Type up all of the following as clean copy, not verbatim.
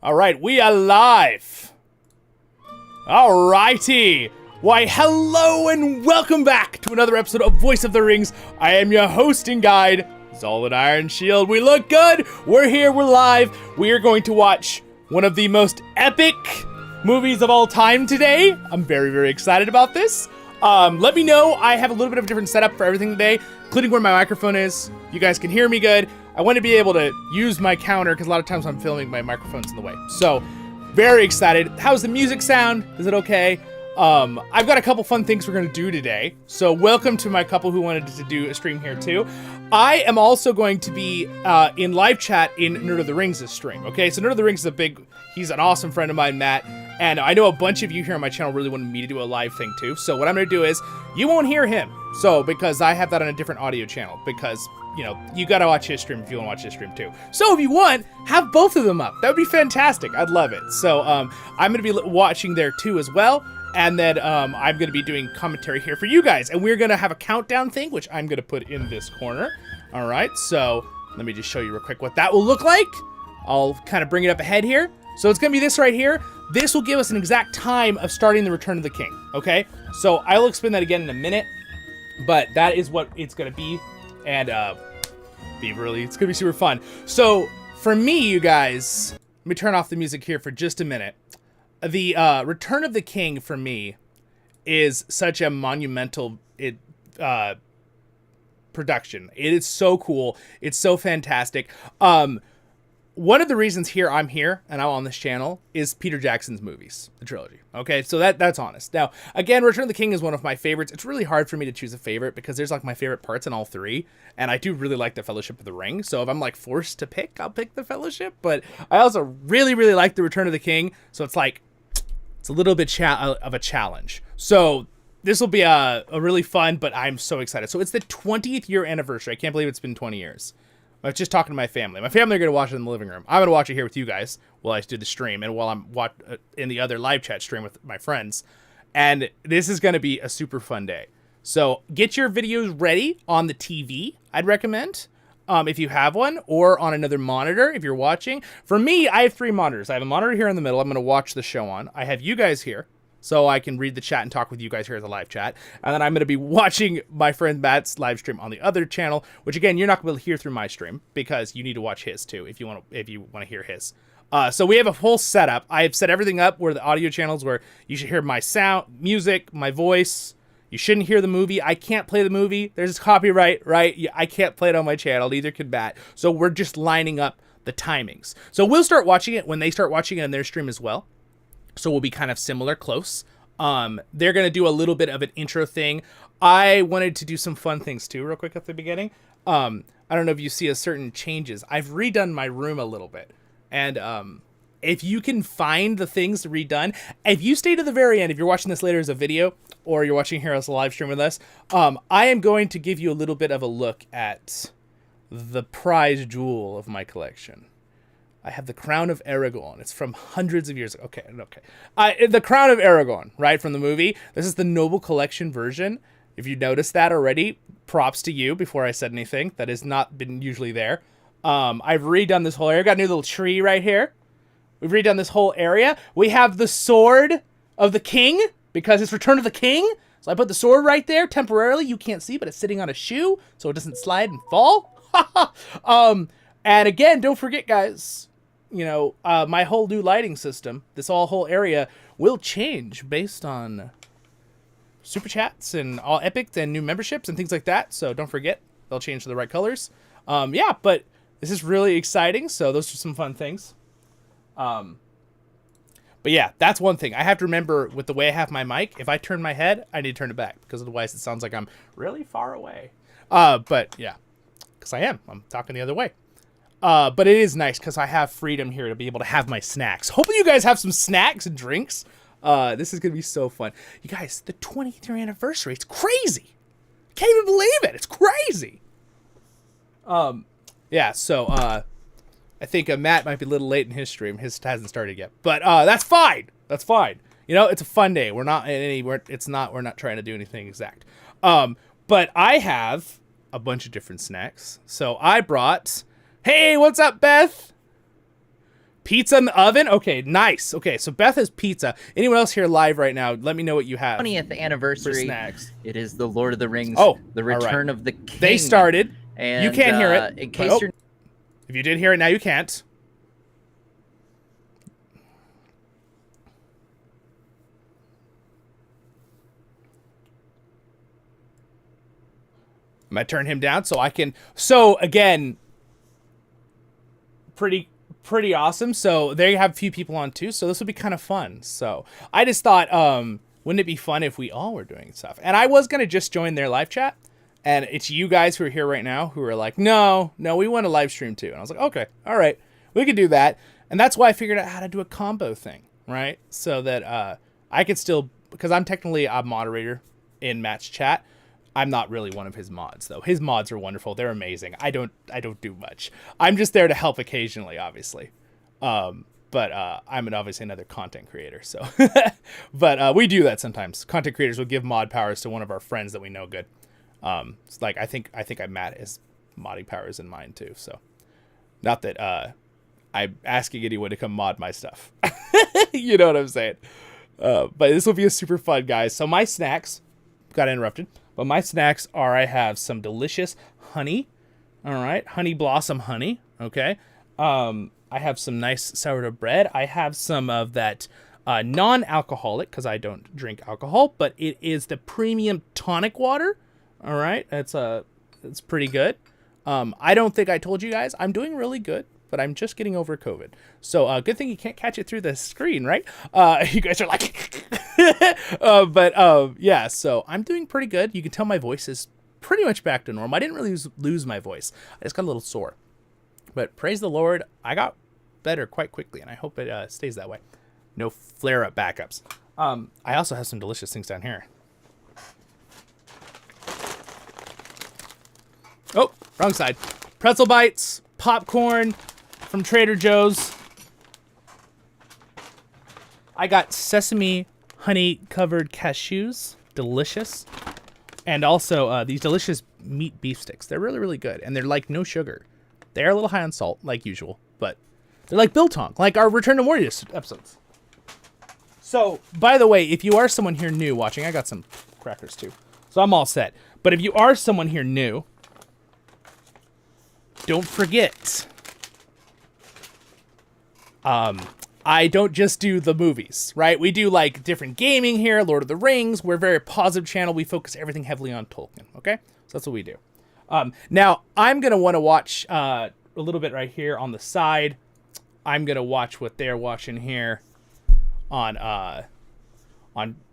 All right, we are live. All righty. Why, hello and welcome back to another episode of Voice of the Rings. I am your hosting guide, Solid Iron Shield. We look good. We're here. We're live. We are going to watch one of the most epic movies of all time today. I'm very, very excited about this. Let me know. I have a little bit of a different setup for everything today, including where my microphone is. You guys can hear me good. I want to be able to use my counter because a lot of times I'm filming, my microphone's in the way. So, very excited. How's the music sound? Is it okay? I've got a couple fun things we're going to do today. So, welcome to my couple who wanted to do a stream here too. I am also going to be in live chat in Nerd of the Rings' stream. Okay, so Nerd of the Rings is he's an awesome friend of mine, Matt. And I know a bunch of you here on my channel really wanted me to do a live thing too. So what I'm going to do is, you won't hear him. So, because I have that on a different audio channel. Because, you know, you got to watch his stream if you want to watch his stream too. So if you want, have both of them up. That would be fantastic. I'd love it. So I'm going to be watching there too as well. And then I'm going to be doing commentary here for you guys. And we're going to have a countdown thing, which I'm going to put in this corner. All right, so let me just show you real quick what that will look like. I'll kind of bring it up ahead here. So it's going to be this right here. This will give us an exact time of starting the Return of the King, okay? So I will explain that again in a minute, but that is what it's going to be, and it's going to be super fun. So for me, you guys, let me turn off the music here for just a minute. The Return of the King for me is such a monumental production. It is so cool. It's so fantastic. One of the reasons I'm here and I'm on this channel is Peter Jackson's movies, the trilogy. Okay, so that's honest. Now, again, Return of the King is one of my favorites. It's really hard for me to choose a favorite because there's like my favorite parts in all three, and I do really like the Fellowship of the Ring. So if I'm like forced to pick, I'll pick the Fellowship. But I also really, really like the Return of the King. So it's like it's a little bit of a challenge. So this will be a really fun, but I'm so excited. So it's the 20th year anniversary. I can't believe it's been 20 years. I was just talking to my family. My family are going to watch it in the living room. I'm going to watch it here with you guys while I do the stream and while I'm in the other live chat stream with my friends. And this is going to be a super fun day. So get your videos ready on the TV, I'd recommend, if you have one, or on another monitor if you're watching. For me, I have 3 monitors. I have a monitor here in the middle I'm going to watch the show on. I have you guys here, so I can read the chat and talk with you guys here as a live chat. And then I'm going to be watching my friend Matt's live stream on the other channel, which again, you're not going to be able to hear through my stream because you need to watch his too if you want to hear his. So we have a whole setup. I have set everything up where the audio channels where you should hear my sound, music, my voice. You shouldn't hear the movie. I can't play the movie. There's copyright, right? I can't play it on my channel. Neither can Matt. So we're just lining up the timings. So we'll start watching it when they start watching it in their stream as well. So we'll be kind of similar, close. They're going to do a little bit of an intro thing. I wanted to do some fun things too, real quick at the beginning. I don't know if you see a certain changes. I've redone my room a little bit. And if you can find the things redone, if you stay to the very end, if you're watching this later as a video, or you're watching here as a live stream with us, I am going to give you a little bit of a look at the prize jewel of my collection. I have the Crown of Aragorn. It's from hundreds of years ago. Okay. The Crown of Aragorn, right, from the movie. This is the Noble Collection version. If you noticed that already, props to you before I said anything. That has not been usually there. I've redone this whole area. Got a new little tree right here. We've redone this whole area. We have the Sword of the King, because it's Return of the King. So I put the sword right there temporarily. You can't see, but it's sitting on a shoe, so it doesn't slide and fall. And again, don't forget, guys, you know, my whole new lighting system, this whole area will change based on super chats and all epics and new memberships and things like that. So don't forget, they'll change to the right colors. Yeah, but this is really exciting. So those are some fun things. But yeah, that's one thing. I have to remember with the way I have my mic, if I turn my head, I need to turn it back because otherwise it sounds like I'm really far away. But yeah, because I'm talking the other way. But it is nice because I have freedom here to be able to have my snacks. Hoping you guys have some snacks and drinks. This is going to be so fun. You guys, the 20th year anniversary. It's crazy. Can't even believe it. It's crazy. Yeah, so I think Matt might be a little late in his stream. His hasn't started yet. But that's fine. That's fine. You know, it's a fun day. We're not trying to do anything exact. But I have a bunch of different snacks. So I brought, hey, what's up, Beth? Pizza in the oven? Okay, nice. Okay, so Beth has pizza. Anyone else here live right now? Let me know what you have. 20th anniversary. For snacks. It is the Lord of the Rings. Oh, the Return of the King. They started. And you can't hear it. In case you're... If you did hear it, now you can't. I'm gonna turn him down so I can. So again, pretty awesome. So there you have a few people on too. So this would be kind of fun. So I just thought, wouldn't it be fun if we all were doing stuff? And I was gonna just join their live chat, and it's you guys who are here right now who are like, no, we want to live stream too. And I was like, okay, all right, we can do that. And that's why I figured out how to do a combo thing, right? So that I could still, because I'm technically a moderator in Matt's chat. I'm not really one of his mods though. His mods are wonderful. They're amazing. I don't do much. I'm just there to help occasionally, obviously. But I'm obviously another content creator. So, but we do that sometimes. Content creators will give mod powers to one of our friends that we know good. It's like I think Matt has modding powers in mine too. So, not that I'm asking anyone to come mod my stuff. You know what I'm saying? But this will be a super fun, guys. So my snacks got interrupted. But my snacks are, I have some delicious honey. All right. Honey blossom honey. Okay. I have some nice sourdough bread. I have some of that non-alcoholic, because I don't drink alcohol, but it is the premium tonic water. All right. It's pretty good. I don't think I told you guys I'm doing really good, but I'm just getting over COVID. So good thing you can't catch it through the screen, right? You guys are like, yeah, so I'm doing pretty good. You can tell my voice is pretty much back to normal. I didn't really lose my voice. I just got a little sore. But praise the Lord, I got better quite quickly, and I hope it stays that way. No flare-up backups. I also have some delicious things down here. Oh, wrong side. Pretzel bites, popcorn from Trader Joe's. I got sesame honey covered cashews, delicious. And also these delicious meat beef sticks. They're really, really good. And they're like no sugar. They're a little high on salt, like usual, but they're like biltong, like our Return to Warrior episodes. So, by the way, if you are someone here new watching, I got some crackers too. So I'm all set. But if you are someone here new, don't forget, I don't just do the movies, right? We do like different gaming here, Lord of the Rings. We're a very positive channel. We focus everything heavily on Tolkien, okay? So that's what we do. Now, I'm going to want to watch a little bit right here on the side. I'm going to watch what they're watching here on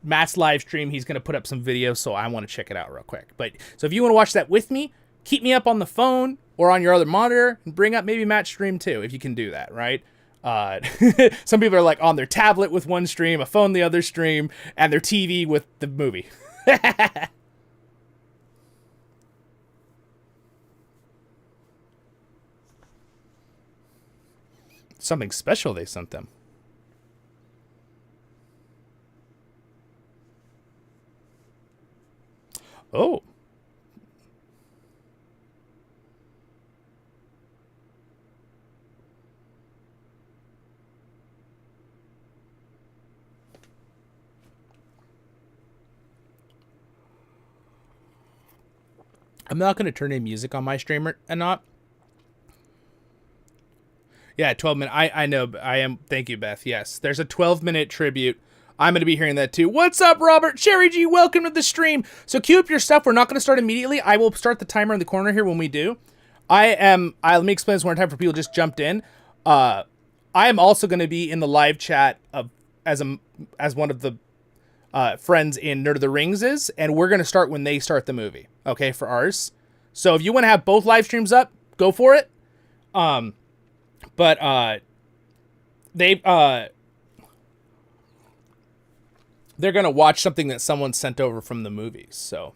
Matt's live stream. He's going to put up some videos, so I want to check it out real quick. But so if you want to watch that with me, keep me up on the phone or on your other monitor and bring up maybe Matt's stream too, if you can do that, right? Some people are like on their tablet with one stream, a phone the other stream, and their TV with the movie. Something special they sent them. Oh. I'm not going to turn any music on my streamer and not. Yeah, 12 minute. I know. I am. Thank you, Beth. Yes, there's a 12-minute tribute. I'm going to be hearing that too. What's up, Robert? Sherry G, welcome to the stream. So queue up your stuff. We're not going to start immediately. I will start the timer in the corner here when we do. Let me explain this one time for people who just jumped in. I am also going to be in the live chat as one of the friends in Nerd of the Rings is, and we're going to start when they start the movie. Okay, for ours. So if you want to have both live streams up, go for it. But they're going to watch something that someone sent over from the movies. So,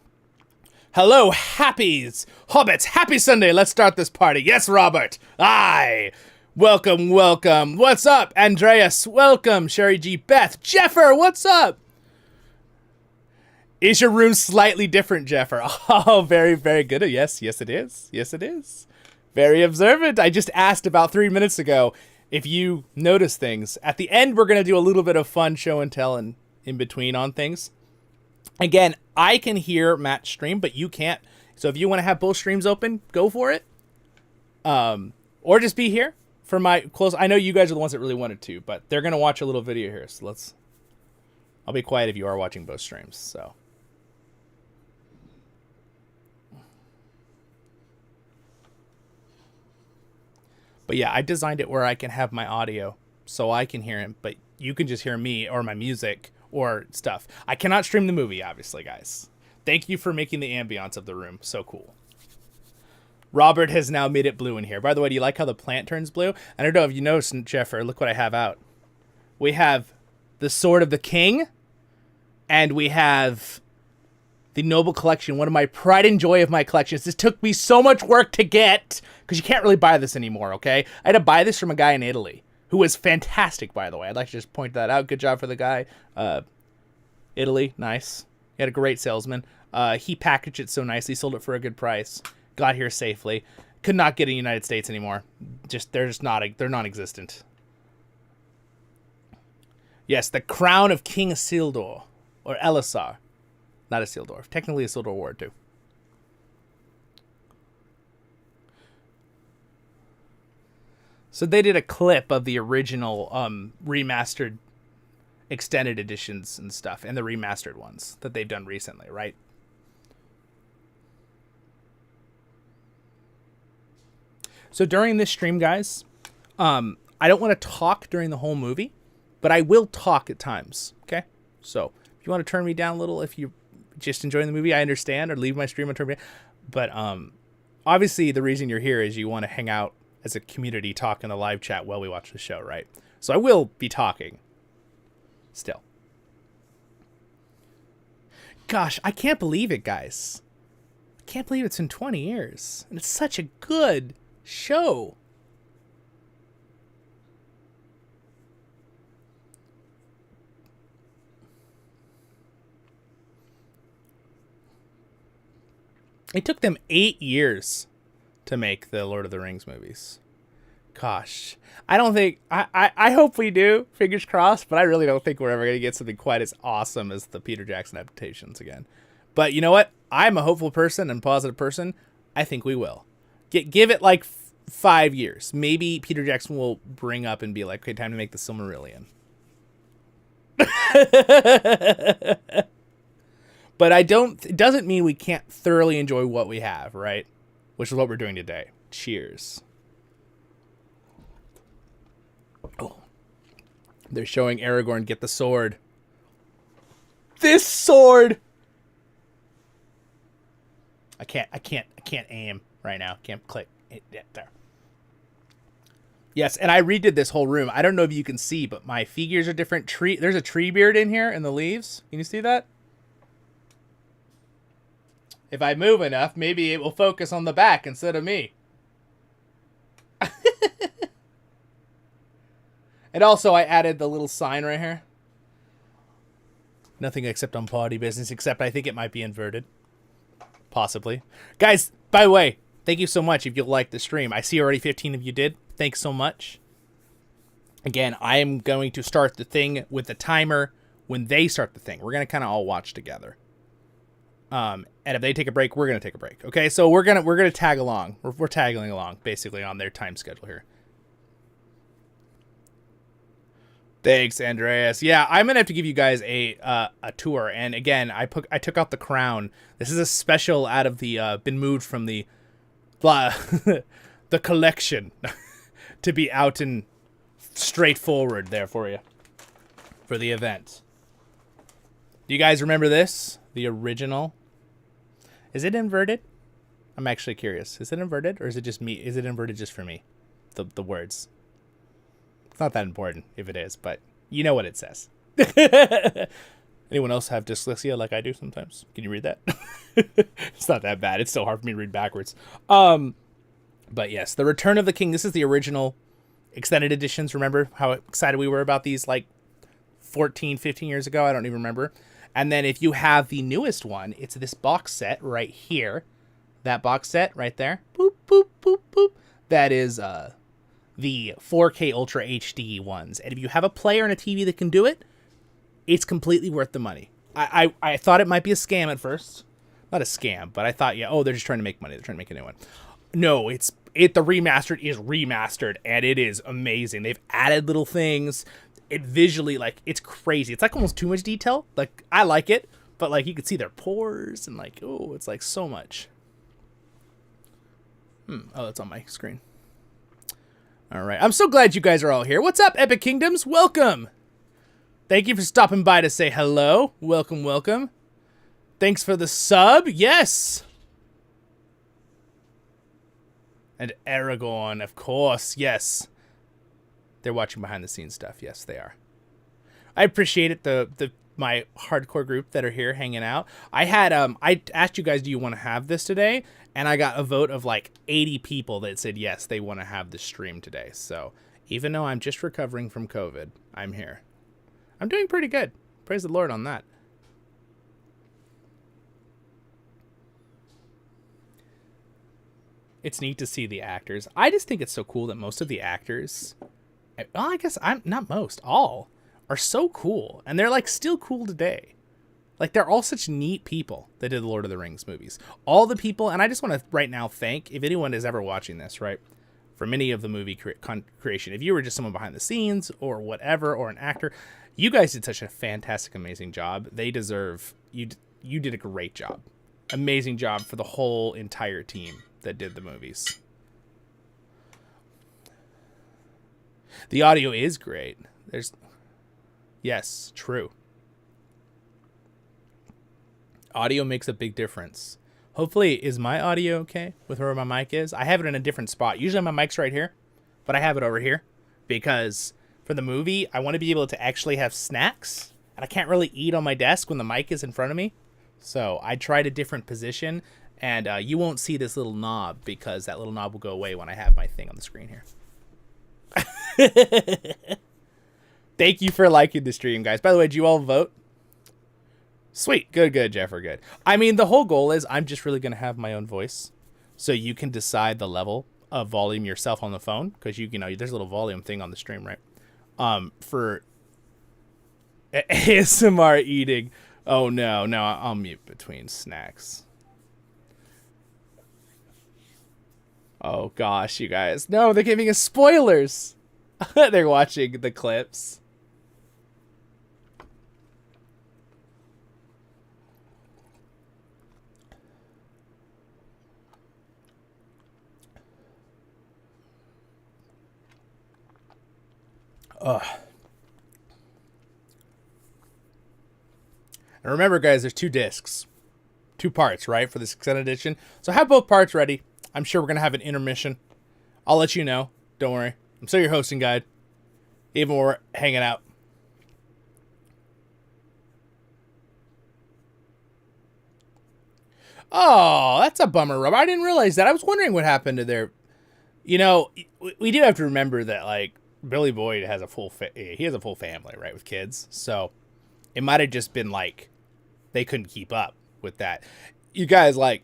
hello, happies, hobbits, happy Sunday. Let's start this party. Yes, Robert. Aye. Welcome, welcome. What's up, Andreas? Welcome, Sherry G. Beth. Jeffer, what's up? Is your room slightly different, Jeffer? Oh, very, very good. Yes, it is. Yes, it is. Very observant. I just asked about 3 minutes ago, if you notice things, at the end, we're going to do a little bit of fun show and tell and in between on things. Again, I can hear Matt's stream, but you can't. So if you want to have both streams open, go for it. Or just be here for my close. I know you guys are the ones that really wanted to, but they're going to watch a little video here. So I'll be quiet if you are watching both streams. So. But yeah, I designed it where I can have my audio so I can hear him, but you can just hear me or my music or stuff. I cannot stream the movie, obviously, guys. Thank you for making the ambiance of the room so cool. Robert has now made it blue in here. By the way, do you like how the plant turns blue? I don't know if you noticed, Jeffrey, look what I have out. We have the Sword of the King, and we have the Noble Collection, one of my pride and joy of my collections. This took me so much work to get, because you can't really buy this anymore, okay? I had to buy this from a guy in Italy, who was fantastic, by the way. I'd like to just point that out. Good job for the guy. Italy, nice. He had a great salesman. He packaged it so nicely, sold it for a good price. Got here safely. Could not get in the United States anymore. They're non-existent. Yes, the crown of King Isildur, or Elisar. Not Isildur. Technically Isildur Ward, too. So they did a clip of the original remastered extended editions and stuff, and the remastered ones that they've done recently, right? So during this stream, guys, I don't want to talk during the whole movie, but I will talk at times, okay? So if you want to turn me down a little, if you're just enjoying the movie, I understand, or leave my stream and turn me down. But obviously the reason you're here is you want to hang out as a community, talk in the live chat while we watch the show, right? So I will be talking still. Gosh, I can't believe it, guys. I can't believe it's been 20 years. And it's such a good show. It took them 8 years to make the Lord of the Rings movies. Gosh, I don't think I hope we do, fingers crossed, but I really don't think we're ever going to get something quite as awesome as the Peter Jackson adaptations again. But you know what? I'm a hopeful person and positive person. I think we will. Give it like 5 years. Maybe Peter Jackson will bring up and be like, okay, time to make the Silmarillion. But it doesn't mean we can't thoroughly enjoy what we have, right? Which is what we're doing today. Cheers. Oh. They're showing Aragorn get the sword. This sword! I can't aim right now. Can't click. There. Yes, and I redid this whole room. I don't know if you can see, but my figures are different. There's a Treebeard in here in the leaves. Can you see that? If I move enough, maybe it will focus on the back instead of me. And also, I added the little sign right here. Nothing except on party business, except I think it might be inverted. Possibly. Guys, by the way, thank you so much if you like the stream. I see already 15 of you did. Thanks so much. Again, I am going to start the thing with the timer when they start the thing. We're going to kind of all watch together. And if they take a break, we're going to take a break. Okay, so we're going to tag along. We're tagging along, basically, on their time schedule here. Thanks, Andreas. Yeah, I'm going to have to give you guys a tour. And again, I took out the crown. This is a special out of the, been moved from the collection to be out and straightforward there for you. For the event. Do you guys remember this? The original? Is it inverted? I'm actually curious. Is it inverted or is it just me? Is it inverted just for me? The words. It's not that important if it is, but you know what it says. Anyone else have dyslexia like I do sometimes? Can you read that? It's not that bad. It's still hard for me to read backwards. But yes, The Return of the King. This is the original extended editions. Remember how excited we were about these like 14, 15 years ago? I don't even remember. And then if you have the newest one, it's this box set right here. That box set right there. Boop, boop, boop, boop. That is the 4K Ultra HD ones. And if you have a player and a TV that can do it, it's completely worth the money. I thought it might be a scam at first. Not a scam, but I thought, yeah, oh, they're just trying to make money. They're trying to make a new one. No, the remastered is remastered, and it is amazing. They've added little things. It visually, like, it's crazy. It's like almost too much detail. Like, I like it, but like you can see their pores and like, oh, it's like so much. Oh, it's on my screen. All right. I'm so glad you guys are all here. What's up, Epic Kingdoms? Welcome. Thank you for stopping by to say hello. Welcome, welcome. Thanks for the sub. Yes. And Aragorn, of course. Yes. They're watching behind the scenes stuff. Yes, they are. I appreciate it. My hardcore group that are here hanging out. I asked you guys, do you want to have this today? And I got a vote of like 80 people that said yes, they want to have the stream today. So even though I'm just recovering from COVID, I'm here. I'm doing pretty good. Praise the Lord on that. It's neat to see the actors. I just think it's so cool that most of the actors, well, I guess I'm not most, all are so cool. And they're like still cool today. Like, they're all such neat people that did the Lord of the Rings movies. All the people, and I just want to right now thank, if anyone is ever watching this, right, for many of the movie creation, if you were just someone behind the scenes or whatever, or an actor, you guys did such a fantastic, amazing job. They deserve, you did a great job. Amazing job for the whole entire team that did the movies. The audio is great. Yes, true. Audio makes a big difference. Hopefully, is my audio okay with where my mic is? I have it in a different spot. Usually my mic's right here, but I have it over here because for the movie, I want to be able to actually have snacks, and I can't really eat on my desk when the mic is in front of me. So I tried a different position, and you won't see this little knob because that little knob will go away when I have my thing on the screen here. Thank you for liking the stream, guys. By the way, did you all vote? Sweet. Good, Jeff. We're good. I mean, the whole goal is I'm just really going to have my own voice. So you can decide the level of volume yourself on the phone. Because, you know, there's a little volume thing on the stream, right? For ASMR eating. Oh, no, I'll mute between snacks. Oh, gosh, you guys. No, they're giving us spoilers. They're watching the clips. Ugh. And remember, guys, there's 2 discs. 2 parts, right, for this extended edition. So have both parts ready. I'm sure we're going to have an intermission. I'll let you know. Don't worry. I'm still your hosting guide. Even when we're hanging out. Oh, that's a bummer, Rob. I didn't realize that. I was wondering what happened to their... You know, we do have to remember that, like, Billy Boyd has a full family, right, with kids. So it might have just been like they couldn't keep up with that. You guys, like,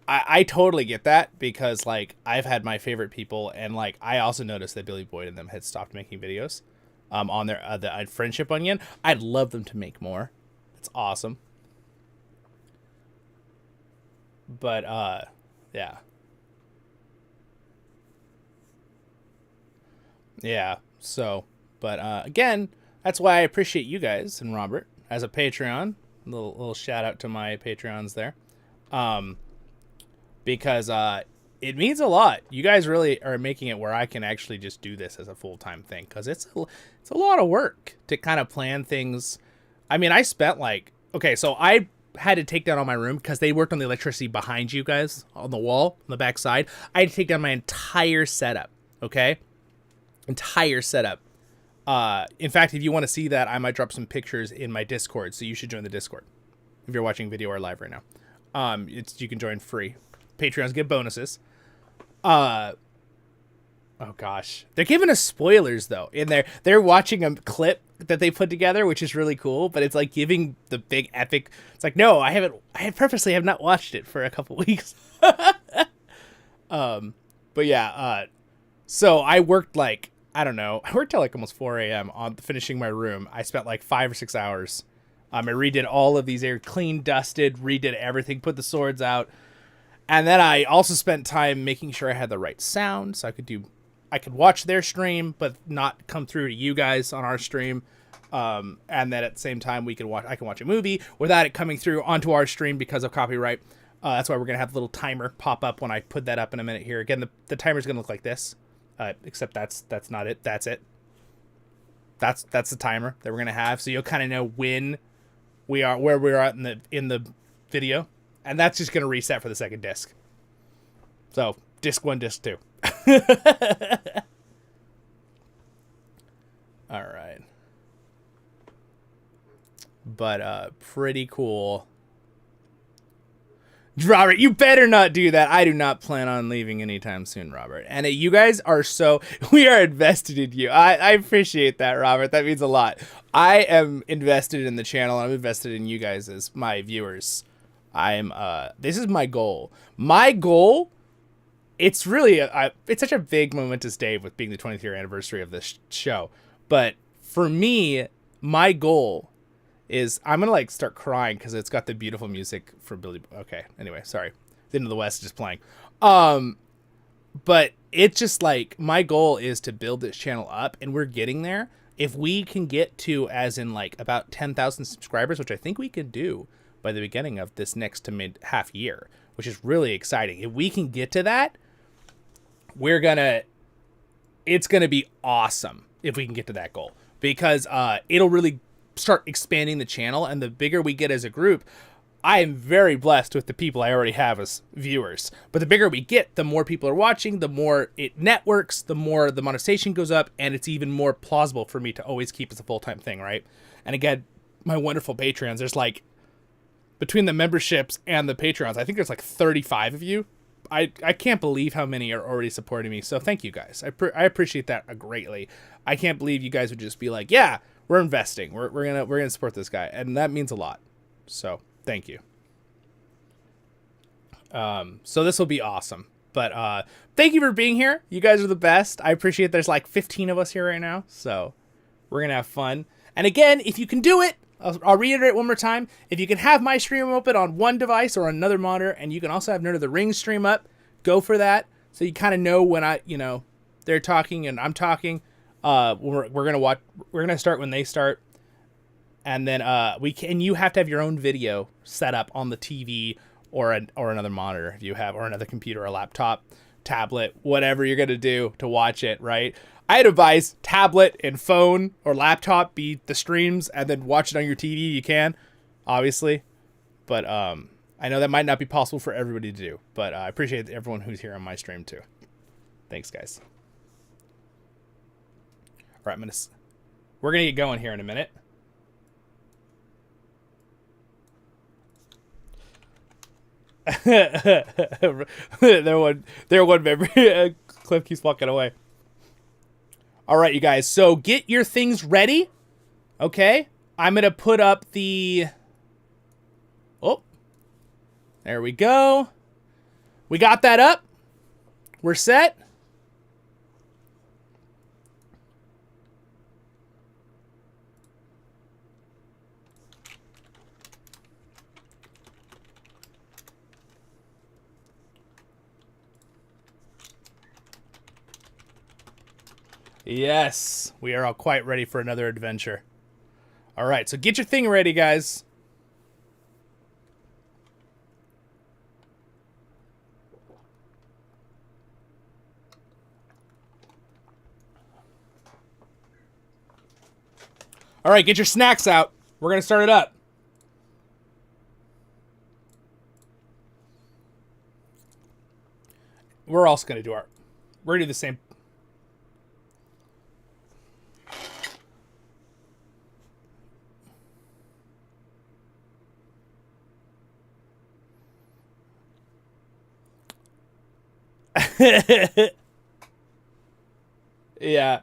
I totally get that because, like, I've had my favorite people, and, like, I also noticed that Billy Boyd and them had stopped making videos on their the Friendship Onion. I'd love them to make more. It's awesome. But yeah. Yeah, so, but again, that's why I appreciate you guys and Robert as a Patreon. Little shout out to my Patreons there. Because it means a lot. You guys really are making it where I can actually just do this as a full-time thing. Because it's a lot of work to kind of plan things. I mean, I spent like... Okay, so I had to take down all my room because they worked on the electricity behind you guys on the wall, on the back side. I had to take down my entire setup, okay? Entire setup. In fact, if you want to see that, I might drop some pictures in my Discord, so you should join the Discord if you're watching video or live right now. You can join free. Patreons get bonuses. Oh gosh, they're giving us spoilers though. In there, they're watching a clip that they put together, which is really cool. But it's like giving the big epic. It's like, no, I purposely have not watched it for a couple weeks. But yeah, So I worked like, I don't know, I worked till like almost 4 a.m. on finishing my room. I spent like 5 or 6 hours. I redid all of these areas, clean, dusted, redid everything, put the swords out. And then I also spent time making sure I had the right sound so I could watch their stream, but not come through to you guys on our stream. And then at the same time, I can watch a movie without it coming through onto our stream because of copyright. That's why we're going to have a little timer pop up when I put that up in a minute here. Again, the timer is going to look like this, except that's not it. That's it. That's the timer that we're going to have. So you'll kind of know where we're at in the video. And that's just going to reset for the second disc. So disc 1, disc 2. All right. But pretty cool. Robert, you better not do that. I do not plan on leaving anytime soon, Robert. And you guys are we are invested in you. I appreciate that, Robert. That means a lot. I am invested in the channel. I'm invested in you guys as my viewers. This is my goal. My goal, it's really, it's such a big momentous day with being the 20th year anniversary of this show. But for me, my goal is, I'm going to like start crying because it's got the beautiful music for Billy. Okay. Anyway, sorry. The End of the West is just playing. But it's just like, my goal is to build this channel up, and we're getting there. If we can get to, as in like about 10,000 subscribers, which I think we could do by the beginning of this next to mid half year, which is really exciting. If we can get to that, it's gonna be awesome if we can get to that goal, because it'll really start expanding the channel. And the bigger we get as a group, I am very blessed with the people I already have as viewers, but the bigger we get, the more people are watching, the more it networks, the more the monetization goes up, and it's even more plausible for me to always keep as a full-time thing, right? And again, my wonderful Patreons, there's like, between the memberships and the Patreons, I think there's like 35 of you. I can't believe how many are already supporting me. So thank you guys. I appreciate that greatly. I can't believe you guys would just be like, yeah, we're investing. We're gonna support this guy, and that means a lot. So thank you. So this will be awesome. But thank you for being here. You guys are the best. I appreciate there's like 15 of us here right now. So we're gonna have fun. And again, if you can do it, I'll reiterate one more time. If you can have my stream open on one device or another monitor, and you can also have Nerd of the Rings stream up, go for that. So you kind of know when they're talking and I'm talking. We're gonna start when they start, and then you have to have your own video set up on the TV or another monitor if you have, or another computer or laptop, tablet, whatever you're gonna do to watch it, right? I'd advise tablet and phone or laptop be the streams, and then watch it on your TV. You can, obviously, but I know that might not be possible for everybody to do. But I appreciate everyone who's here on my stream too. Thanks, guys. All right, we're gonna get going here in a minute. There one member. Cliff keeps walking away. All right, you guys. So get your things ready. Okay. I'm going to put up the... Oh. There we go. We got that up. We're set. Yes, we are all quite ready for another adventure. All right, so get your thing ready, guys. All right, get your snacks out. We're going to start it up. We're also going to do we're going to do the same. Yeah.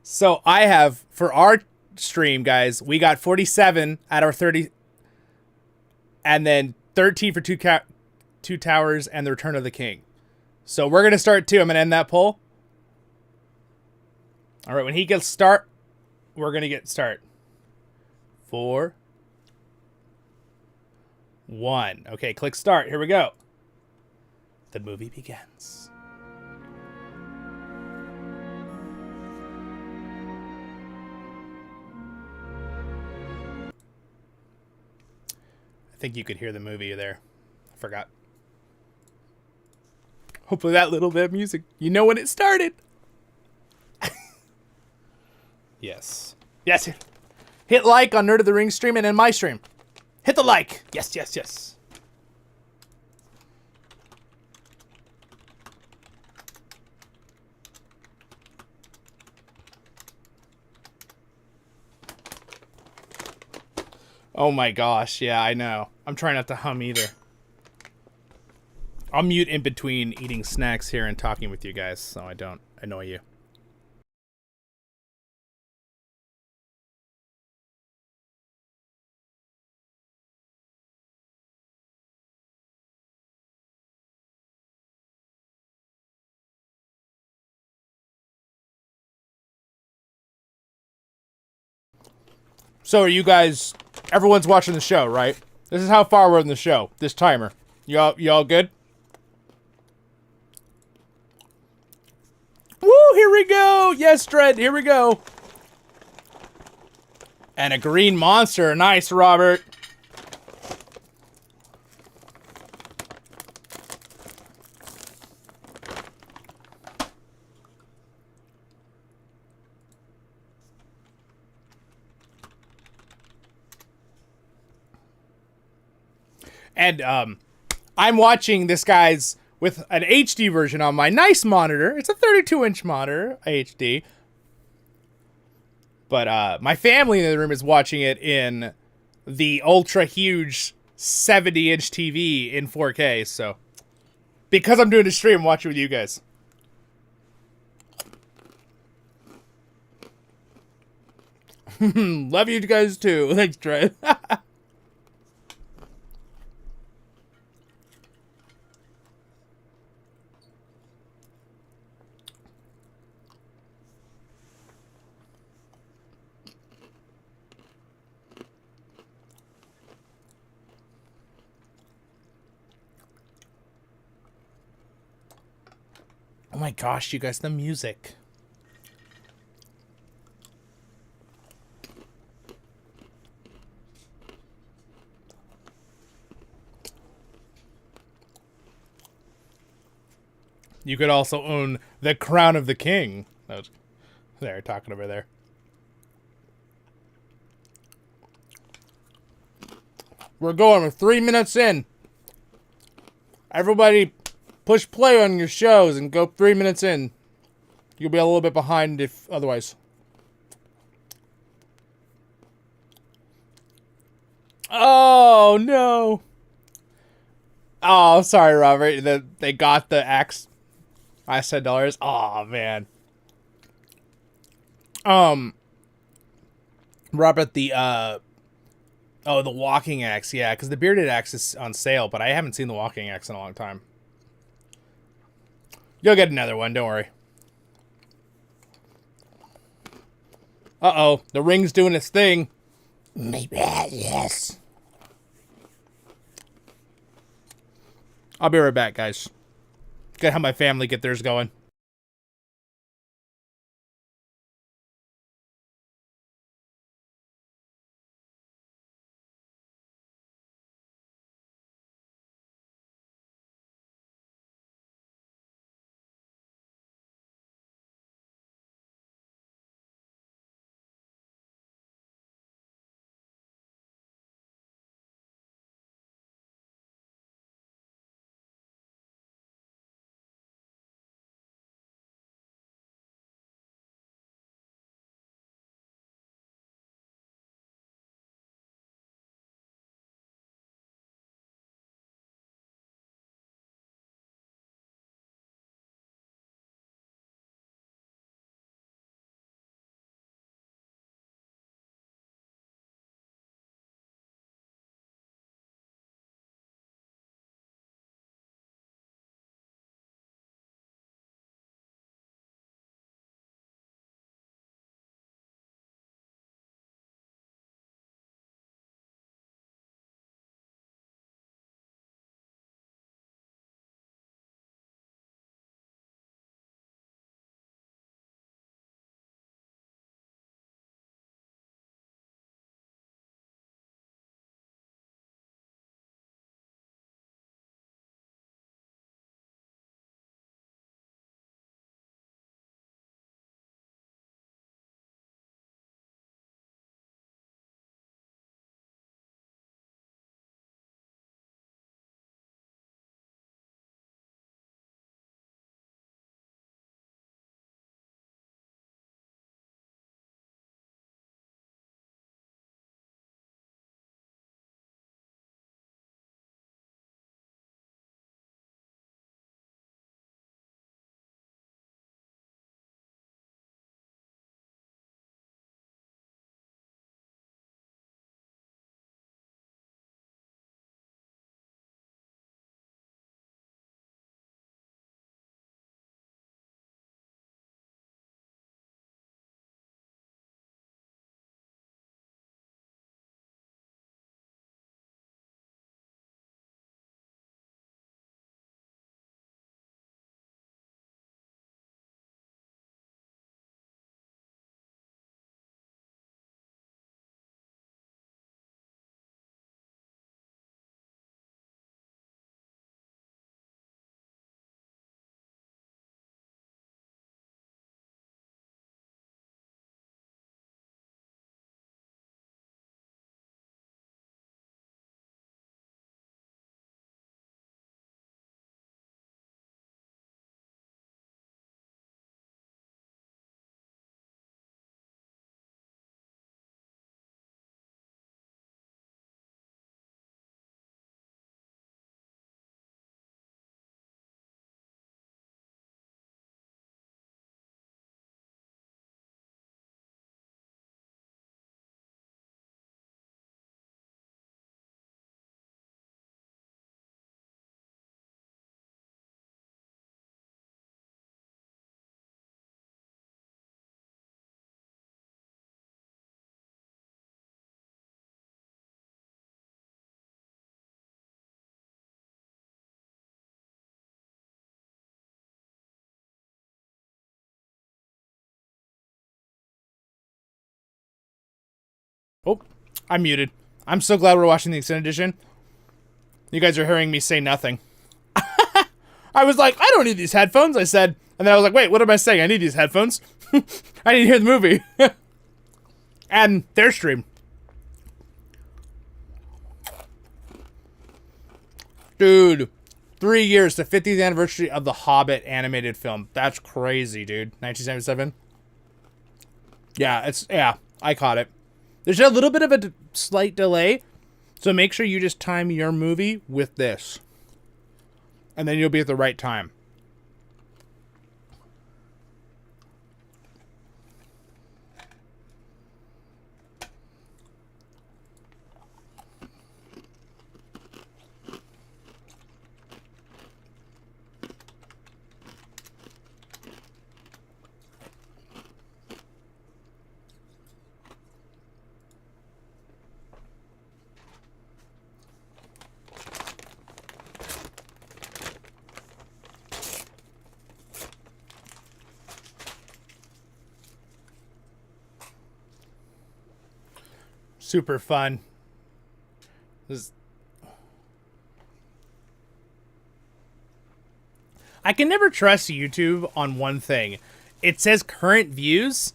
So I have, for our stream, guys, we got 47 out of our 30, and then 13 for Two Towers and The Return of the King. So we're gonna start too. I'm gonna end that poll. All right, when he gets start, we're gonna get start. 4, 1. Okay, click start. Here we go. The movie begins. I think you could hear the movie there. I forgot. Hopefully that little bit of music, you know when it started. Yes. Yes. Hit like on Nerd of the Ring stream and in my stream. Hit the like. Yes, yes, yes. Oh my gosh, yeah, I know. I'm trying not to hum either. I'll mute in between eating snacks here and talking with you guys so I don't annoy you. So are you guys, everyone's watching the show, right? This is how far we're in the show, this timer. Y'all good? Woo, here we go. Yes, Dread, here we go. And a green monster. Nice, Robert. And I'm watching this guy's with an HD version on my nice monitor. It's a 32-inch monitor, HD. But my family in the room is watching it in the ultra huge 70-inch TV in 4K. So because I'm doing a stream, I'm watching with you guys. Love you guys too. Thanks, Trey. Oh my gosh, you guys, the music. You could also own the Crown of the King. That was there, talking over there. We're going 3 minutes in. Everybody push play on your shows and go 3 minutes in. You'll be a little bit behind if otherwise. Oh, no. Oh, sorry, Robert. They got the axe. I said dollars. Oh, man. Robert, the walking axe. Yeah, because the bearded axe is on sale, but I haven't seen the walking axe in a long time. You'll get another one, don't worry. Uh-oh, the ring's doing its thing. Maybe, yes. I'll be right back, guys. Gotta have my family get theirs going. Oh, I'm muted. I'm so glad we're watching the extended edition. You guys are hearing me say nothing. I was like, I don't need these headphones, I said. And then I was like, wait, what am I saying? I need these headphones. I need to hear the movie. And their stream. Dude, 3 years, the 50th anniversary of the Hobbit animated film. That's crazy, dude. 1977. Yeah, I caught it. There's a little bit of a slight delay, so make sure you just time your movie with this. And then you'll be at the right time. Super fun. I can never trust YouTube on one thing. It says current views,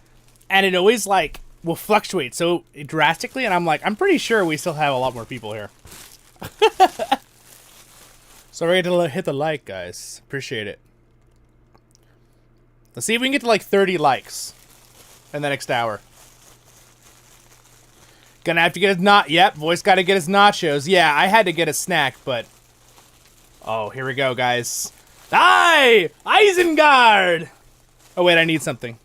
and it always like will fluctuate so drastically, and I'm like, I'm pretty sure we still have a lot more people here. So we're going to hit the like, guys. Appreciate it. Let's see if we can get to like 30 likes in the next hour. Gonna have to get his Yep, Voice got to get his nachos. Yeah, I had to get a snack, but... Oh, here we go, guys. Aye! Isengard! Oh, wait, I need something.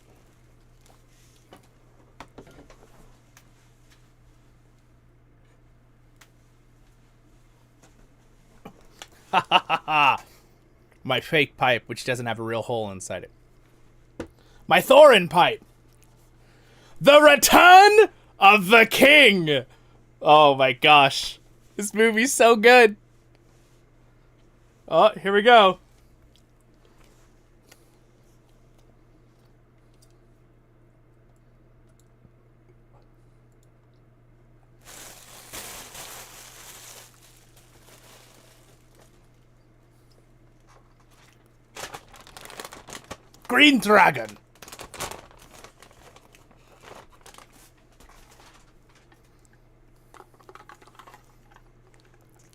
Ha ha ha ha! My fake pipe, which doesn't have a real hole inside it. My Thorin pipe! The Return of the King! Oh my gosh. This movie's so good. Oh, here we go. Green Dragon.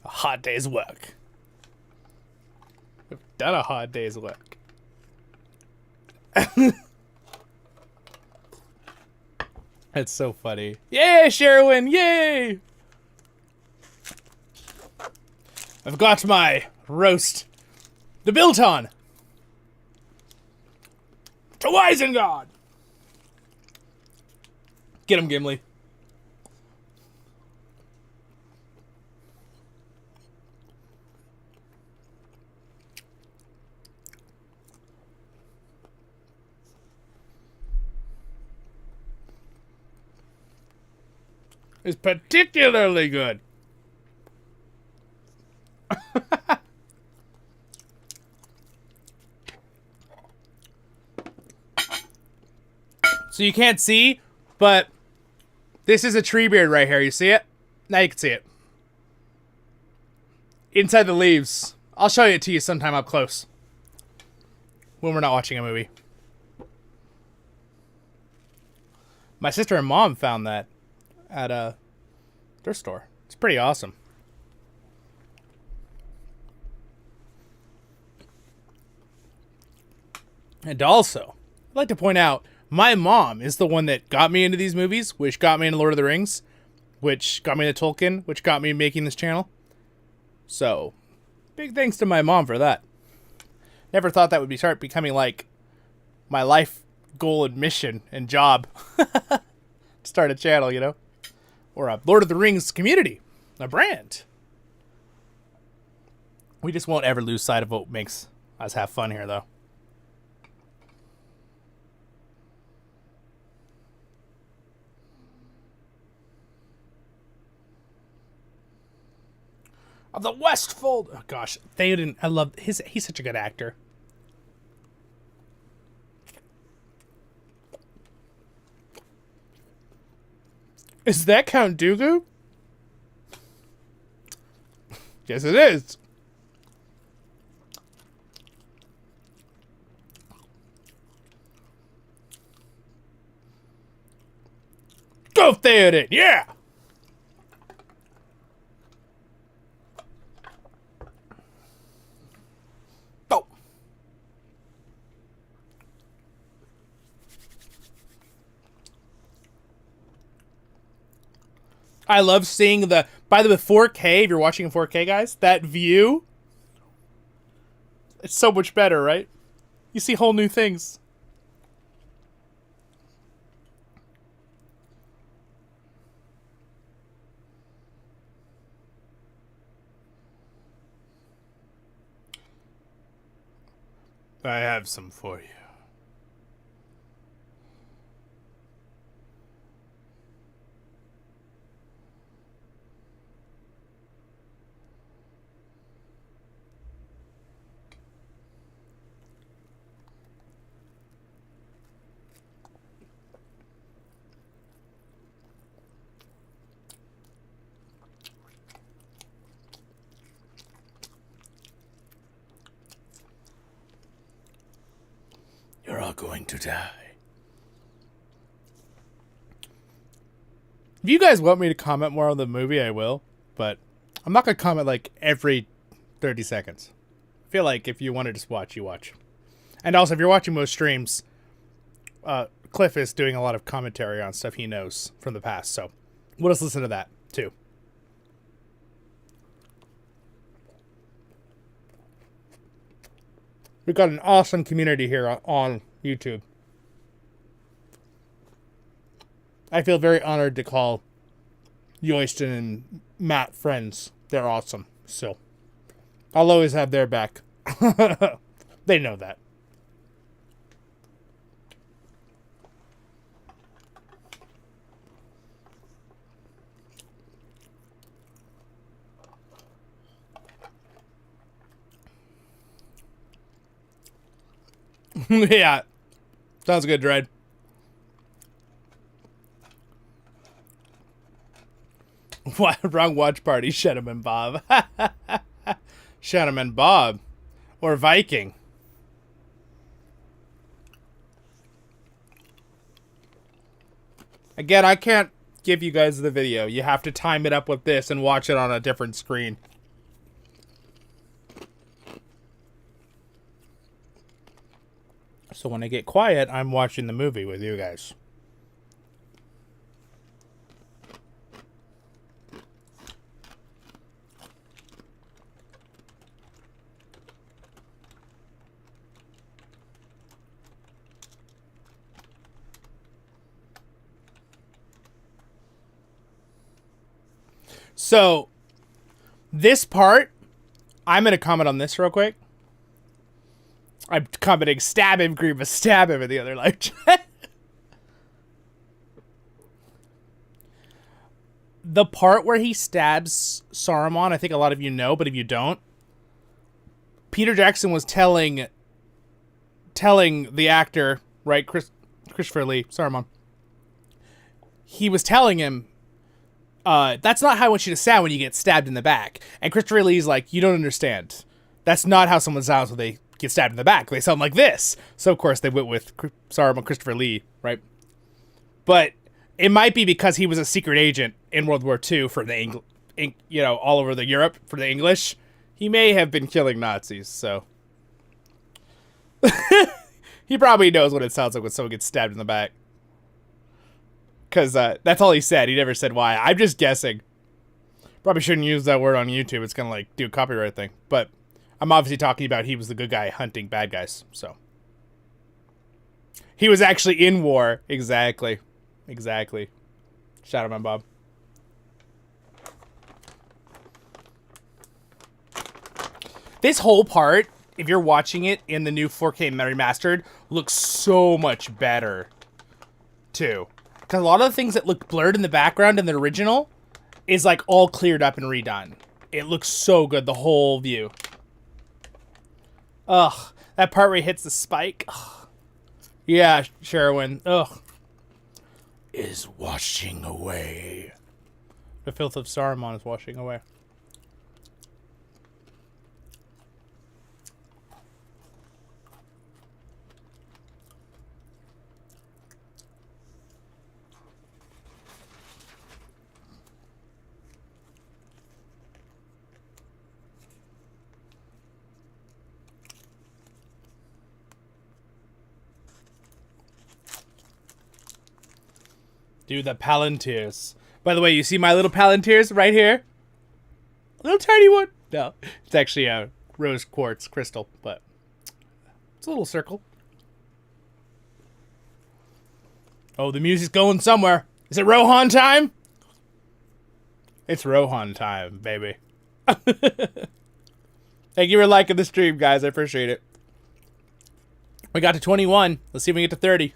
A hard day's work. We've done a hard day's work. That's so funny. Yay, Sherwin! Yay! I've got my roast to build on. To Isengard! Get him, Gimli. It's particularly good. So you can't see, but this is a Treebeard right here. You see it? Now you can see it. Inside the leaves. I'll show it to you sometime up close. When we're not watching a movie. My sister and mom found that at a thrift store. It's pretty awesome. And also, I'd like to point out, my mom is the one that got me into these movies, which got me into Lord of the Rings, which got me into Tolkien, which got me making this channel. So, big thanks to my mom for that. Never thought that would start becoming like my life goal and mission and job. Start a channel, you know? Or a Lord of the Rings community. A brand. We just won't ever lose sight of what makes us have fun here, though. Of the Westfold. Oh gosh, Theoden. I love his. He's such a good actor. Is that Count Dooku? Yes, it is. Go Theoden, yeah! Go! I love seeing the... By the way, 4K, if you're watching in 4K, guys, that view... It's so much better, right? You see whole new things. I have some for you. You're all going to die. If you guys want me to comment more on the movie, I will. But I'm not going to comment like every 30 seconds. I feel like if you want to just watch, you watch. And also, if you're watching most streams, Cliff is doing a lot of commentary on stuff he knows from the past. So we'll just listen to that, too. We've got an awesome community here on YouTube. I feel very honored to call Yoyston and Matt friends. They're awesome. So I'll always have their back. They know that. Yeah. Sounds good, Dread. What? Wrong watch party, Shedman Bob. Shedman Bob. Or Viking. Again, I can't give you guys the video. You have to time it up with this and watch it on a different screen. So when I get quiet, I'm watching the movie with you guys. So, this part, I'm going to comment on this real quick. I'm commenting, stab him, Grievous, stab him in the other live chat. The part where he stabs Saruman, I think a lot of you know, but if you don't, Peter Jackson was telling the actor, right, Christopher Lee, Saruman, he was telling him, that's not how I want you to sound when you get stabbed in the back. And Christopher Lee's like, you don't understand. That's not how someone sounds when they get stabbed in the back. They sound like this. So, of course, they went with Saruman, Christopher Lee, right? But it might be because he was a secret agent in World War II for the all over the Europe for the English. He may have been killing Nazis, so. He probably knows what it sounds like when someone gets stabbed in the back. Because that's all he said. He never said why. I'm just guessing. Probably shouldn't use that word on YouTube. It's going to, do a copyright thing. But I'm obviously talking about he was the good guy hunting bad guys. So. He was actually in war. Exactly. Exactly. Shadowman Bob. This whole part, if you're watching it in the new 4K remastered, looks so much better, too. Because a lot of the things that look blurred in the background in the original is, all cleared up and redone. It looks so good, the whole view. Ugh. That part where he hits the spike. Ugh. Yeah, Sherwin. Ugh. is washing away. The filth of Saruman is washing away. Dude, the Palantirs. By the way, you see my little Palantirs right here? A little tiny one. No, it's actually a rose quartz crystal, but it's a little circle. Oh, the music's going somewhere. Is it Rohan time? It's Rohan time, baby. Thank you for liking the stream, guys. I appreciate it. We got to 21. Let's see if we can get to 30.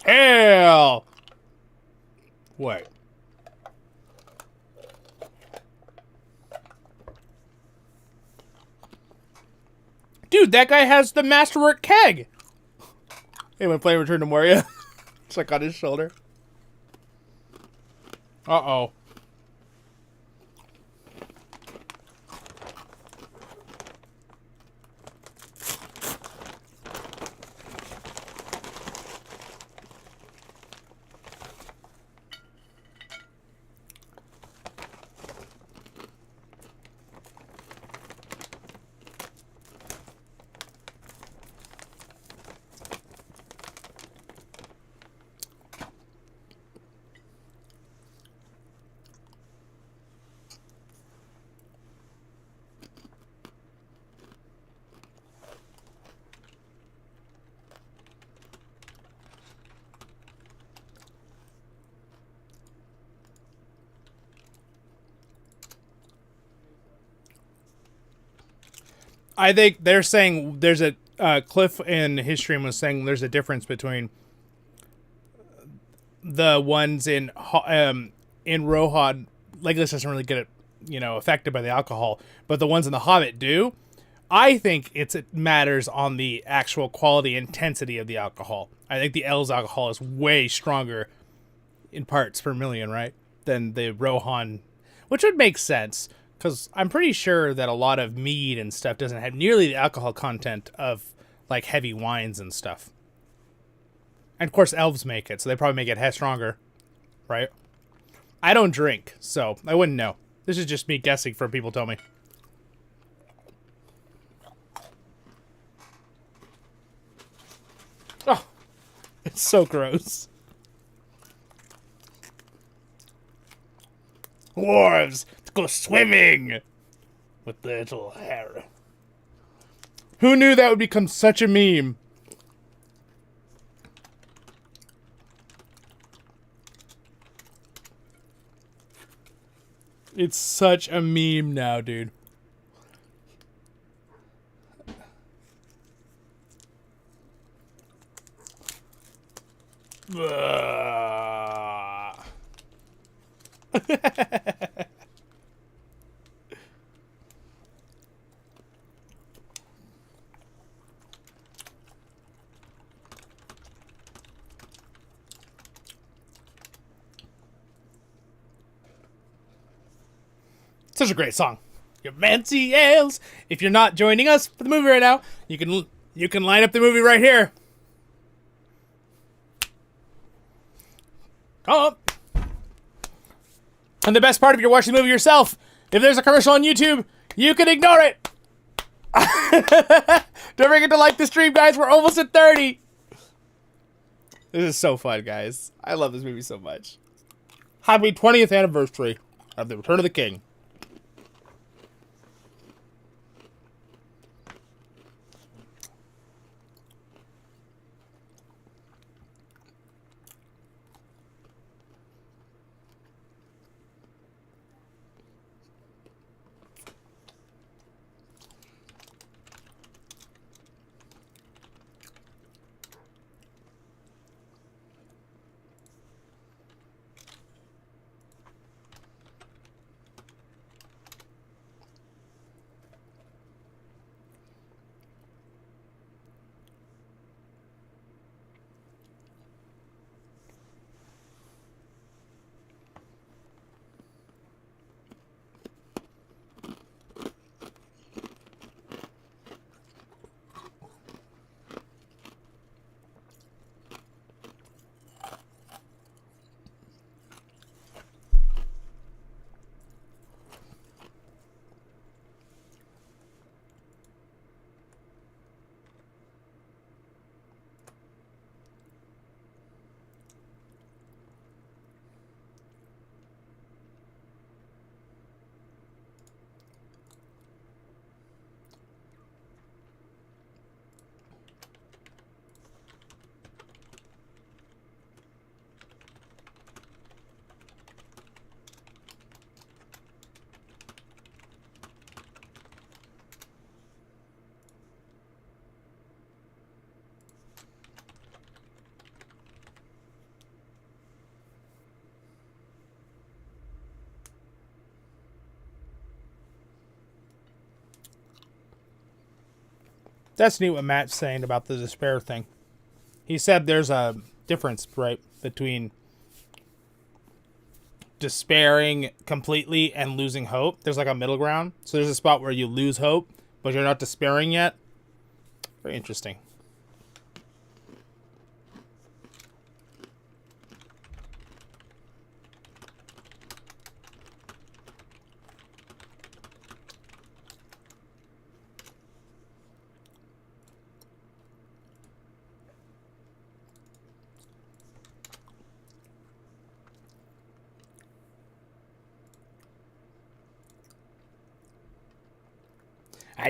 Hell! Wait. Dude, that guy has the Masterwork keg! Hey, when playing Return to Moria, it's like on his shoulder. Uh-oh. I think they're saying there's a Cliff in his stream was saying there's a difference between the ones in Rohan. Legolas doesn't really get affected by the alcohol, but the ones in the Hobbit do. I think it matters on the actual quality intensity of the alcohol. I think the L's alcohol is way stronger in parts per million, right, than the Rohan, which would make sense. Because I'm pretty sure that a lot of mead and stuff doesn't have nearly the alcohol content of, like, heavy wines and stuff. And, of course, elves make it, so they probably make it stronger, right? I don't drink, so I wouldn't know. This is just me guessing from people tell me. Oh, it's so gross. Dwarves! Go swimming with little hair. Who knew that would become such a meme? It's such a meme now, dude. Such a great song. Your fancy ales. If you're not joining us for the movie right now, you can line up the movie right here. Come on. And the best part, if you're watching the movie yourself, if there's a commercial on YouTube, you can ignore it. Don't forget to like the stream, guys. We're almost at 30. This is so fun, guys. I love this movie so much. Happy 20th anniversary of The Return of the King. That's neat what Matt's saying about the despair thing. He said there's a difference, right, between despairing completely and losing hope. There's like a middle ground. So there's a spot where you lose hope, but you're not despairing yet. Very interesting.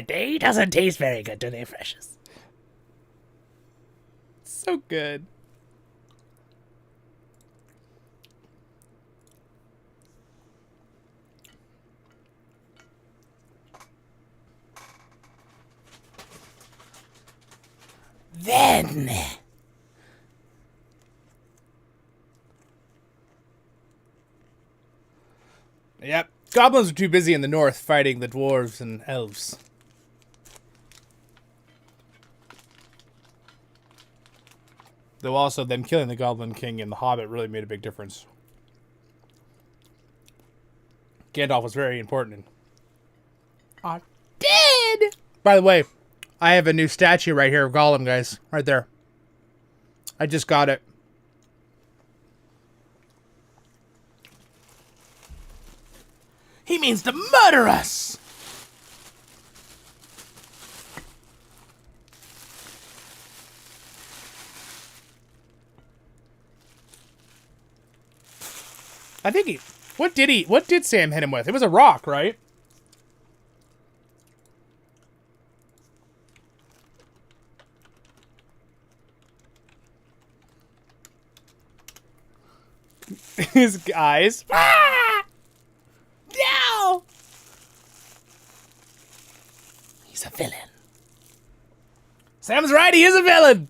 They doesn't taste very good, do they, Precious? So good. Then... Yep. Goblins are too busy in the north fighting the dwarves and elves. Though also them killing the Goblin King in The Hobbit really made a big difference. Gandalf was very important. I did! By the way, I have a new statue right here of Gollum, guys. Right there. I just got it. He means to murder us! I think he... What did Sam hit him with? It was a rock, right? His eyes. Ah! No! He's a villain. Sam's right, he is a villain!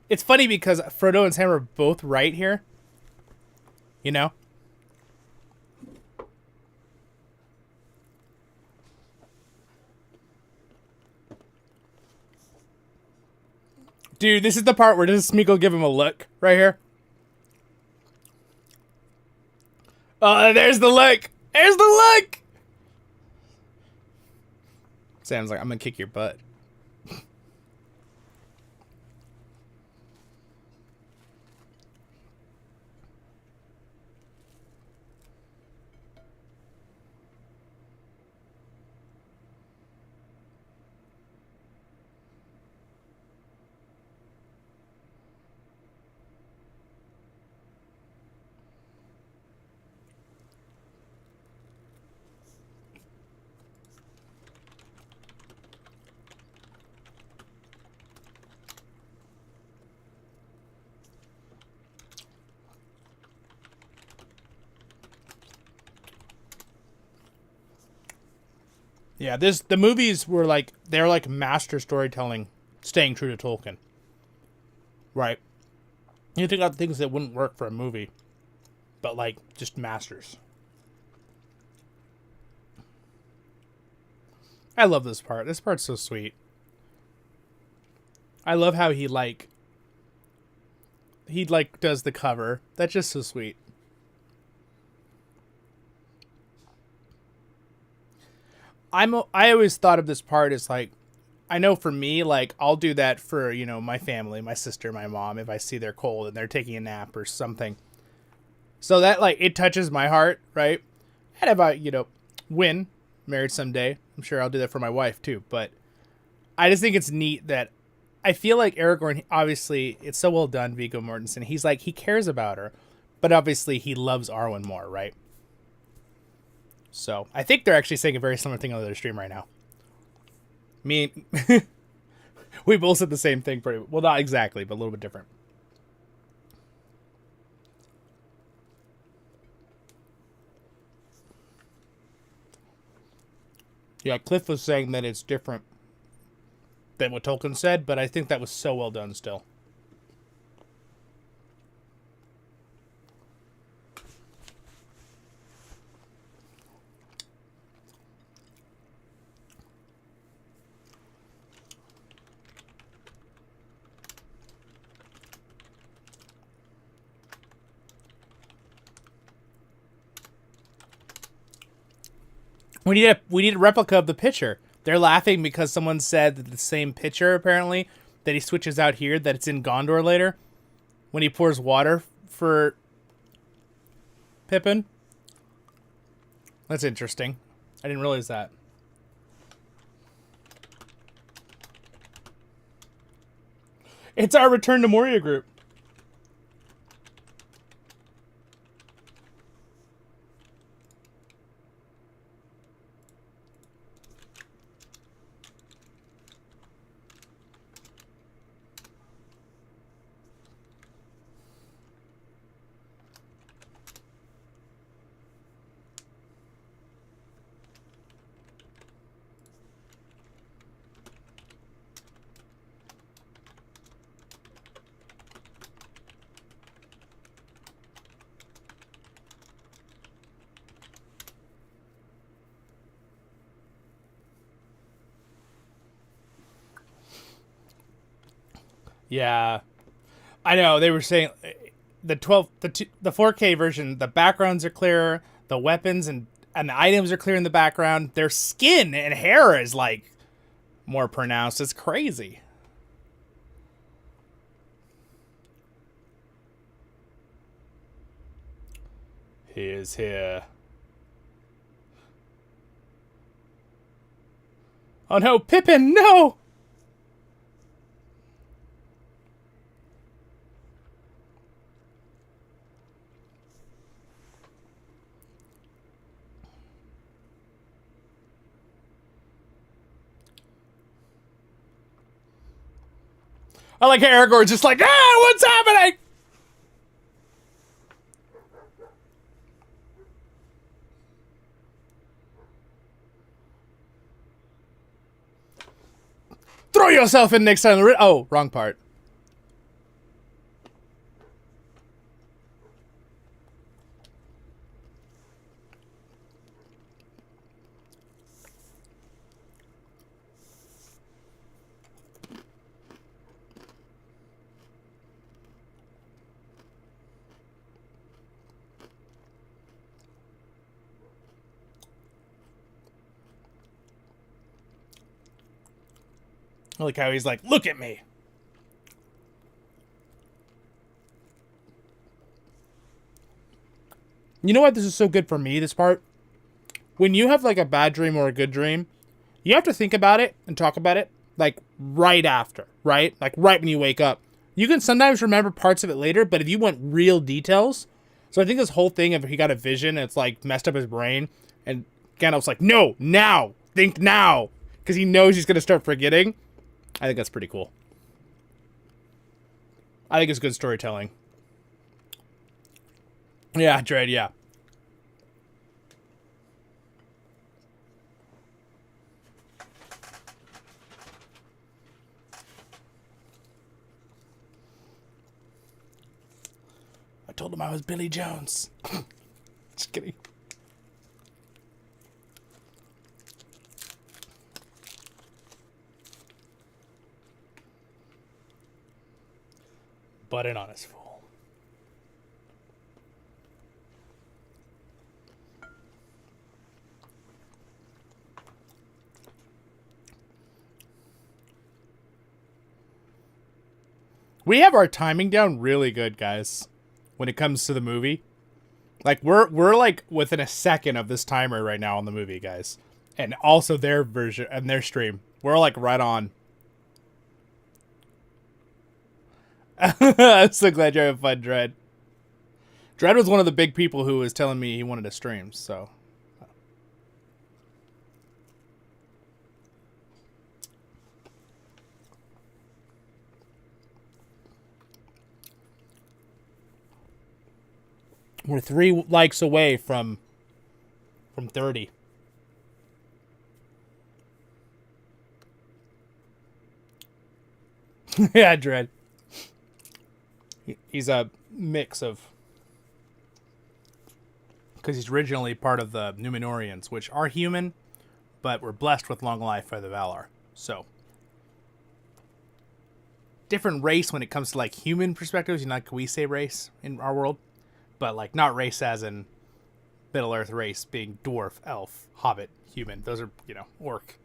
It's funny because Frodo and Sam are both right here. You know? Dude, this is the part where does Smeagol give him a look right here? Oh, there's the look! There's the look! Sam's like, I'm gonna kick your butt. Yeah, the movies were like, they're like master storytelling, staying true to Tolkien. Right. You think about things that wouldn't work for a movie, but like, just masters. I love this part. This part's so sweet. I love how he does the cover. That's just so sweet. I always thought of this part as like, I know for me, like, I'll do that for, you know, my family, my sister, my mom, if I see they're cold and they're taking a nap or something. So that, like, it touches my heart, right? And if I, you know, win, married someday, I'm sure I'll do that for my wife too. But I just think it's neat that I feel like Aragorn, obviously, it's so well done, Viggo Mortensen. He's like, he cares about her, but obviously he loves Arwen more, right? So I think they're actually saying a very similar thing on their stream right now. Me, we both said the same thing pretty well, not exactly, but a little bit different. Yeah, Cliff was saying that it's different than what Tolkien said, but I think that was so well done still. We need a replica of the pitcher. They're laughing because someone said that the same pitcher, apparently, that he switches out here, that it's in Gondor later when he pours water for Pippin. That's interesting. I didn't realize that. It's our Return to Moria group. Yeah, I know. They were saying the 4K version, the backgrounds are clearer, the weapons and the items are clear in the background. Their skin and hair is like more pronounced. It's crazy. He is here. Oh no, Pippin, no! I like how Aragorn's just like, what's happening? Throw yourself in next time. Oh, wrong part. I like how he's like, look at me. You know what? This is so good for me, this part. When you have like a bad dream or a good dream, you have to think about it and talk about it like right after, right? Like right when you wake up. You can sometimes remember parts of it later, but if you want real details. So I think this whole thing of he got a vision, it's like messed up his brain. And Gandalf's like, no, now. Think now. Because he knows he's going to start forgetting. I think that's pretty cool. I think it's good storytelling. Yeah, Dread, yeah. I told him I was Billy Jones. Just kidding. But an honest fool. We have our timing down really good, guys, when it comes to the movie. Like we're like within a second of this timer right now on the movie, guys. And also their version and their stream. We're like right on. I'm so glad you're having fun, Dread. Dread was one of the big people who was telling me he wanted to stream, so. We're 3 likes away from 30. Yeah, Dread. He's a mix of... Because he's originally part of the Númenóreans, which are human, but were blessed with long life by the Valar. So, different race when it comes to, like, human perspectives. You know, like we say race in our world. But, like, not race as in Middle Earth race being dwarf, elf, hobbit, human. Those are, orc.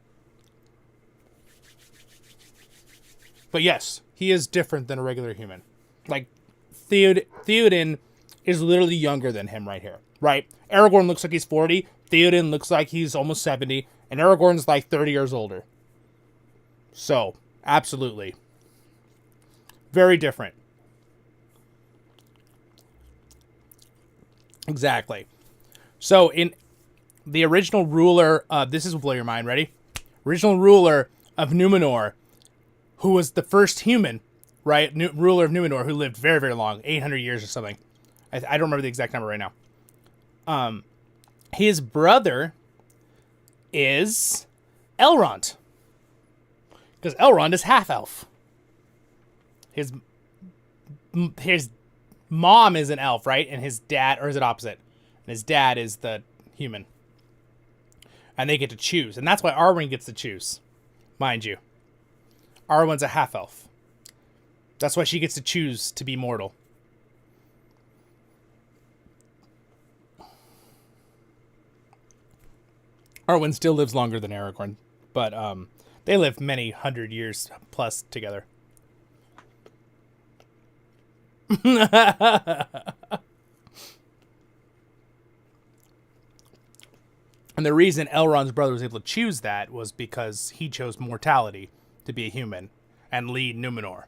But yes, he is different than a regular human. Like, Theoden is literally younger than him right here, right? Aragorn looks like he's 40. Theoden looks like he's almost 70. And Aragorn's like 30 years older. So, absolutely. Very different. Exactly. So, in the original ruler, this will blow your mind, ready? Original ruler of Numenor, who was the first human, right? Ruler of Numenor, who lived very, very long, 800 years or something. I don't remember the exact number right now. His brother is Elrond. Because Elrond is half-elf. His mom is an elf, right? And his dad, or is it opposite? And his dad is the human. And they get to choose. And that's why Arwen gets to choose, mind you. Arwen's a half-elf. That's why she gets to choose to be mortal. Arwen still lives longer than Aragorn, but they live many hundred years plus together. And the reason Elrond's brother was able to choose that was because he chose mortality to be a human and lead Numenor.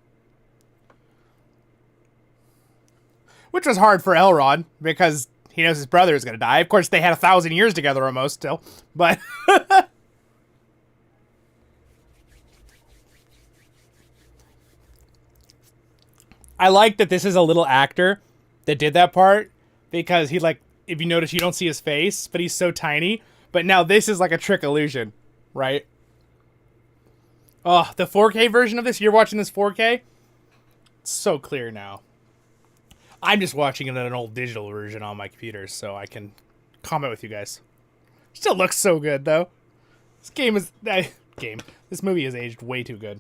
Which was hard for Elrond because he knows his brother is going to die. Of course, they had 1,000 years together almost still, but... I like that this is a little actor that did that part because he, like, if you notice, you don't see his face, but he's so tiny. But now this is like a trick illusion, right? Oh, the 4K version of this, you're watching this 4K? It's so clear now. I'm just watching it in an old digital version on my computer, so I can comment with you guys. Still looks so good, though. This movie has aged way too good.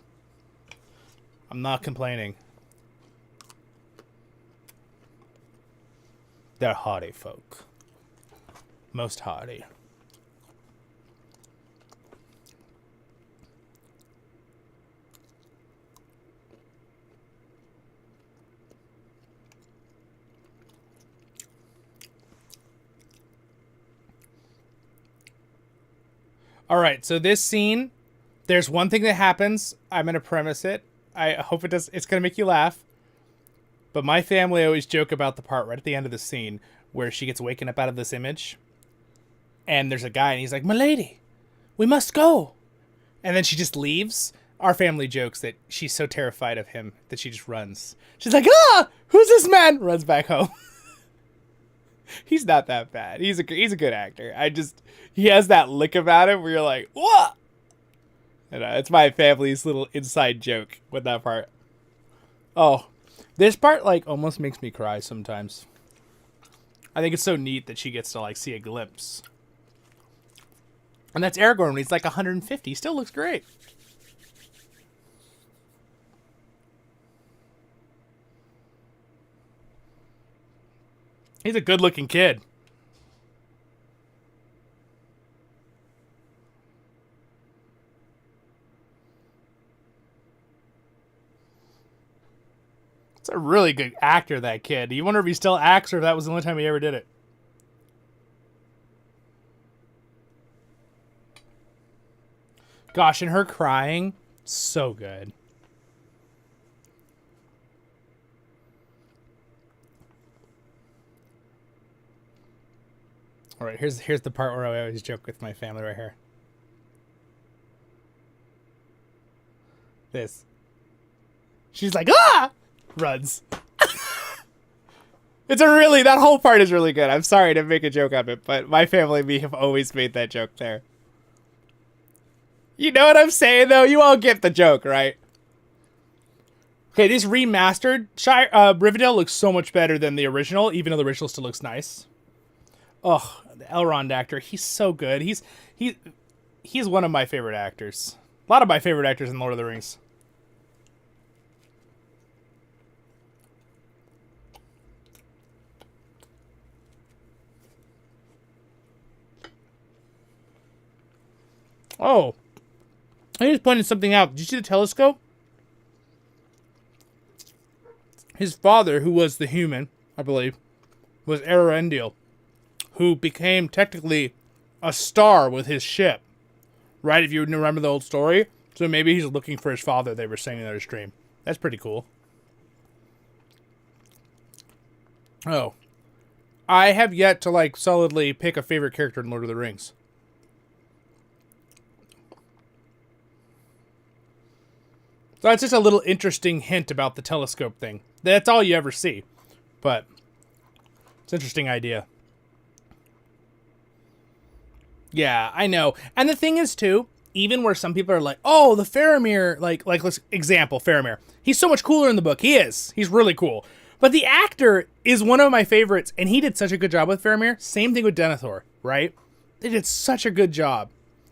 I'm not complaining. They're hardy folk. Most hardy. All right, so this scene, there's one thing that happens. I'm going to premise it. I hope it does. It's going to make you laugh. But my family always joke about the part right at the end of the scene where she gets waken up out of this image. And there's a guy and he's like, "Milady, we must go." And then she just leaves. Our family jokes that she's so terrified of him that she just runs. She's like, "Ah, who's this man?" Runs back home. He's not that bad. He's a good actor. He has that look about him where you're like, "What?" It's my family's little inside joke with that part. Oh, this part like almost makes me cry sometimes. I think it's so neat that she gets to like see a glimpse. And that's Aragorn when he's like 150. He still looks great. He's a good-looking kid. It's a really good actor, that kid. You wonder if he still acts or if that was the only time he ever did it. Gosh, and her crying, so good. All right, here's the part where I always joke with my family right here. This. She's like, "Ah!" Runs. That whole part is really good. I'm sorry to make a joke of it, but my family and me have always made that joke there. You know what I'm saying, though? You all get the joke, right? Okay, this remastered Rivendell looks so much better than the original, even though the original still looks nice. Oh, the Elrond actor, he's so good. He's one of my favorite actors. A lot of my favorite actors in Lord of the Rings. Oh, I just pointed something out. Did you see the telescope? His father, who was the human, I believe, was Erendil, who became technically a star with his ship. Right, if you remember the old story? So maybe he's looking for his father, they were saying in their stream. That's pretty cool. Oh. I have yet to, like, solidly pick a favorite character in Lord of the Rings. So that's just a little interesting hint about the telescope thing. That's all you ever see. But it's an interesting idea. Yeah, I know. And the thing is, too, even where some people are like, oh, the Faramir, like let's example, Faramir. He's so much cooler in the book. He is. He's really cool. But the actor is one of my favorites, and he did such a good job with Faramir. Same thing with Denethor, right? They did such a good job.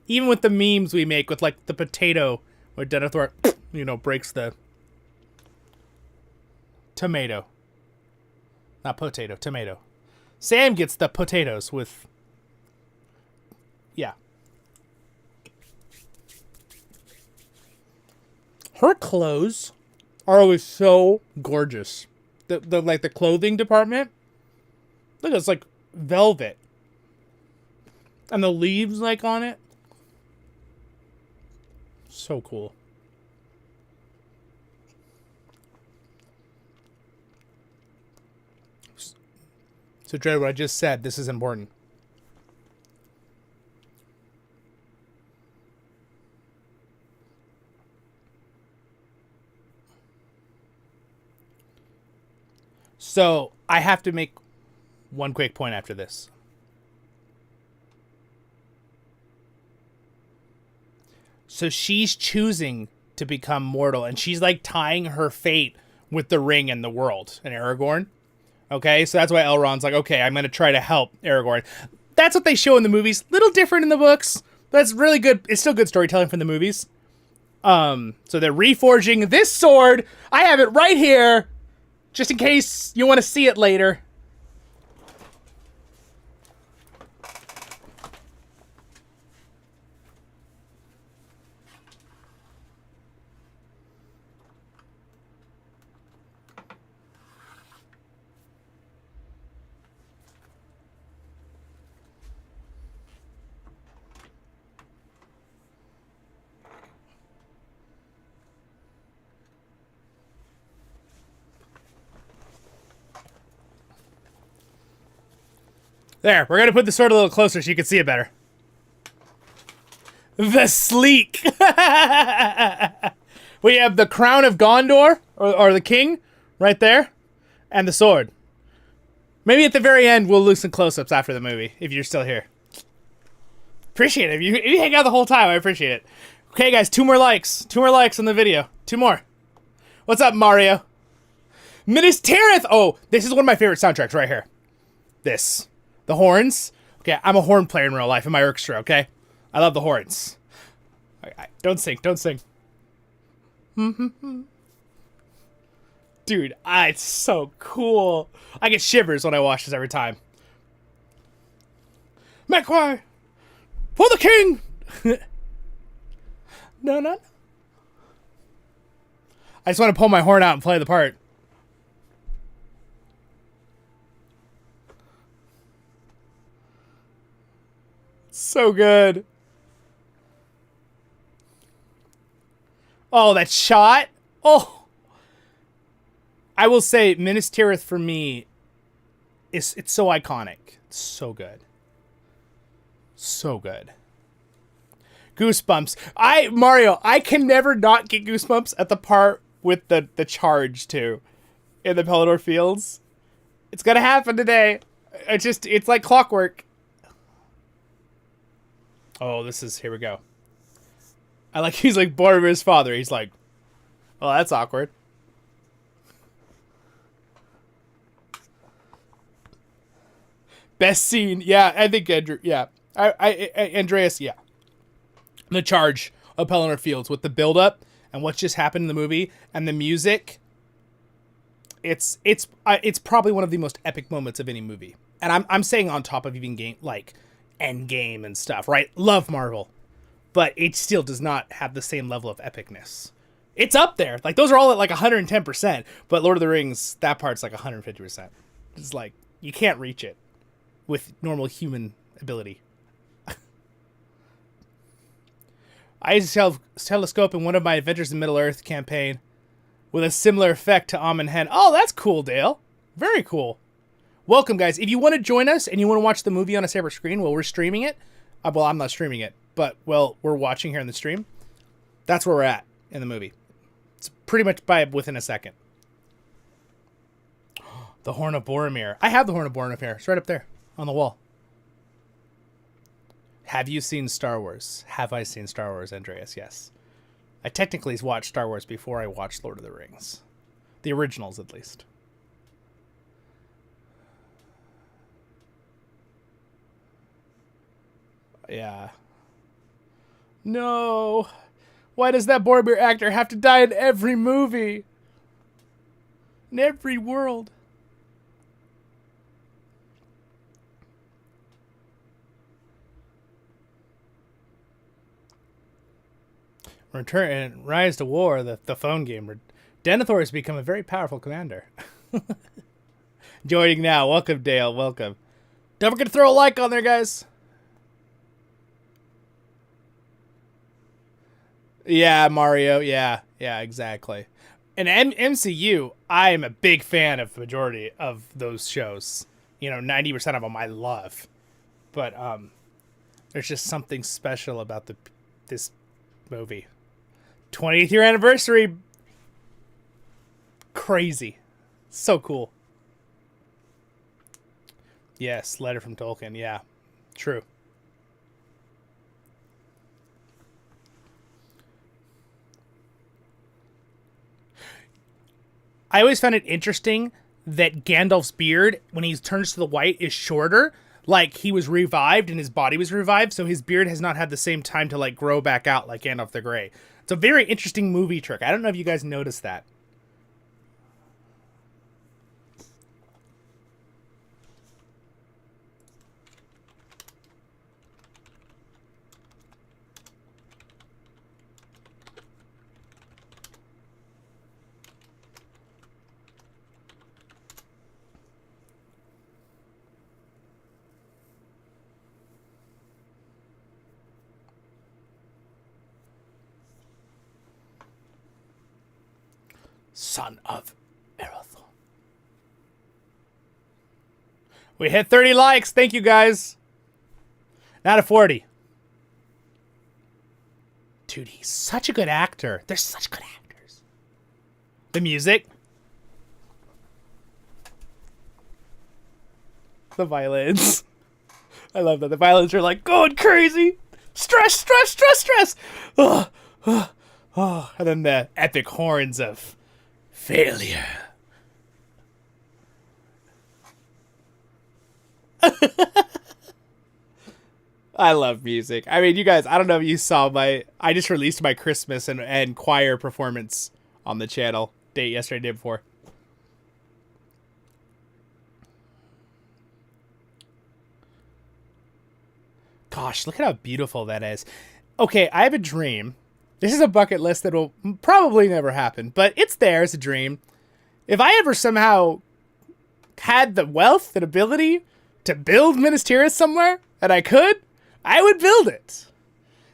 Even with the memes we make with, like, the potato, where Denethor, you know, breaks the tomato. Not potato, tomato. Sam gets the potatoes with... Yeah. Her clothes are always so gorgeous. The like the clothing department. Look, it's like velvet. And the leaves like on it. So cool. So Dre, what I just said, this is important. So, I have to make one quick point after this. So she's choosing to become mortal, and she's like tying her fate with the ring and the world and Aragorn. Okay, so that's why Elrond's like, okay, I'm going to try to help Aragorn. That's what they show in the movies. Little different in the books, but it's really good. It's still good storytelling from the movies. So they're reforging this sword. I have it right here. Just in case you want to see it later. There, we're going to put the sword a little closer so you can see it better. The sleek. We have the crown of Gondor, or the king, right there, and the sword. Maybe at the very end we'll lose some close-ups after the movie, if you're still here. Appreciate it. If you hang out the whole time, I appreciate it. Okay, guys, 2 more likes. 2 more likes on the video. 2 more. What's up, Mario? Minas Tirith! Oh, this is one of my favorite soundtracks right here. This. The horns. Okay, I'm a horn player in real life in my orchestra, okay? I love the horns. Don't sing, don't sing. Dude, it's so cool. I get shivers when I watch this every time. Make way for the king! No. I just want to pull my horn out and play the part. So good. Oh, that shot. Oh. I will say Minas Tirith for me it's so iconic. It's so good. So good. Goosebumps. Mario, I can never not get goosebumps at the part with the charge too in the Pelennor Fields. It's gonna happen today. It's like clockwork. Oh, here we go. He's like bored of his father. He's like, oh, that's awkward. Best scene. Yeah, I think Andrew, yeah. Andreas, yeah. The charge of Pelennor Fields with the build-up and what's just happened in the movie and the music. It's probably one of the most epic moments of any movie. And I'm saying on top of even game, like Endgame and stuff, right? Love Marvel. but it still does not have the same level of epicness. It's up there. Like, those are all at like 110%, but Lord of the Rings, that part's like 150%. It's like, you can't reach it with normal human ability. I used to telescope in one of my Adventures in Middle-earth campaign with a similar effect to Amon Hen. Oh, that's cool, Dale. Very cool. Welcome, guys. If you want to join us and you want to watch the movie on a separate screen while we're streaming it, well, I'm not streaming it, but, well, we're watching here in the stream. That's where we're at in the movie. It's pretty much within a second. The Horn of Boromir. I have the Horn of Boromir. It's right up there on the wall. Have you seen Star Wars? Have I seen Star Wars, Andreas? Yes. I technically watched Star Wars before I watched Lord of the Rings. The originals, at least. Yeah. No. Why does that Boromir actor have to die in every movie? In every world? Return and Rise to War, the phone game. Denethor has become a very powerful commander. Joining now. Welcome, Dale. Welcome. Don't forget to throw a like on there, guys. Yeah, Mario. Yeah, exactly. And MCU, I am a big fan of the majority of those shows. 90% of them I love. But there's just something special about this movie. 20th year anniversary. Crazy. So cool. Yes, letter from Tolkien. Yeah, true. I always found it interesting that Gandalf's beard, when he turns to the white, is shorter. Like, he was revived and his body was revived, so his beard has not had the same time to, like, grow back out like Gandalf the Grey. It's a very interesting movie trick. I don't know if you guys noticed that. Son of Arathorn. We hit 30 likes. Thank you, guys. Not a 40. Dude, he's such a good actor. They're such good actors. The music. The violins. I love that. The violins are like going crazy. Stress. Oh. And then the epic horns of failure. I love music. I mean, you guys, I don't know if you saw I just released my Christmas and choir performance on the channel. Yesterday, day before. Gosh, look at how beautiful that is. Okay, I have a dream. This is a bucket list that will probably never happen, but it's there as a dream. If I ever somehow had the wealth and ability to build Minas Tirith somewhere, and I would build it.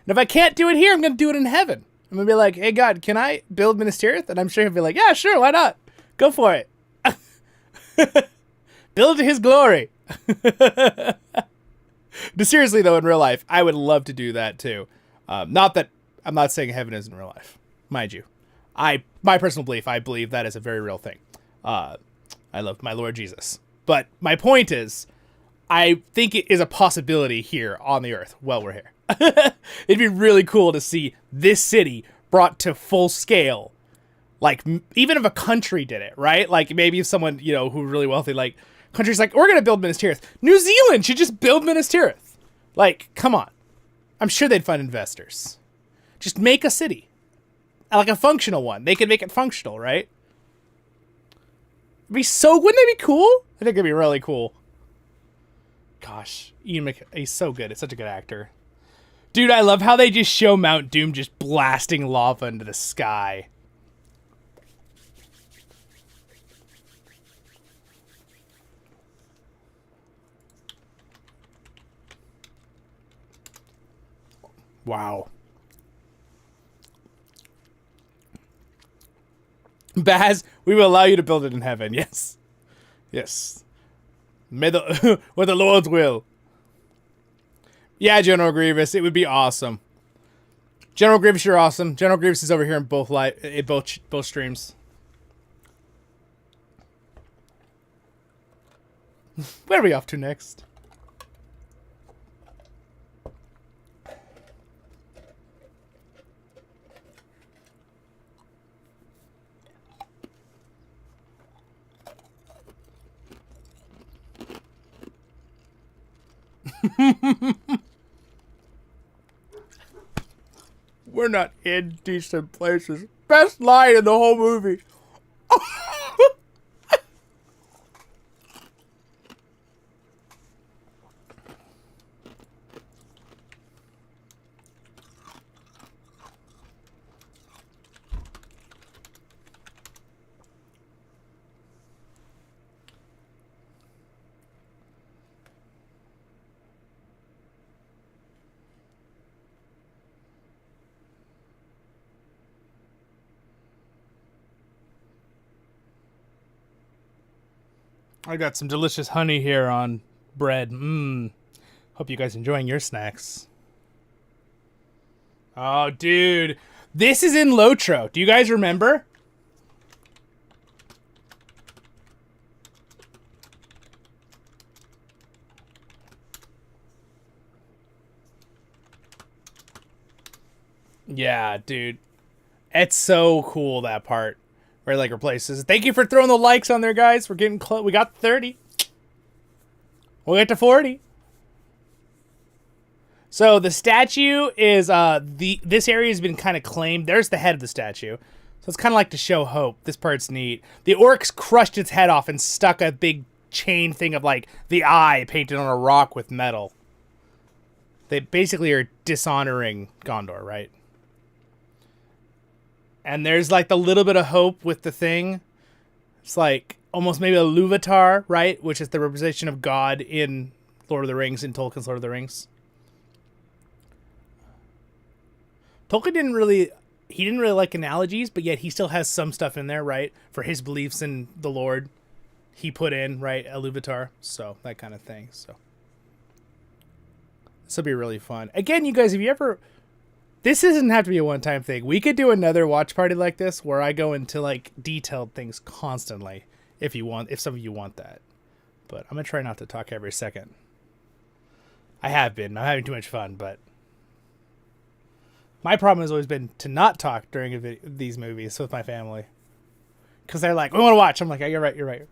And if I can't do it here, I'm going to do it in heaven. I'm going to be like, hey, God, can I build Minas Tirith? And I'm sure he'll be like, yeah, sure, why not? Go for it. Build to his glory. But seriously, though, in real life, I would love to do that, too. Not that I'm not saying heaven isn't real life, mind you. My personal belief, I believe that is a very real thing. I love my Lord Jesus. But my point is, I think it is a possibility here on the earth while we're here. It'd be really cool to see this city brought to full scale. Like, even if a country did it, right? Like, maybe if someone, who's really wealthy, like, country's like, we're going to build Minas Tirith. New Zealand should just build Minas Tirith. Like, come on. I'm sure they'd find investors. Just make a city. Like a functional one. They could make it functional, right? Wouldn't that be cool? I think it'd be really cool. Gosh, he's so good. It's such a good actor. Dude, I love how they just show Mount Doom just blasting lava into the sky. Wow. Baz, we will allow you to build it in heaven. Yes. Yes. May the with the Lord's will. Yeah, General Grievous, it would be awesome. General Grievous, you're awesome. General Grievous is over here in both both streams. Where are we off to next? We're not in decent places. Best line in the whole movie. I got some delicious honey here on bread. Hope you guys enjoying your snacks. Oh, dude. This is in Lotro. Do you guys remember? Yeah, dude. It's so cool, that part. Where like replaces. Thank you for throwing the likes on there, guys. We're getting close. We got 30. We'll get to 40. So the statue is this area has been kind of claimed. There's the head of the statue. So it's kind of like to show hope. This part's neat. The orcs crushed its head off and stuck a big chain thing of like the eye painted on a rock with metal. They basically are dishonoring Gondor, right? And there's like the little bit of hope with the thing. It's like almost maybe a Luvatar, right? Which is the representation of God in Lord of the Rings, in Tolkien's Lord of the Rings. Tolkien didn't really like analogies, but yet he still has some stuff in there, right? For his beliefs in the Lord. He put in, right, a Luvatar. So that kind of thing. So this will be really fun. Again, you guys, if you ever... This doesn't have to be a one-time thing. We could do another watch party like this where I go into like detailed things constantly if some of you want that. But I'm going to try not to talk every second. I have been. I'm having too much fun, but my problem has always been to not talk during these movies with my family. Because they're like, we want to watch. I'm like, oh, you're right.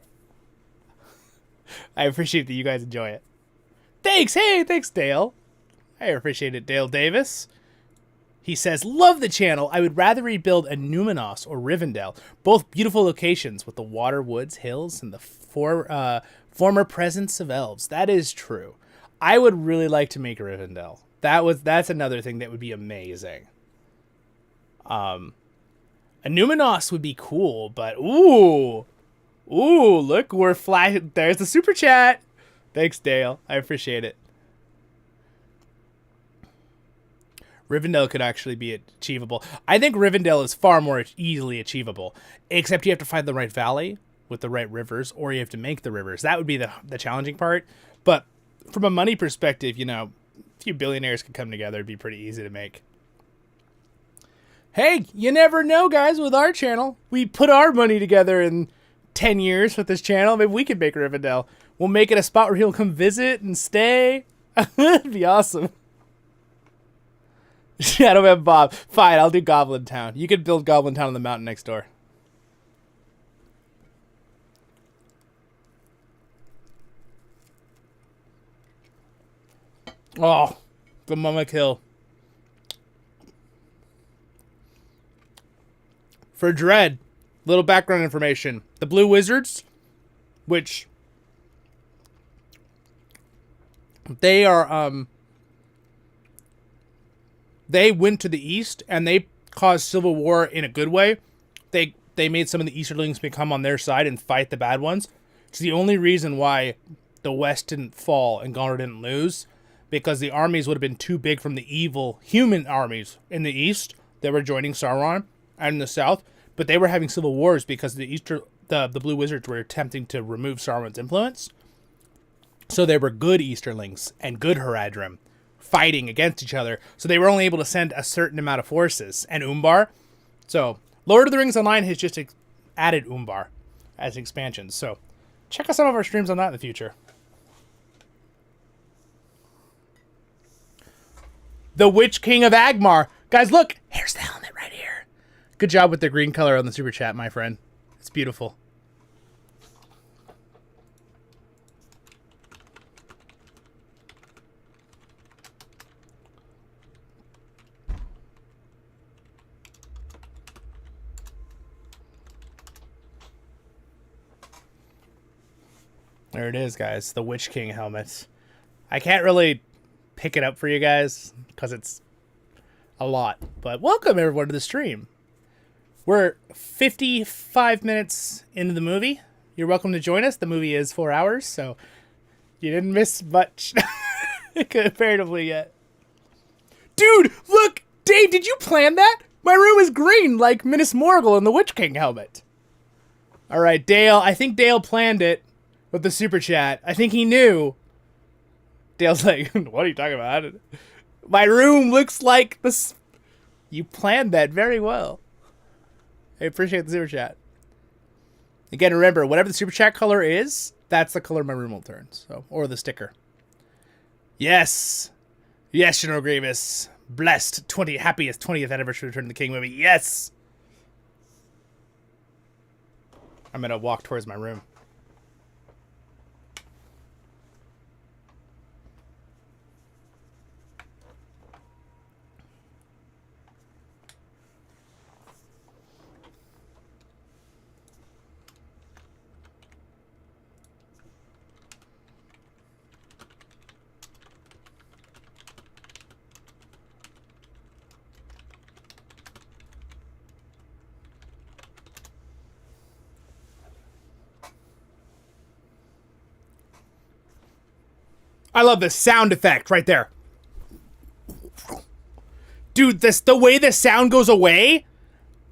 I appreciate that you guys enjoy it. Thanks. Hey, thanks, Dale. I appreciate it, Dale Davis. He says, love the channel. I would rather rebuild a Numenos or Rivendell. Both beautiful locations with the water, woods, hills, and the former presence of elves. That is true. I would really like to make a Rivendell. That's another thing that would be amazing. A Numenos would be cool, but ooh, look, we're flashing. There's the super chat. Thanks, Dale. I appreciate it. Rivendell could actually be achievable. I think Rivendell is far more easily achievable, except you have to find the right valley with the right rivers, or you have to make the rivers. That would be the challenging part. But from a money perspective, you know, a few billionaires could come together. It'd be pretty easy to make. Hey, you never know, guys, with our channel. We put our money together in 10 years with this channel. Maybe we could make Rivendell. We'll make it a spot where he'll come visit and stay. It'd be awesome. Shadowman Bob. Fine, I'll do Goblin Town. You could build Goblin Town on the mountain next door. Oh, the Mama Kill. For Dread, little background information. The Blue Wizards, which they are they went to the east and they caused civil war in a good way. They made some of the Easterlings become on their side and fight the bad ones. It's the only reason why the West didn't fall and Gondor didn't lose, because the armies would have been too big from the evil human armies in the east that were joining Sauron, and in the south, but they were having civil wars because the Blue Wizards were attempting to remove Sauron's influence. So they were good Easterlings and good Haradrim fighting against each other. So they were only able to send a certain amount of forces and Umbar. So Lord of the Rings Online has just added Umbar as expansions. So check out some of our streams on that in the future. The Witch King of Agmar. Guys, look. Here's the helmet right here. Good job with the green color on the super chat, my friend. It's beautiful. There it is, guys. The Witch King helmet. I can't really pick it up for you guys because it's a lot. But welcome, everyone, to the stream. We're 55 minutes into the movie. You're welcome to join us. The movie is 4 hours, so you didn't miss much comparatively yet. Dude, look! Dave, did you plan that? My room is green like Minas Morgul in the Witch King helmet. All right, Dale. I think Dale planned it with the super chat. I think he knew. Dale's like, what are you talking about? My room looks like this. You planned that very well. I appreciate the super chat. Again, remember, whatever the super chat color is, that's the color my room will turn. So, or the sticker. Yes. Yes, General Grievous. Blessed happiest 20th anniversary of Return of the King movie. Yes. I'm going to walk towards my room. I love the sound effect right there. Dude, the way the sound goes away,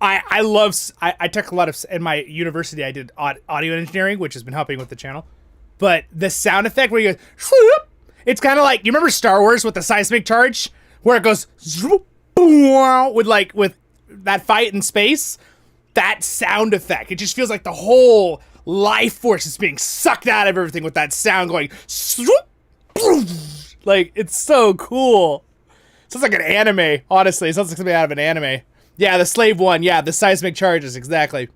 I took a lot of, in my university, I did audio engineering, which has been helping with the channel. But the sound effect where you go, it's kind of like, you remember Star Wars with the seismic charge? Where it goes, with that fight in space? That sound effect. It just feels like the whole life force is being sucked out of everything with that sound going, like, it's so cool. Sounds like an anime, honestly. It sounds like something out of an anime. Yeah, the slave one. Yeah, the seismic charges, exactly.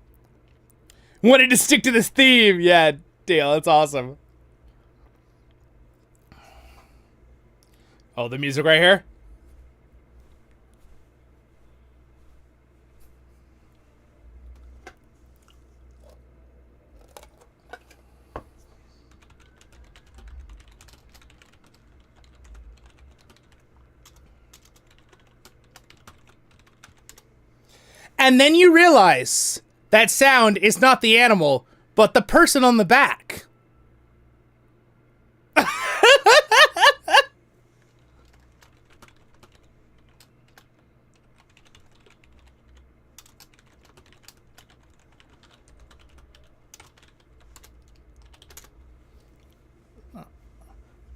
Wanted to stick to this theme. Yeah, Dale, that's awesome. Oh, the music right here? And then you realize that sound is not the animal, but the person on the back.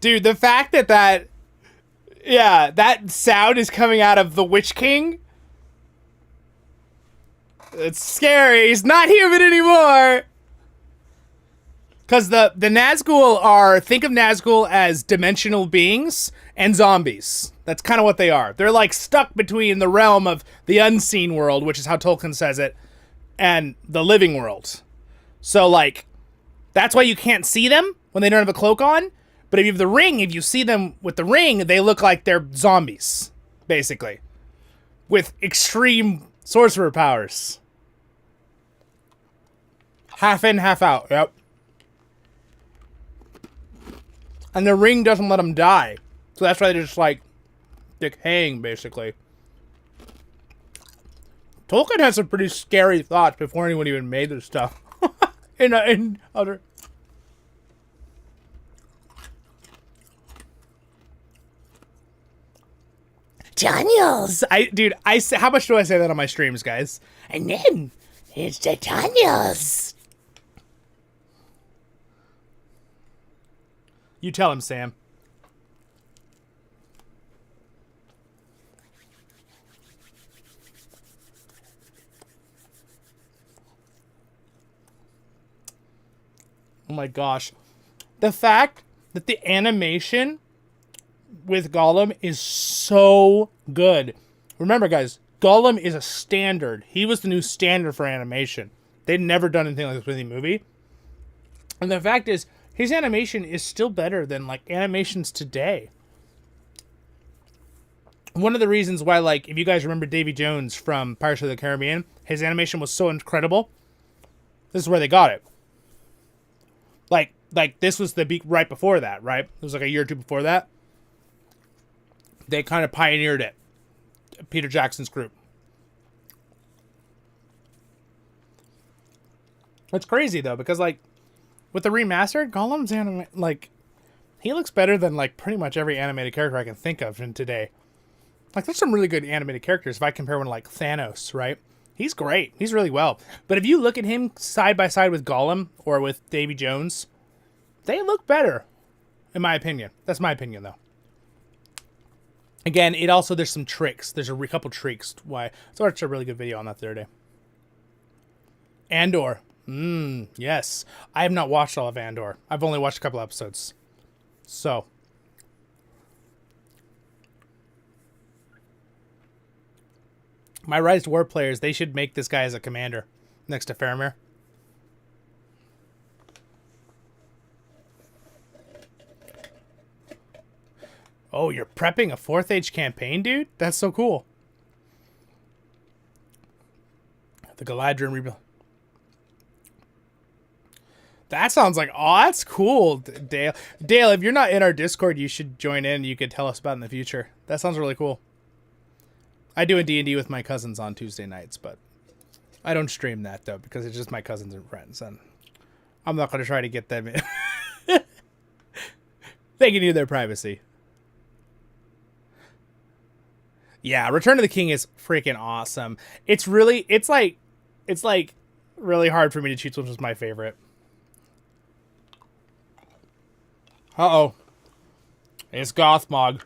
Dude, the fact that sound is coming out of the Witch King. It's scary. He's not human anymore. Because the Nazgul are, think of Nazgul as dimensional beings and zombies. That's kind of what they are. They're like stuck between the realm of the unseen world, which is how Tolkien says it, and the living world. So like, that's why you can't see them when they don't have a cloak on. But if you have the ring, if you see them with the ring, they look like they're zombies, basically. With extreme sorcerer powers. Half in, half out. Yep. And the ring doesn't let them die. So that's why they're just like decaying, basically. Tolkien had some pretty scary thoughts before anyone even made this stuff. in other... Daniels! How much do I say that on my streams, guys? And then, it's the Daniels! You tell him, Sam. Oh my gosh. The fact that the animation with Gollum is so good. Remember, guys, Gollum is a standard. He was the new standard for animation. They'd never done anything like this with any movie. And the fact is, his animation is still better than, like, animations today. One of the reasons why, like, if you guys remember Davy Jones from Pirates of the Caribbean, his animation was so incredible. This is where they got it. Like this was the beat right before that, right? It was like a year or two before that. They kind of pioneered it. Peter Jackson's group. It's crazy though, because like with the remastered, Gollum's he looks better than like pretty much every animated character I can think of in today. Like there's some really good animated characters if I compare one to like Thanos, right? He's great. He's really well. But if you look at him side by side with Gollum or with Davy Jones, they look better, in my opinion. That's my opinion, though. Again, there's some tricks. There's a couple tricks. Why? I watched a really good video on that the other day. Andor. Yes. I have not watched all of Andor. I've only watched a couple episodes. So. My Rise to War players, they should make this guy as a commander next to Faramir. Oh, you're prepping a 4th Age campaign, dude? That's so cool. The Galadriel rebuild. That sounds like, oh, that's cool, Dale. Dale, if you're not in our Discord, you should join in. You could tell us about it in the future. That sounds really cool. I do a D&D with my cousins on Tuesday nights, but I don't stream that, though, because it's just my cousins and friends, and I'm not going to try to get them in. They can do their privacy. Yeah, Return of the King is freaking awesome. It's like really hard for me to choose which was my favorite. Uh-oh. It's Gothmog.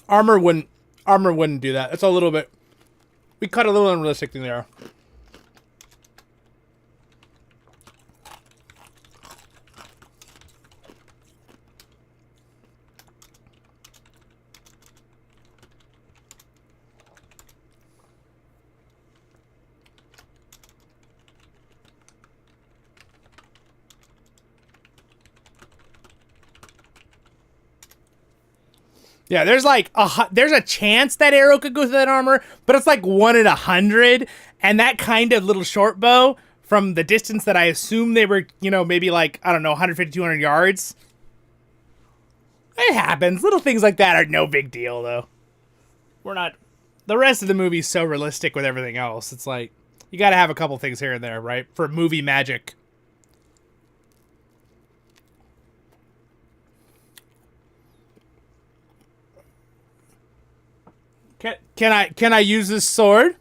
Armor wouldn't do that. It's a little bit... We cut a little unrealistic thing there. Yeah, there's a chance that arrow could go through that armor, but it's like 1 in 100, and that kind of little short bow from the distance that I assume they were, maybe like, I don't know, 150, 200 yards. It happens. Little things like that are no big deal, though. The rest of the movie's so realistic with everything else. It's like, you gotta have a couple things here and there, right? For movie magic. Can I use this sword?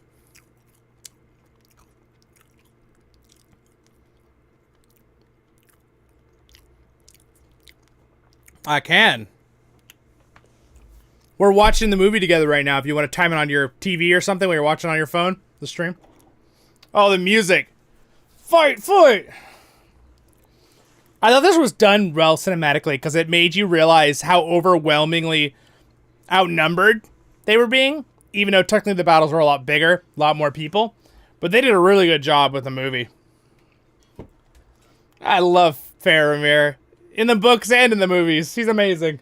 I can. We're watching the movie together right now. If you want to time it on your TV or something while you're watching on your phone, the stream. Oh, the music. Fight, fight. I thought this was done well cinematically because it made you realize how overwhelmingly outnumbered they were being, even though technically the battles were a lot bigger, a lot more people. But they did a really good job with the movie. I love Faramir. In the books and in the movies. He's amazing.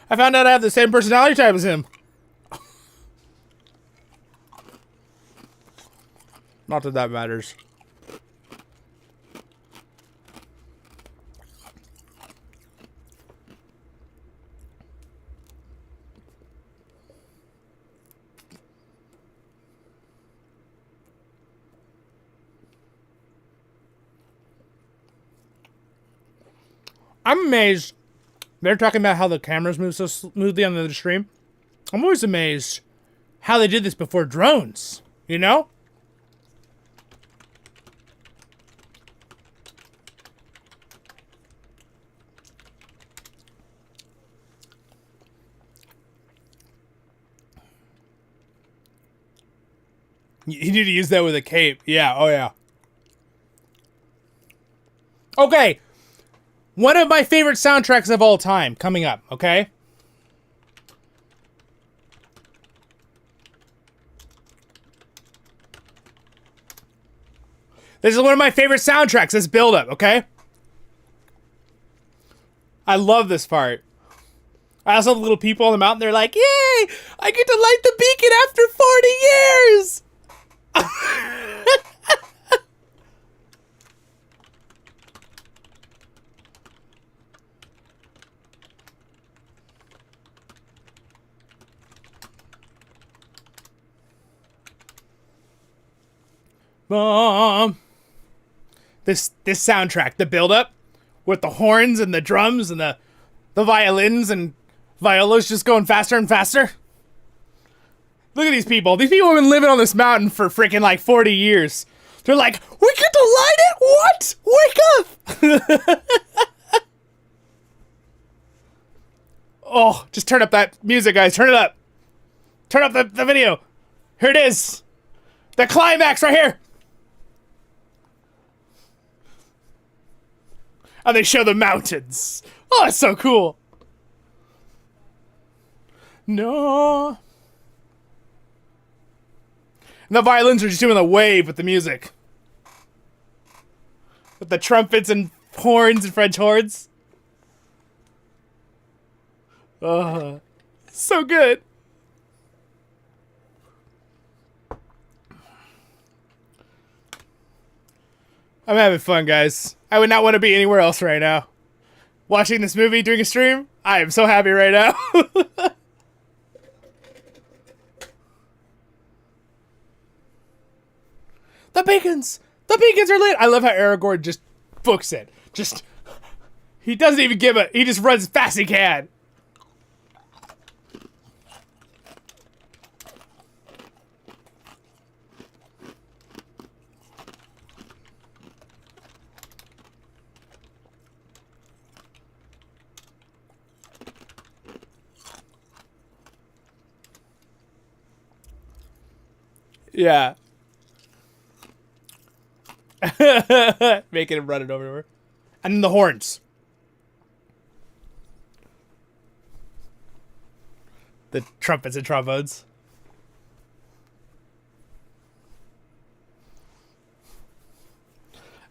I found out I have the same personality type as him. Not that that matters. I'm amazed. They're talking about how the cameras move so smoothly on the stream. I'm always amazed how they did this before drones, you know? You need to use that with a cape. Yeah, oh yeah. Okay. One of my favorite soundtracks of all time coming up, okay? This is one of my favorite soundtracks, this build-up, okay? I love this part. I also have little people on the mountain, they're like, yay! I get to light the beacon after 40 years! This soundtrack, the build-up, with the horns and the drums and the violins and violas just going faster and faster. Look at these people. These people have been living on this mountain for freaking like 40 years. They're like, we get to light it? What? Wake up! Oh, just turn up that music, guys. Turn it up. Turn up the video. Here it is. The climax right here. And they show the mountains. Oh, it's so cool. No. And the violins are just doing a wave with the music. With the trumpets and horns and French horns. So good. I'm having fun, guys. I would not want to be anywhere else right now. Watching this movie, doing a stream, I am so happy right now. The beacons! The beacons are lit! I love how Aragorn just books it. He doesn't even give a... He just runs as fast as he can. Yeah. Making him run it over. And then the horns. The trumpets and trombones.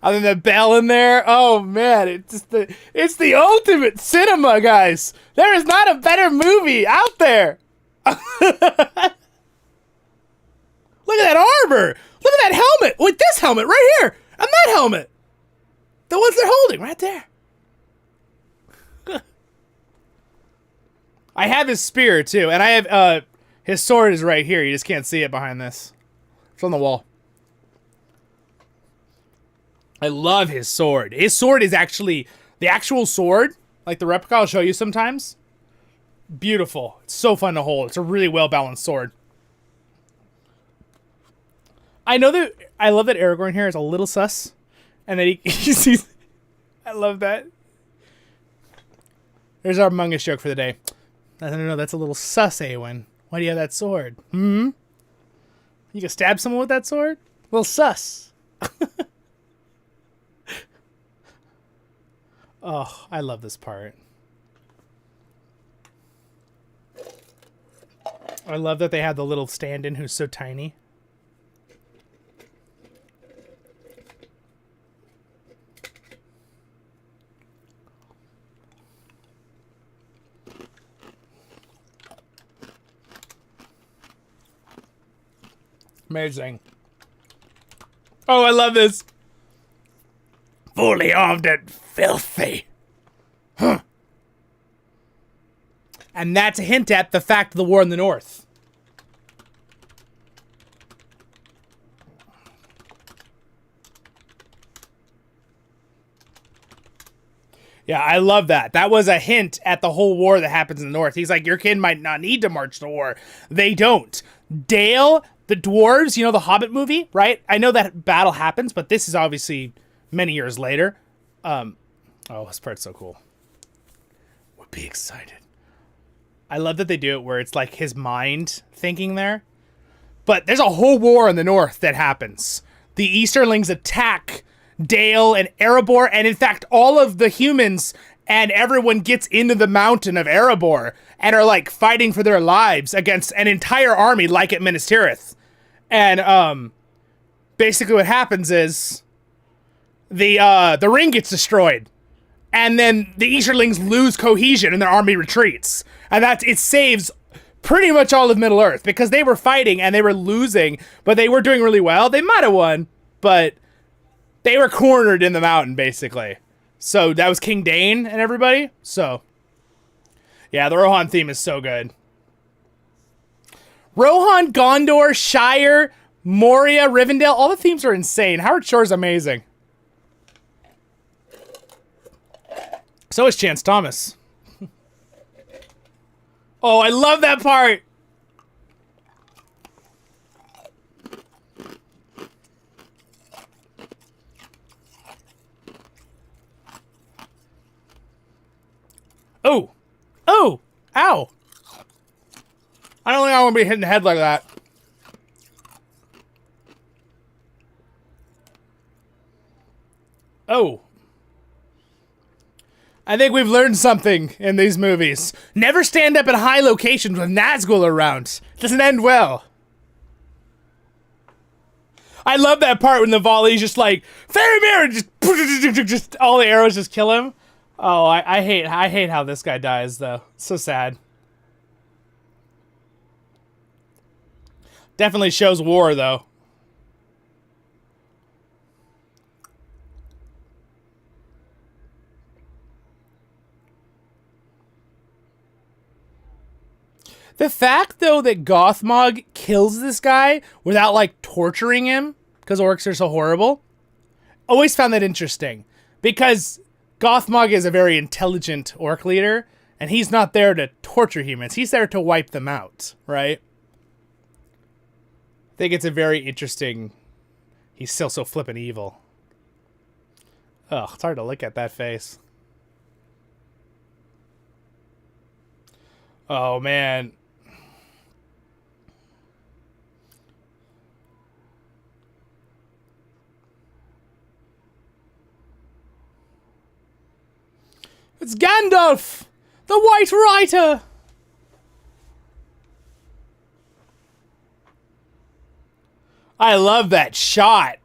And then the bell in there. Oh man, it's the ultimate cinema, guys. There is not a better movie out there. Look at that armor! Look at that helmet! Wait, this helmet right here! And that helmet! The ones they're holding right there. I have his spear too, and I have his sword is right here. You just can't see it behind this. It's on the wall. I love his sword. His sword is actually the actual sword, like the replica I'll show you sometimes. Beautiful. It's so fun to hold. It's a really well-balanced sword. I know that I love that Aragorn here is a little sus, and that he sees. I love that. There's our Among Us joke for the day. I don't know. That's a little sus, Awen. Why do you have that sword? You can stab someone with that sword? A little sus. Oh, I love this part. I love that they have the little stand-in who's so tiny. Amazing. Oh, I love this. Fully armed and filthy. Huh. And that's a hint at the fact of the war in the north. Yeah, I love that. That was a hint at the whole war that happens in the north. He's like, your kin might not need to march to war. They don't. Dale, the dwarves, you know, the Hobbit movie, right? I know that battle happens, but this is obviously many years later. Oh, this part's so cool. Would be excited. I love that they do it where it's like his mind thinking there. But there's a whole war in the north that happens. The Easterlings attack Dale and Erebor, and in fact, all of the humans and everyone gets into the mountain of Erebor and are like fighting for their lives against an entire army like at Minas Tirith. And basically what happens is the ring gets destroyed, and then the Easterlings lose cohesion and their army retreats. And it saves pretty much all of Middle Earth because they were fighting and they were losing, but they were doing really well. They might have won, but they were cornered in the mountain, basically. So that was King Dane and everybody. So, yeah, the Rohan theme is so good. Rohan, Gondor, Shire, Moria, Rivendell, all the themes are insane. Howard Shore's amazing. So is Chance Thomas. Oh, I love that part. Oh. Oh. Ow. I don't think I want to be hitting the head like that. Oh. I think we've learned something in these movies. Never stand up at high locations with Nazgul around. It doesn't end well. I love that part when the volley's just like, Fairy Mirror, just all the arrows just kill him. Oh, I hate how this guy dies, though. So sad. Definitely shows war, though. The fact, though, that Gothmog kills this guy without, like, torturing him, because orcs are so horrible, always found that interesting. Because Gothmog is a very intelligent orc leader, and he's not there to torture humans. He's there to wipe them out, right? I think it's a very interesting... He's still so flippin' evil. Ugh, it's hard to look at that face. Oh, man. It's Gandalf, the White Rider. I love that shot.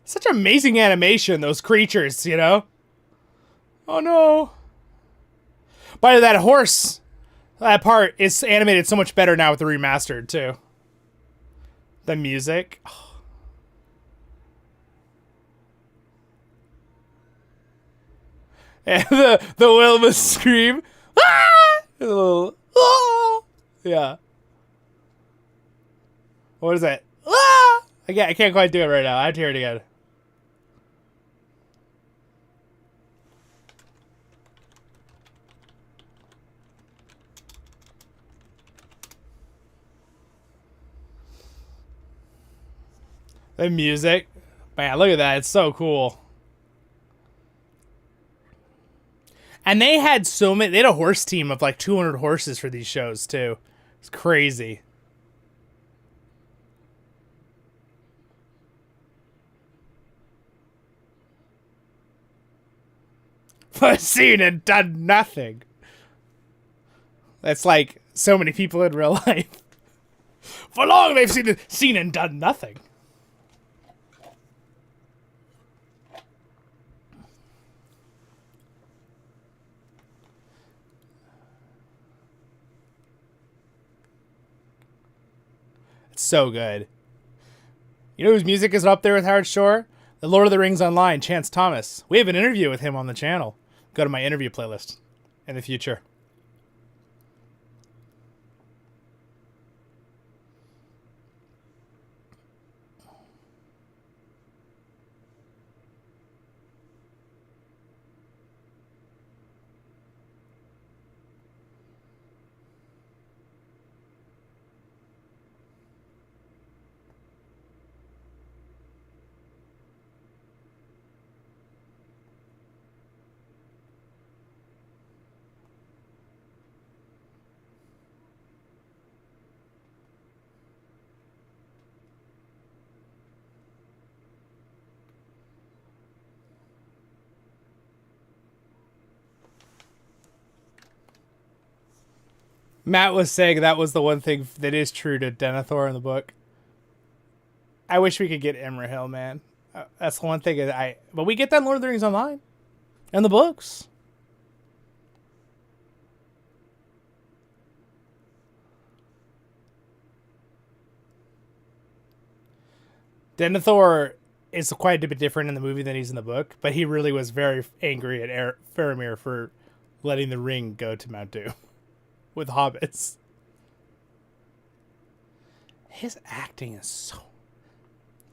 Such amazing animation, those creatures, you know? Oh no. But that horse, that part is animated so much better now with the remastered too. The music. Oh. And the Wilma scream. Ah! A little, ah! Yeah. What is that? Ah! I can't quite do it right now. I have to hear it again. The music. Man, look at that. It's so cool. And they had so many. They had a horse team of like 200 horses for these shows, too. It's crazy. But seen and done nothing. That's like so many people in real life. For long they've seen and done nothing. It's so good. You know whose music is up there with Howard Shore? The Lord of the Rings Online, Chance Thomas. We have an interview with him on the channel. Go to my interview playlist in the future. Matt was saying that was the one thing that is true to Denethor in the book. I wish we could get Imrahil, man. That's the one thing but we get that in Lord of the Rings Online and the books. Denethor is quite a bit different in the movie than he's in the book, but he really was very angry at Faramir for letting the ring go to Mount Doom with hobbits. His acting is so...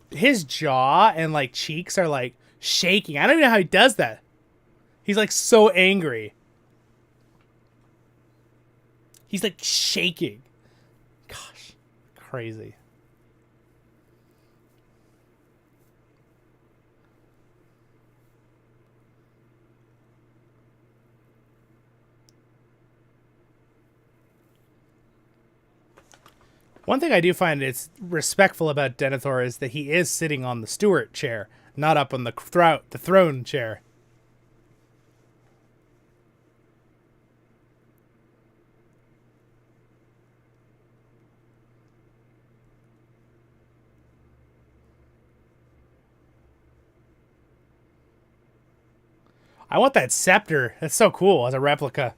His jaw and, like, cheeks are, like, shaking. I don't even know how he does that. He's, like, so angry. He's, like, shaking. Gosh. Crazy. One thing I do find it's respectful about Denethor is that he is sitting on the steward chair, not up on the throne chair. I want that scepter. That's so cool as a replica.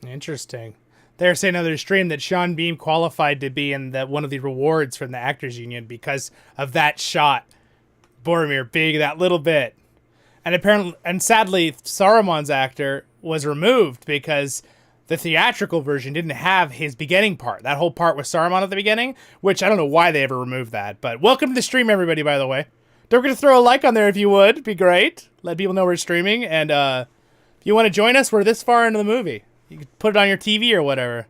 Interesting. They're saying on their stream that Sean Beam qualified to be in one of the rewards from the Actors Union because of that shot. Boromir big that little bit. And sadly, Saruman's actor was removed because the theatrical version didn't have his beginning part. That whole part with Saruman at the beginning, which I don't know why they ever removed that. But welcome to the stream, everybody, by the way. Don't forget to throw a like on there if you would. Be great. Let people know we're streaming. And if you want to join us, we're this far into the movie. You can put it on your TV or whatever.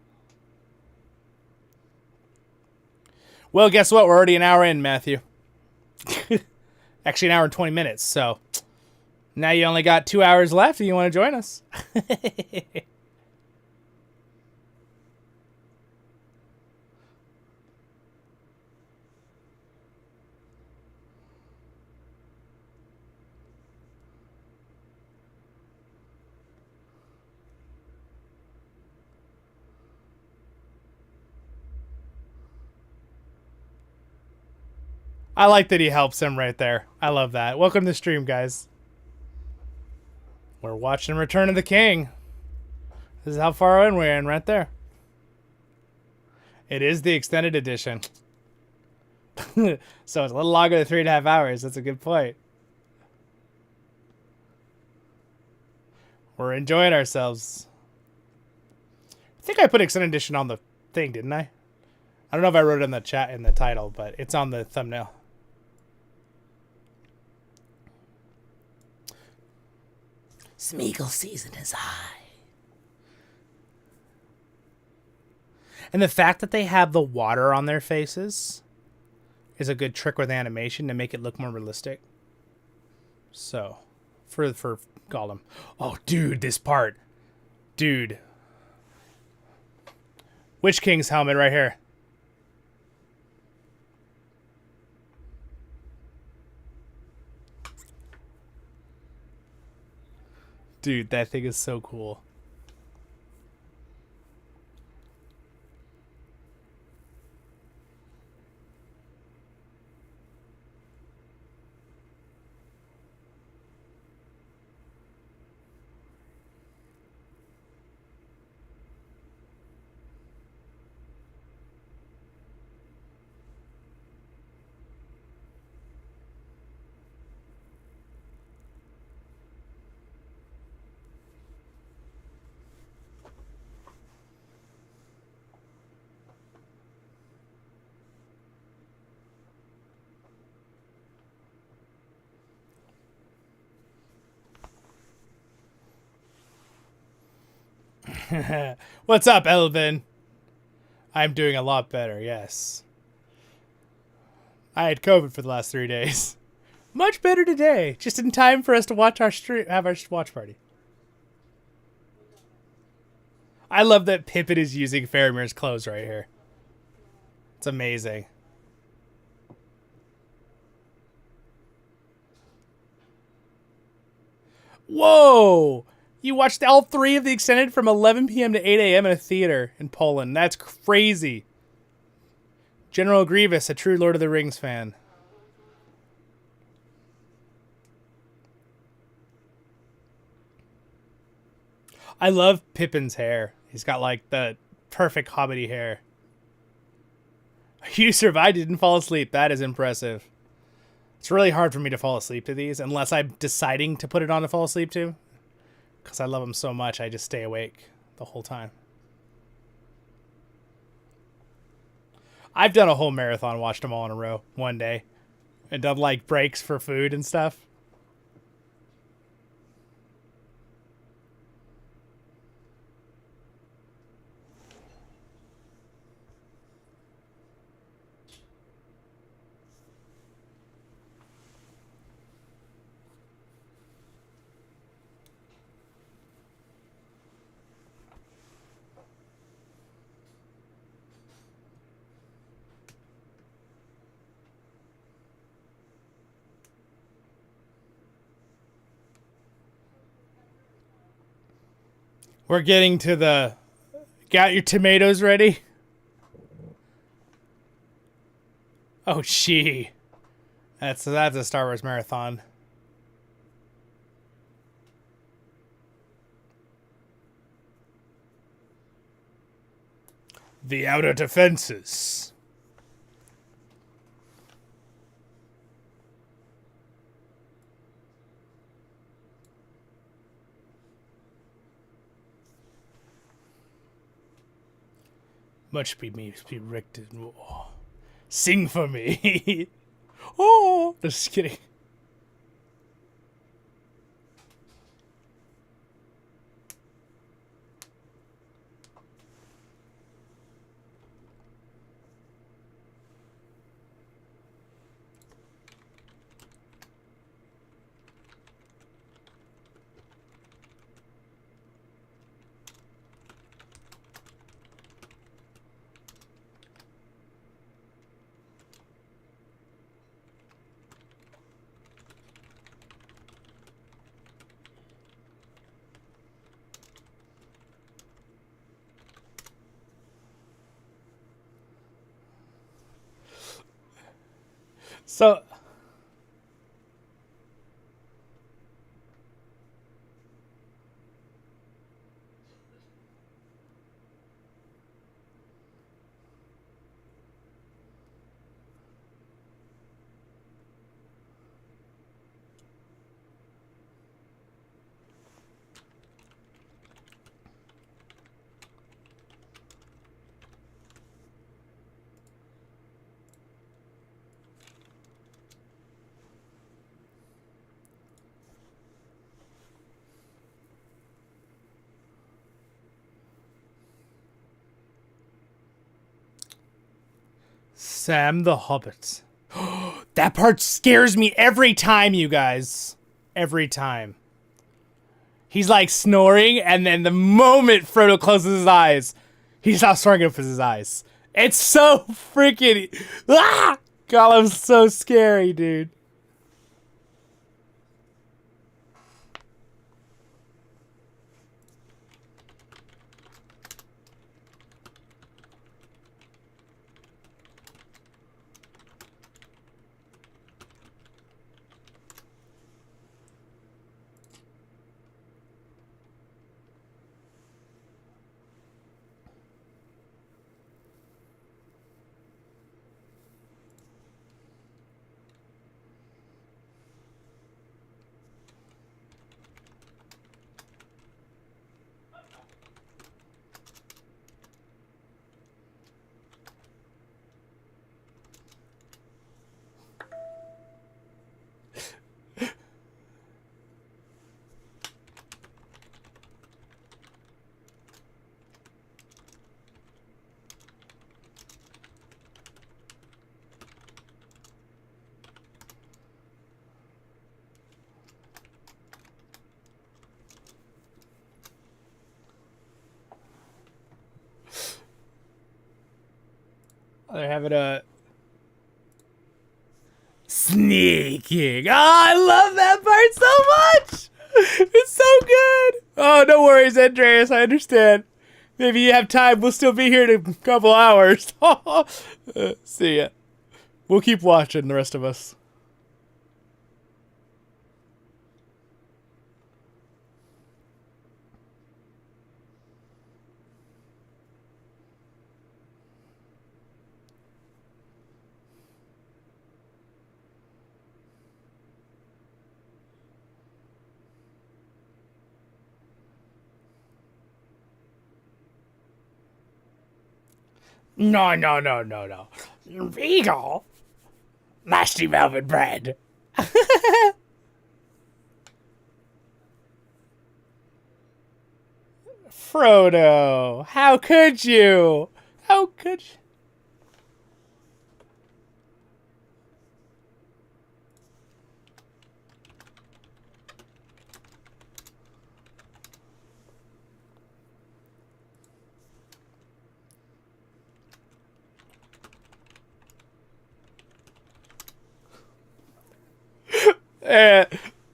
Well, guess what? We're already an hour in, Matthew. Actually, an hour and 20 minutes. So now you only got 2 hours left and you want to join us. I like that he helps him right there. I love that. Welcome to the stream, guys. We're watching Return of the King. This is how far in we're in right there. It is the extended edition. So it's a little longer than 3.5 hours. That's a good point. We're enjoying ourselves. I think I put extended edition on the thing, didn't I? I don't know if I wrote it in the chat in the title, but it's on the thumbnail. Smeagol season is high. And the fact that they have the water on their faces is a good trick with animation to make it look more realistic. So, for Gollum. Oh, dude, this part. Dude. Witch King's helmet right here. Dude, that thing is so cool. What's up, Elvin? I'm doing a lot better, yes. I had COVID for the last 3 days. Much better today. Just in time for us to watch our have our watch party. I love that Pippin is using Faramir's clothes right here. It's amazing. Whoa! You watched all 3 of the extended from 11 p.m. to 8 a.m. in a theater in Poland. That's crazy. General Grievous, a true Lord of the Rings fan. I love Pippin's hair. He's got like the perfect hobbity hair. You survived, you didn't fall asleep. That is impressive. It's really hard for me to fall asleep to these unless I'm deciding to put it on to fall asleep to. Because I love them so much, I just stay awake the whole time. I've done a whole marathon, watched them all in a row one day. And done like breaks for food and stuff. We're getting to the... Got your tomatoes ready? Oh, gee. That's a Star Wars marathon. The outer defenses. Much be me be wrecked. Oh. Sing for me. Oh, just kidding. So, Sam the Hobbit. That part scares me every time, you guys. Every time. He's like snoring, and then the moment Frodo closes his eyes, he stops snoring and opens his eyes. It's so freaking... Ah! Gollum's so scary, dude. They're having a sneaking. Oh, I love that part so much. It's so good. Oh, no worries, Andreas. I understand. Maybe you have time. We'll still be here in a couple hours. See ya. We'll keep watching, the rest of us. No. Regal. Nasty velvet bread. Frodo, how could you? How could you?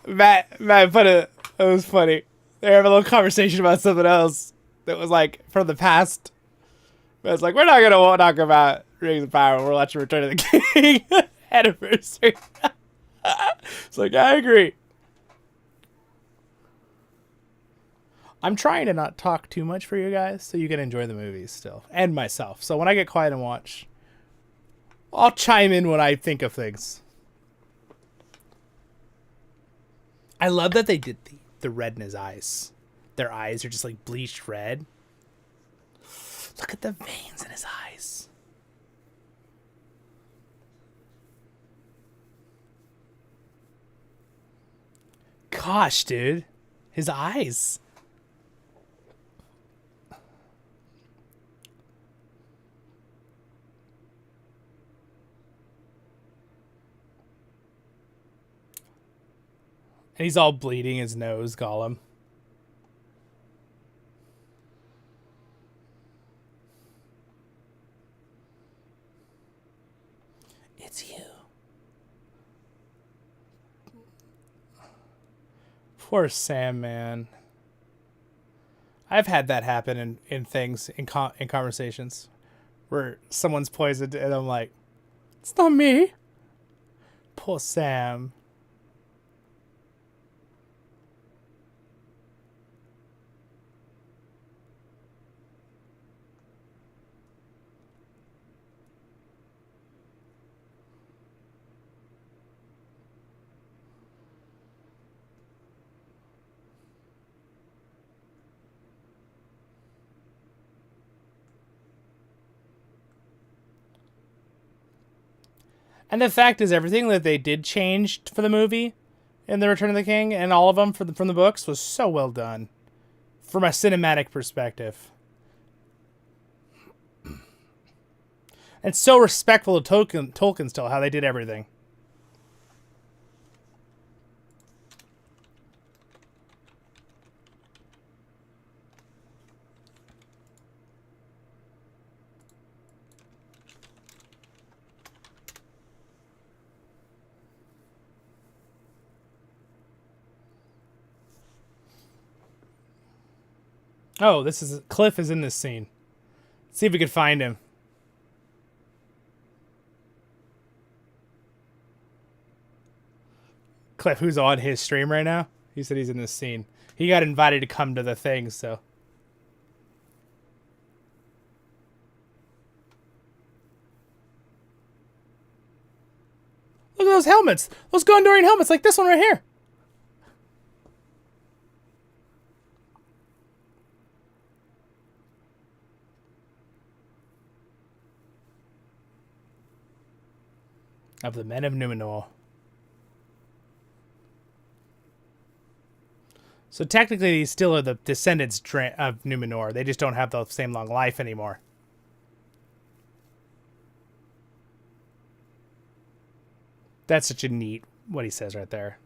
Matt put it. It was funny. They were having a little conversation about something else that was like from the past. But it's like, we're not gonna talk about Rings of Power. We're watching Return of the King anniversary. It's like, I agree. I'm trying to not talk too much for you guys so you can enjoy the movies still, and myself. So when I get quiet and watch, I'll chime in when I think of things. I love that they did the red in his eyes. Their eyes are just like bleached red. Look at the veins in his eyes. Gosh, dude. His eyes. And he's all bleeding his nose, Gollum. It's you. Poor Sam, man. I've had that happen in things, in conversations, where someone's poisoned and I'm like, it's not me. Poor Sam. And the fact is, everything that they did change for the movie in The Return of the King, and all of them from the books, was so well done from a cinematic perspective. And so respectful of Tolkien still, how they did everything. Oh, Cliff is in this scene. Let's see if we can find him. Cliff, who's on his stream right now, he said he's in this scene. He got invited to come to the thing, so. Look at those helmets. Those Gondorian helmets, like this one right here. Of the men of Numenor. So technically, these still are the descendants of Numenor. They just don't have the same long life anymore. That's such a neat, what he says right there.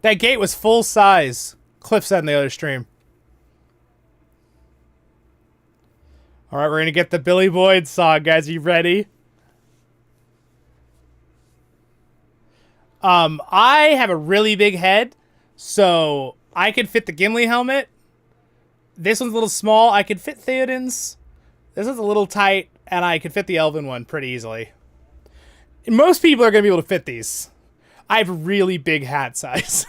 That gate was full size. Cliff said in the other stream. All right, we're gonna get the Billy Boyd song, guys. Are you ready? I have a really big head, so I could fit the Gimli helmet. This one's a little small. I could fit Theoden's. This one's a little tight, and I could fit the Elven one pretty easily. And most people are gonna be able to fit these. I have really big hat size.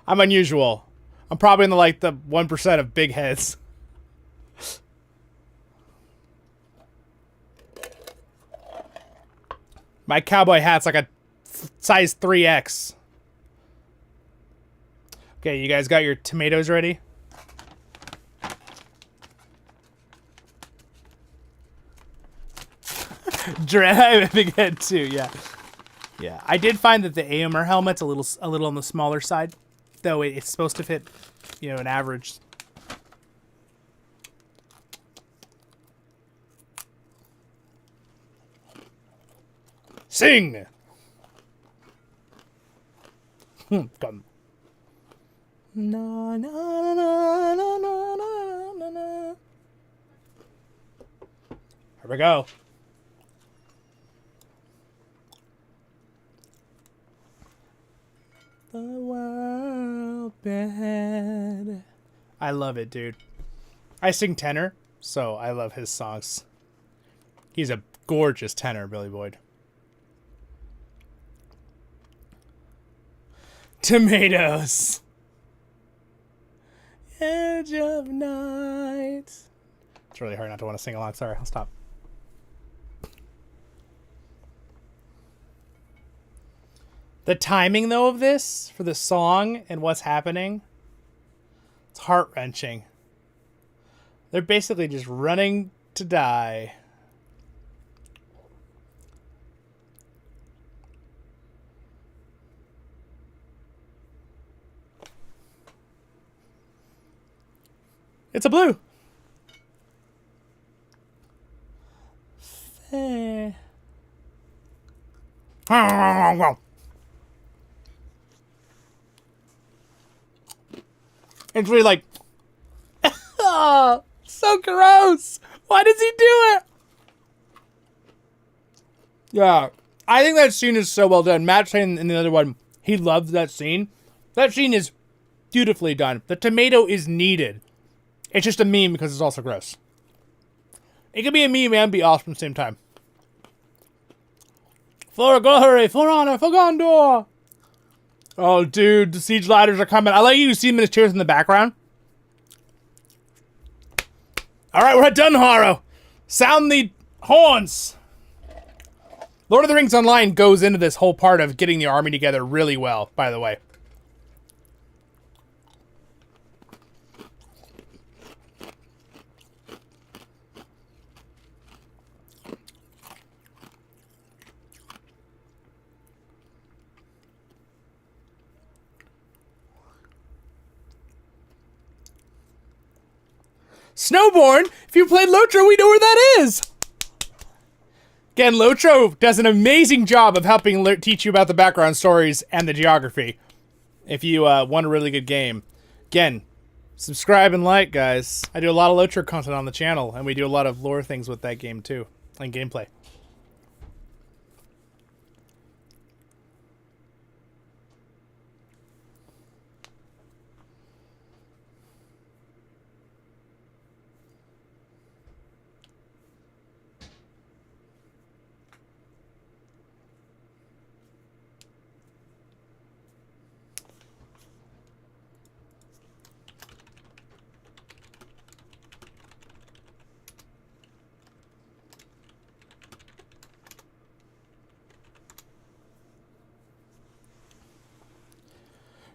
I'm unusual. I'm probably in the 1% of big heads. My cowboy hat's like a size 3X. Okay, you guys got your tomatoes ready? Dread, I have a big head too, yeah. Yeah, I did find that the AMR helmet's a little on the smaller side, though it's supposed to fit, an average. Sing! Come. Na, na, na, na, na, na, na, na. Here we go. The world bed. I love it, dude. I sing tenor, so I love his songs. He's a gorgeous tenor, Billy Boyd. Tomatoes. Edge of night. It's really hard not to want to sing along. Sorry, I'll stop. The timing, though, of this, for the song and what's happening, it's heart-wrenching. They're basically just running to die. It's a blue. It's really like, oh, so gross. Why does he do it? Yeah, I think that scene is so well done. Matt saying in the other one, he loves that scene. That scene is beautifully done. The tomato is needed. It's just a meme because it's also gross. It can be a meme and be awesome at the same time. For glory, for honor, for Gondor. Oh, dude, the siege ladders are coming. I like you to see miniatures in the background. All right, we're at Dunharrow. Sound the horns. Lord of the Rings Online goes into this whole part of getting the army together really well, by the way. Snowborn, if you played Lotro, we know where that is. Again, Lotro does an amazing job of helping teach you about the background stories and the geography. If you want a really good game. Again, subscribe and like, guys. I do a lot of Lotro content on the channel, and we do a lot of lore things with that game, too, and gameplay.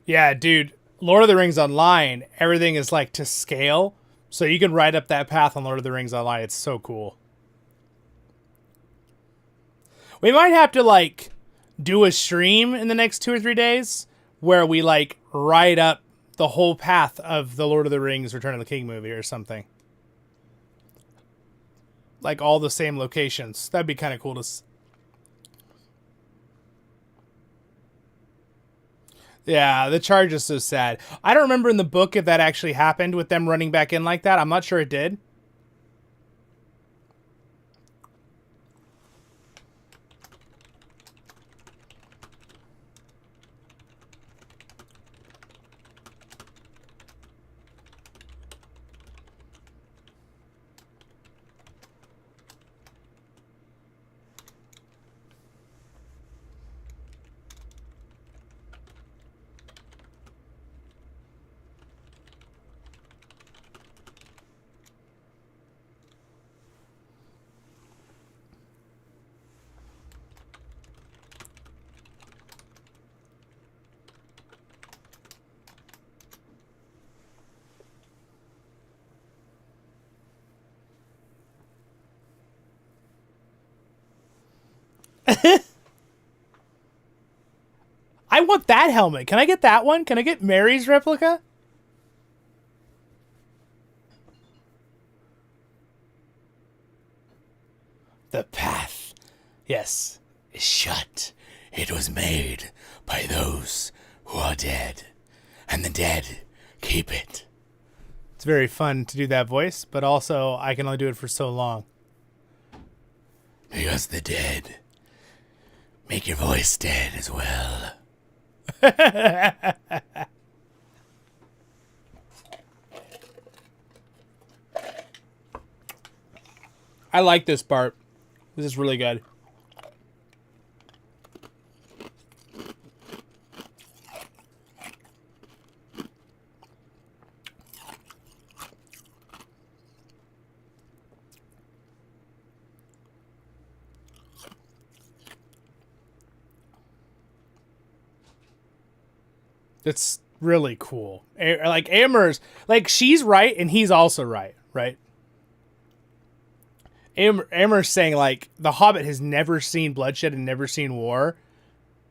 Yeah, dude, Lord of the Rings Online, everything is like to scale. So you can ride up that path on Lord of the Rings Online. It's so cool. We might have to do a stream in the next 2 or 3 days where we ride up the whole path of the Lord of the Rings Return of the King movie or something. All the same locations. That'd be kind of cool to. Yeah, the charge is so sad. I don't remember in the book if that actually happened with them running back in like that. I'm not sure it did. I want that helmet. Can I get that one? Can I get Mary's replica? The path, yes, is shut. It was made by those who are dead, and the dead keep it. It's very fun to do that voice, but also I can only do it for so long. Because the dead make your voice dead as well. I like this part. This is really good. It's really cool. Like Amber's, like she's right and he's also right, right? Amber's saying like the Hobbit has never seen bloodshed and never seen war.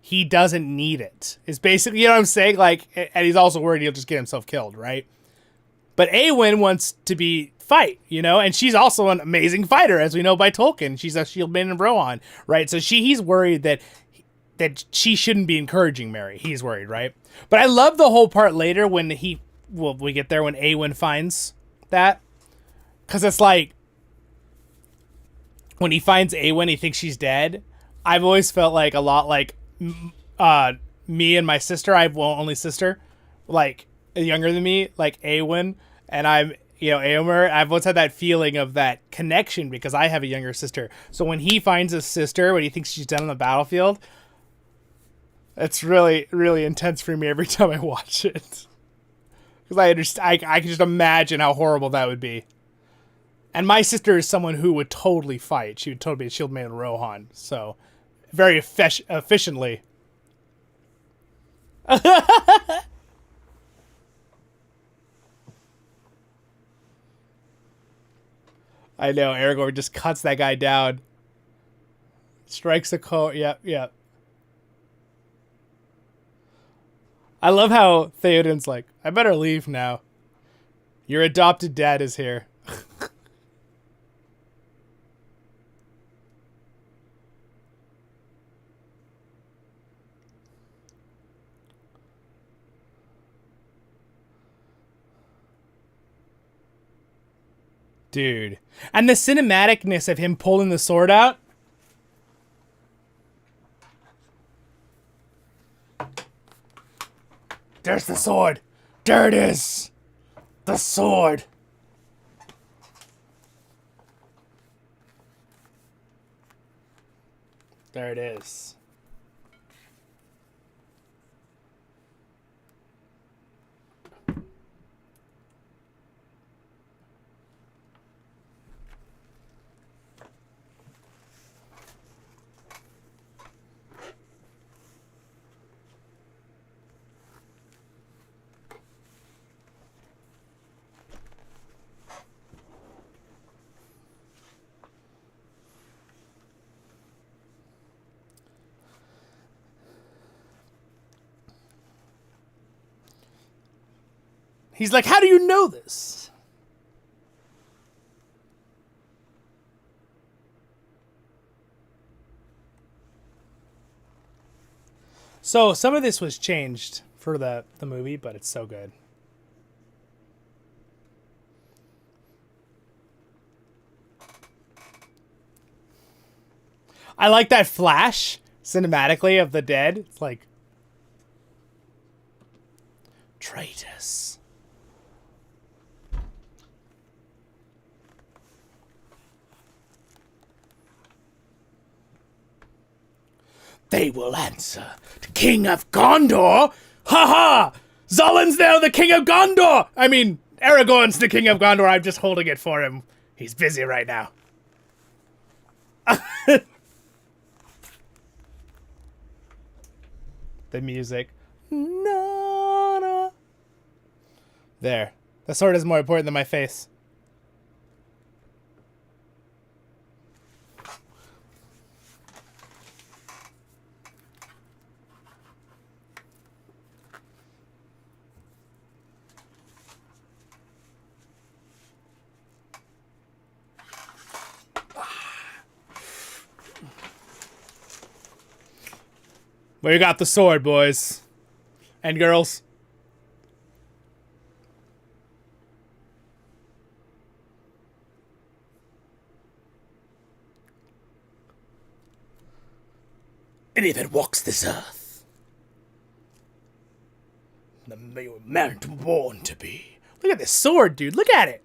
He doesn't need it. It's basically, you know what I'm saying? Like, and he's also worried he'll just get himself killed, right? But Éowyn wants to fight, you know, and she's also an amazing fighter, as we know by Tolkien. She's a shield maiden of Rohan, right? So he's worried that she shouldn't be encouraging Merry. He's worried, right? But I love the whole part later when we get there when Éowyn finds that. Because it's like, when he finds Éowyn, he thinks she's dead. I've always felt like a lot like me and my sister. I have one only sister, like younger than me, like Éowyn, and I'm, you know, Éomer. I've always had that feeling of that connection because I have a younger sister. So when he finds his sister, when he thinks she's dead on the battlefield, it's really, really intense for me every time I watch it. Because I can just imagine how horrible that would be. And my sister is someone who would totally fight. She would totally be a shield maiden Rohan. So, very efficiently. I know, Aragorn just cuts that guy down. Strikes a coat. Yep, yep. I love how Theoden's like, I better leave now. Your adopted dad is here. Dude. And the cinematicness of him pulling the sword out. There's the sword. There it is. The sword. There it is. He's like, how do you know this? So some of this was changed for the movie, but it's so good. I like that flash cinematically of the dead. It's like traitors. They will answer to King of Gondor. Ha ha! Zolin's now the King of Gondor. I mean, Aragorn's the King of Gondor. I'm just holding it for him. He's busy right now. The music. No, no. There. The sword is more important than my face. Well, you got the sword, boys. And girls. Any that walks this earth. The man born to be. Look at this sword, dude. Look at it.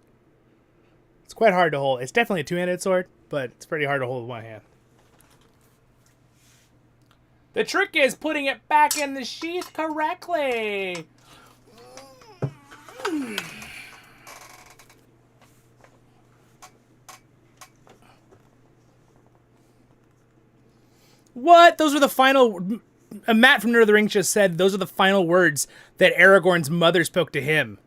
It's quite hard to hold. It's definitely a two-handed sword, but it's pretty hard to hold with one hand. The trick is putting it back in the sheath correctly. What? Those were the final... Matt from Nerd of the Rings just said those are the final words that Aragorn's mother spoke to him.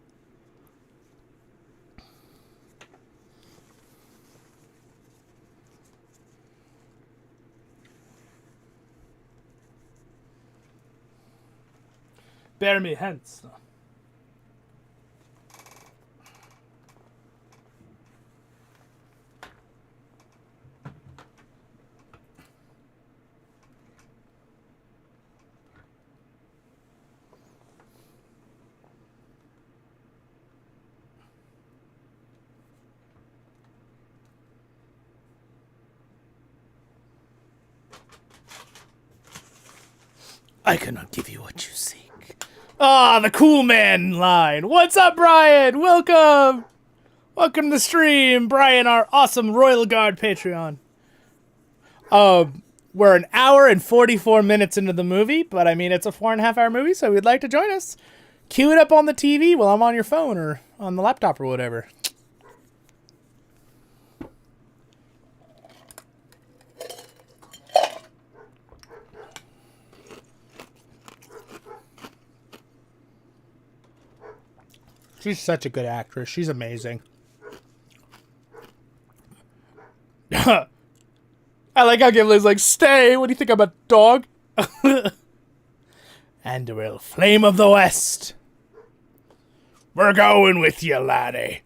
Bear me hence. I cannot give you what you seek. Ah, the cool man line. What's up, Brian? Welcome. Welcome to the stream, Brian, our awesome Royal Guard Patreon. We're an hour and 44 minutes into the movie, but I mean, it's a 4.5 hour movie, so if you'd like to join us, cue it up on the TV while I'm on your phone or on the laptop or whatever. She's such a good actress. She's amazing. I like how Gimli's like, stay. What do you think I'm a dog? Anduril, Flame of the West. We're going with you, laddie.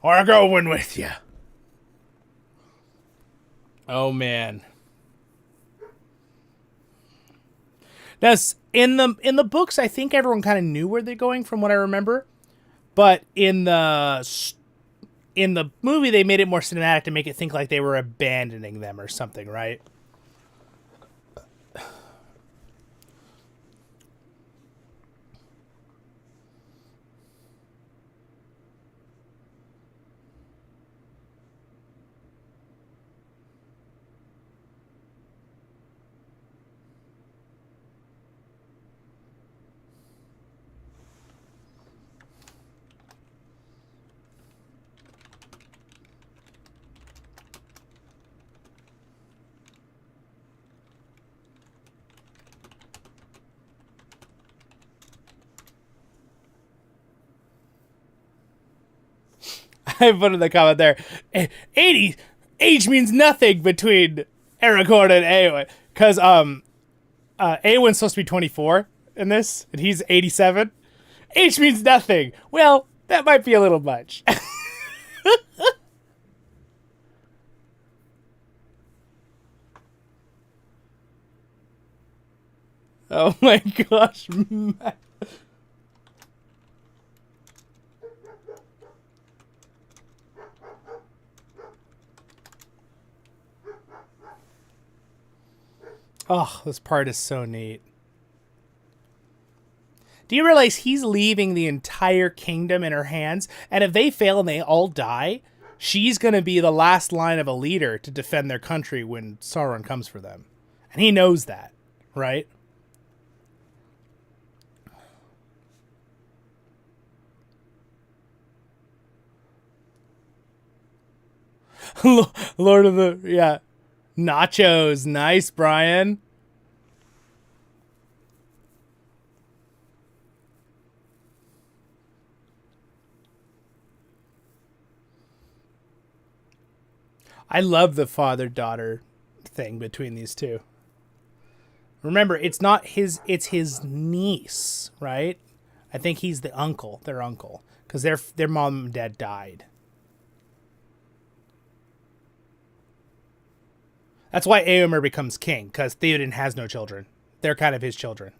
We're going with you. Oh, man. That's in the books. I think everyone kind of knew where they're going, from what I remember. But in the movie, they made it more cinematic to make it think like they were abandoning them or something, right? I put in the comment there, 80, age means nothing between Aragorn and Eowyn. Because Eowyn's supposed to be 24 in this, and he's 87. Age means nothing. Well, that might be a little much. Oh my gosh. Oh, this part is so neat. Do you realize he's leaving the entire kingdom in her hands? And if they fail and they all die, she's going to be the last line of a leader to defend their country when Sauron comes for them. And he knows that, right? Lord of the... Yeah. Nachos. Nice, Brian. I love the father-daughter thing between these two. Remember, it's not his, it's his niece, right? I think he's the uncle, their uncle, because their mom and dad died. That's why Éomer becomes king, because Theoden has no children. They're kind of his children.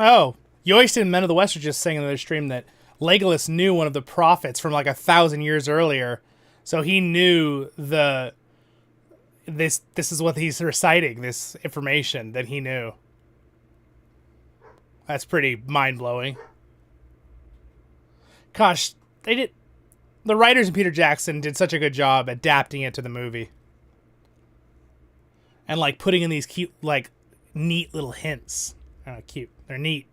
Oh, Yoist and Men of the West are just saying in their stream that Legolas knew one of the prophets from like 1,000 years earlier, so he knew this is what he's reciting, this information that he knew. That's pretty mind-blowing. Gosh, the writers and Peter Jackson did such a good job adapting it to the movie. And like putting in these cute, like neat little hints. Oh, cute. They're neat.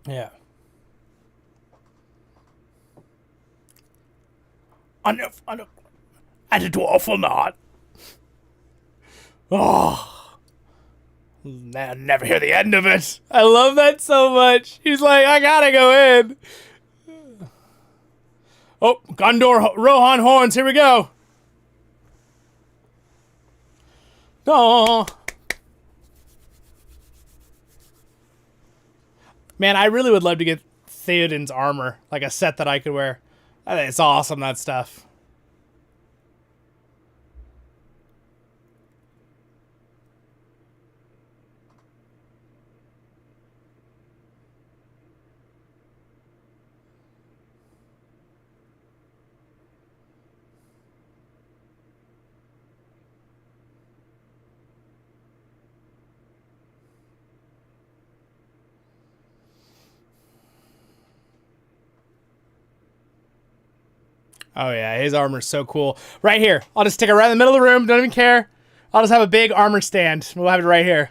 Yeah. I a dwarf or not. Oh. Never hear the end of it. I love that so much. He's like, I gotta go in. Oh, Gondor Rohan horns. Here we go. Oh. Man, I really would love to get Theoden's armor, like a set that I could wear. I think it's awesome, that stuff. Oh yeah, his armor's so cool. Right here. I'll just stick it right in the middle of the room. Don't even care. I'll just have a big armor stand. We'll have it right here.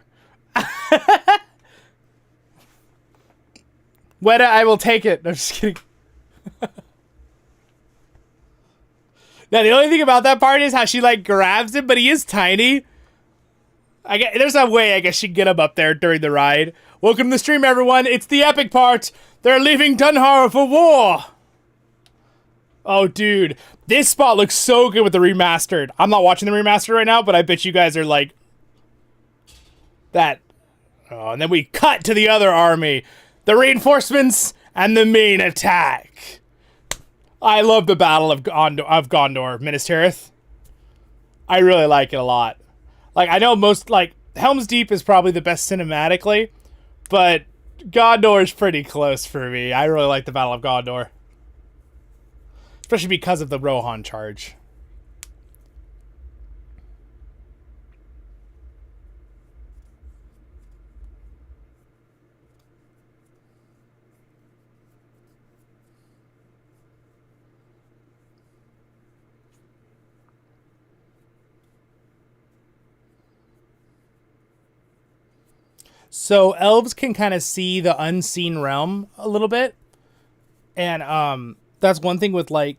Weta, I will take it. No, just kidding. Now, the only thing about that part is how she, like, grabs him, but he is tiny. There's a way, I guess, she can get him up there during the ride. Welcome to the stream, everyone. It's the epic part. They're leaving Dunhar for war. Oh, dude. This spot looks so good with the remastered. I'm not watching the remastered right now, but I bet you guys are like... That. Oh, and then we cut to the other army. the reinforcements and the main attack. I love the Battle of Gondor, Minas Tirith. I really like it a lot. Like, I know most, like, Helm's Deep is probably the best cinematically, but Gondor is pretty close for me. I really like the Battle of Gondor. Especially because of the Rohan charge. So elves can kind of see the unseen realm a little bit. And that's one thing with like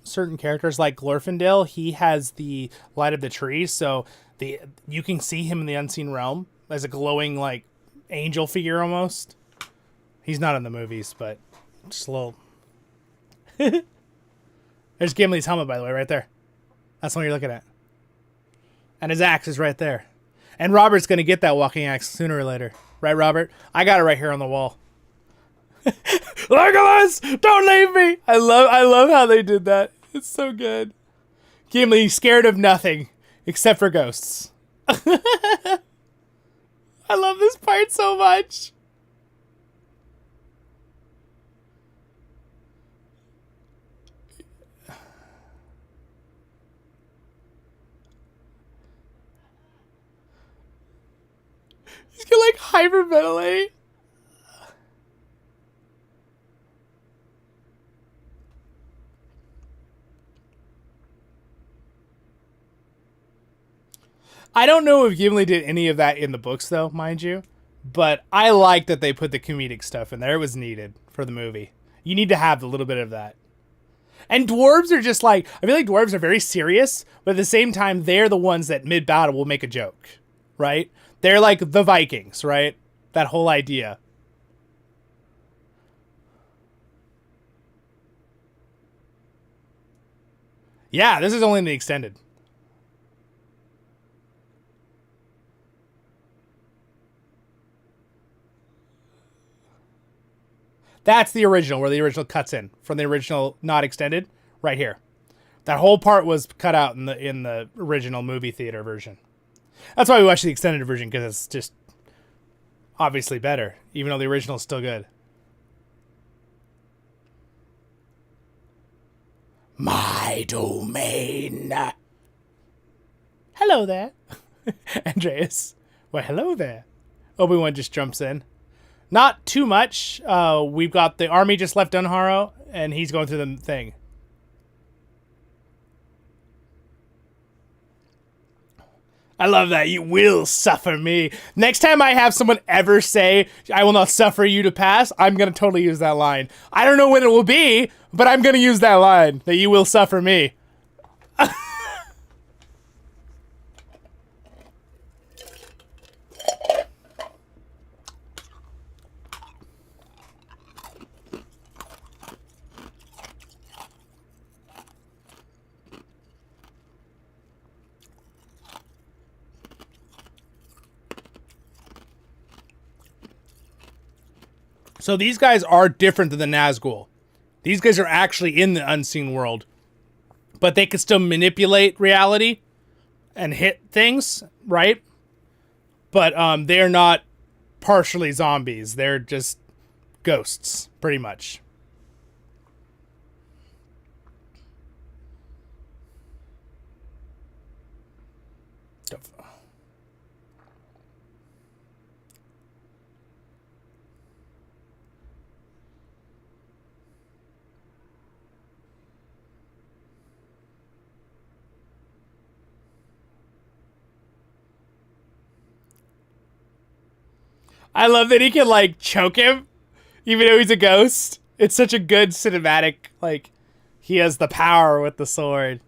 certain characters like Glorfindel. He has the light of the trees, so you can see him in the unseen realm as a glowing like angel figure almost. He's not in the movies, but just a little. There's Gimli's helmet, by the way, right there. That's the one you're looking at. And his axe is right there. And Robert's going to get that walking axe sooner or later. Right, Robert? I got it right here on the wall. Legolas! Don't leave me! I love how they did that. It's so good. Gimli, scared of nothing except for ghosts. I love this part so much. He's gonna like hyperventilate. I don't know if Gimli did any of that in the books, though, mind you. But I like that they put the comedic stuff in there. It was needed for the movie. You need to have a little bit of that. And dwarves are just like, I feel like dwarves are very serious, but at the same time, they're the ones that mid-battle will make a joke, right? They're like the Vikings, right? That whole idea. Yeah, this is only in the extended. That's the original, where the original cuts in from the original not extended, right here. That whole part was cut out in the original movie theater version. That's why we watch the extended version, because it's just obviously better, even though the original is still good. My domain. Hello there. Andreas. Well, hello there. Obi-Wan just jumps in. Not too much. We've got the army just left Dunharrow, and he's going through the thing. I love that. You will suffer me. Next time I have someone ever say, I will not suffer you to pass, I'm going to totally use that line. I don't know when it will be, but I'm going to use that line, that you will suffer me. So these guys are different than the Nazgul. These guys are actually in the unseen world. But they can still manipulate reality and hit things, right? But they're not partially zombies. They're just ghosts, pretty much. I love that he can, like, choke him, even though he's a ghost. It's such a good cinematic, like, he has the power with the sword.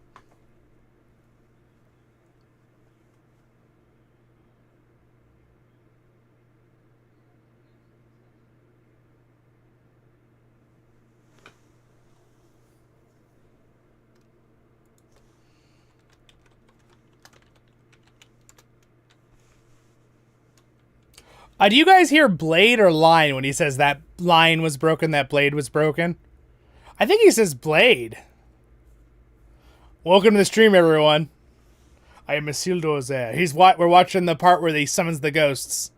Do you guys hear blade or line when he says that line was broken, that blade was broken? I think he says blade. Welcome to the stream, everyone. I am Isildur there. We're watching the part where he summons the ghosts.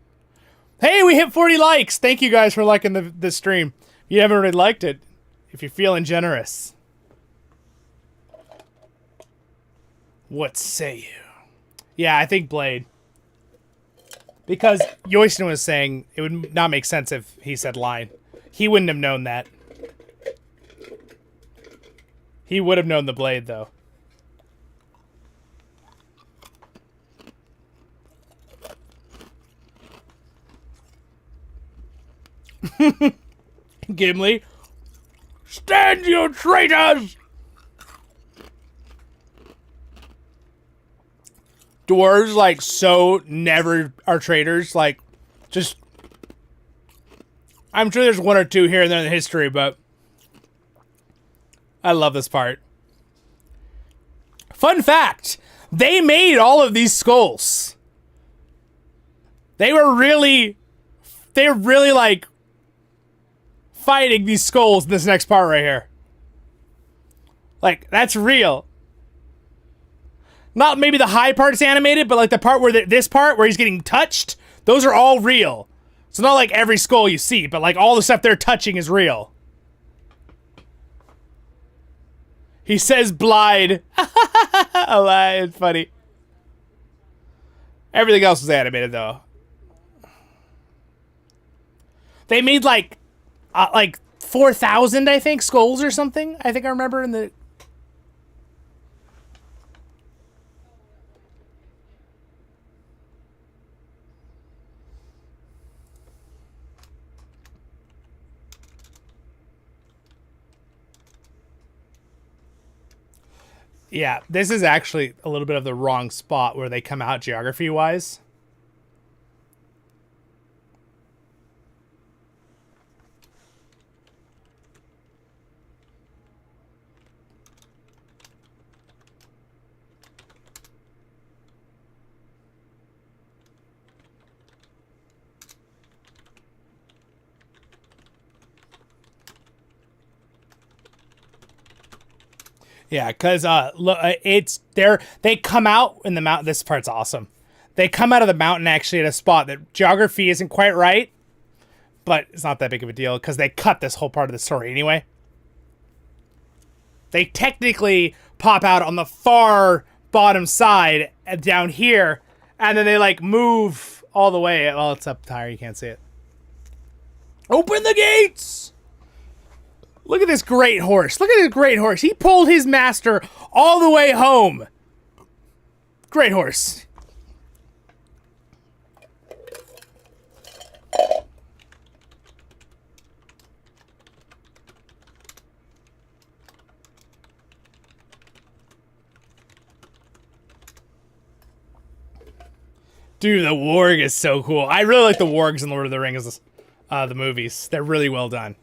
Hey, we hit 40 likes. Thank you guys for liking the stream. If you haven't already liked it, if you're feeling generous. What say you? Yeah, I think blade. Because Yoistin was saying it would not make sense if he said line. He wouldn't have known that. He would have known the blade, though. Gimli. Stand, you traitors! Dwarves, like, so never are traitors. Like, just... I'm sure there's one or two here and there in the history, but... I love this part. Fun fact! They made all of these skulls. They were really, like, fighting these skulls in this next part right here. Like, that's real. Not maybe the high part is animated, but like the part where this part where he's getting touched, those are all real. It's not like every skull you see, but like all the stuff they're touching is real. He says Blide. Oh, it's funny. Everything else was animated though. They made like 4,000, I think, skulls or something. I think I remember in the... Yeah, this is actually a little bit of the wrong spot where they come out geography-wise. Yeah, because they come out in the mountain. This part's awesome. They come out of the mountain actually at a spot that geography isn't quite right, but it's not that big of a deal because they cut this whole part of the story anyway. They technically pop out on the far bottom side down here, and then they like move all the way. Well, it's up higher. You can't see it. Open the gates! Look at this great horse. Look at this great horse. He pulled his master all the way home. Great horse. Dude, the warg is so cool. I really like the wargs in Lord of the Rings, the movies. They're really well done.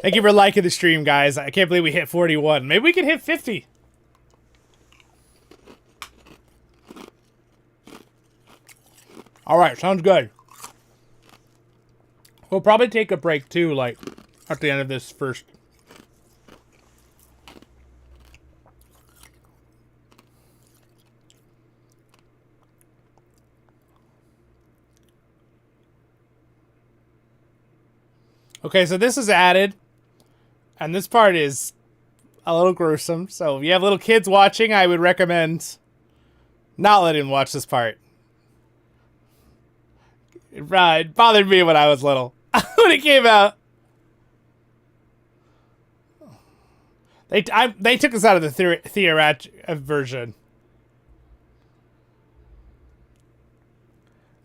Thank you for liking the stream, guys. I can't believe we hit 41. Maybe we can hit 50. All right, sounds good. We'll probably take a break, too, like, at the end of this first. Okay, so this is added, and this part is a little gruesome. So if you have little kids watching, I would recommend not letting them watch this part. It bothered me when I was little, when it came out. They took this out of the theorat version.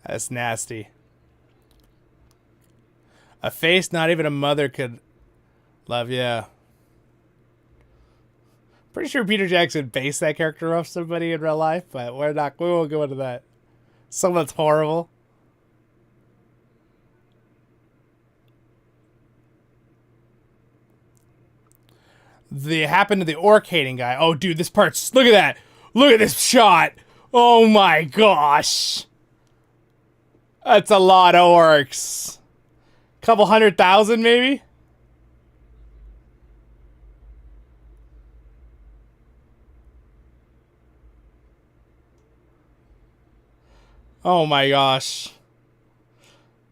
That's nasty. A face not even a mother could love, yeah. Pretty sure Peter Jackson based that character off somebody in real life, but we won't go into that. Someone that's horrible. They happened to the orc hating guy. Oh, dude, this part's... Look at that. Look at this shot. Oh, my gosh. That's a lot of orcs. Couple 100,000 maybe? Oh my gosh.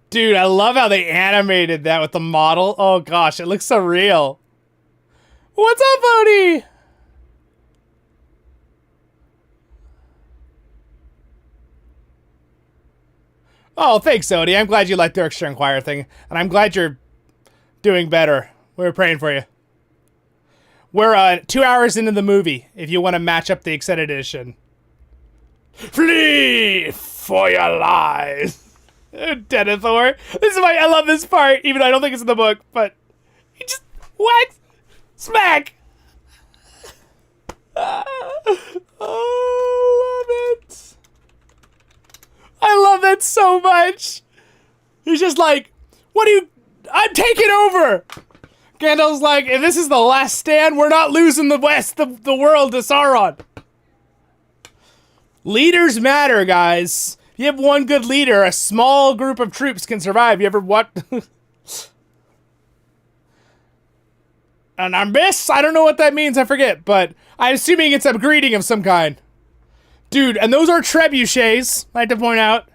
Dude, I love how they animated that with the model. Oh gosh, it looks so real. What's up, Odie? Oh, thanks, Odie. I'm glad you liked the Orchestra Inquirer thing. And I'm glad you're doing better. We were praying for you. We're 2 hours into the movie, if you want to match up the extended edition. Flee for your lives. Denethor. This is why I love this part, even though I don't think it's in the book, but he just whacks. Smack. Oh, love it. I love that so much. He's just like, what do you... I'm taking over. Gandalf's like, if this is the last stand, we're not losing the West, the world to Sauron. Leaders matter, guys. If you have one good leader, a small group of troops can survive. You ever what? An armistice? I don't know what that means, I forget, but I'm assuming it's a greeting of some kind. Dude, and those are trebuchets, I like to point out.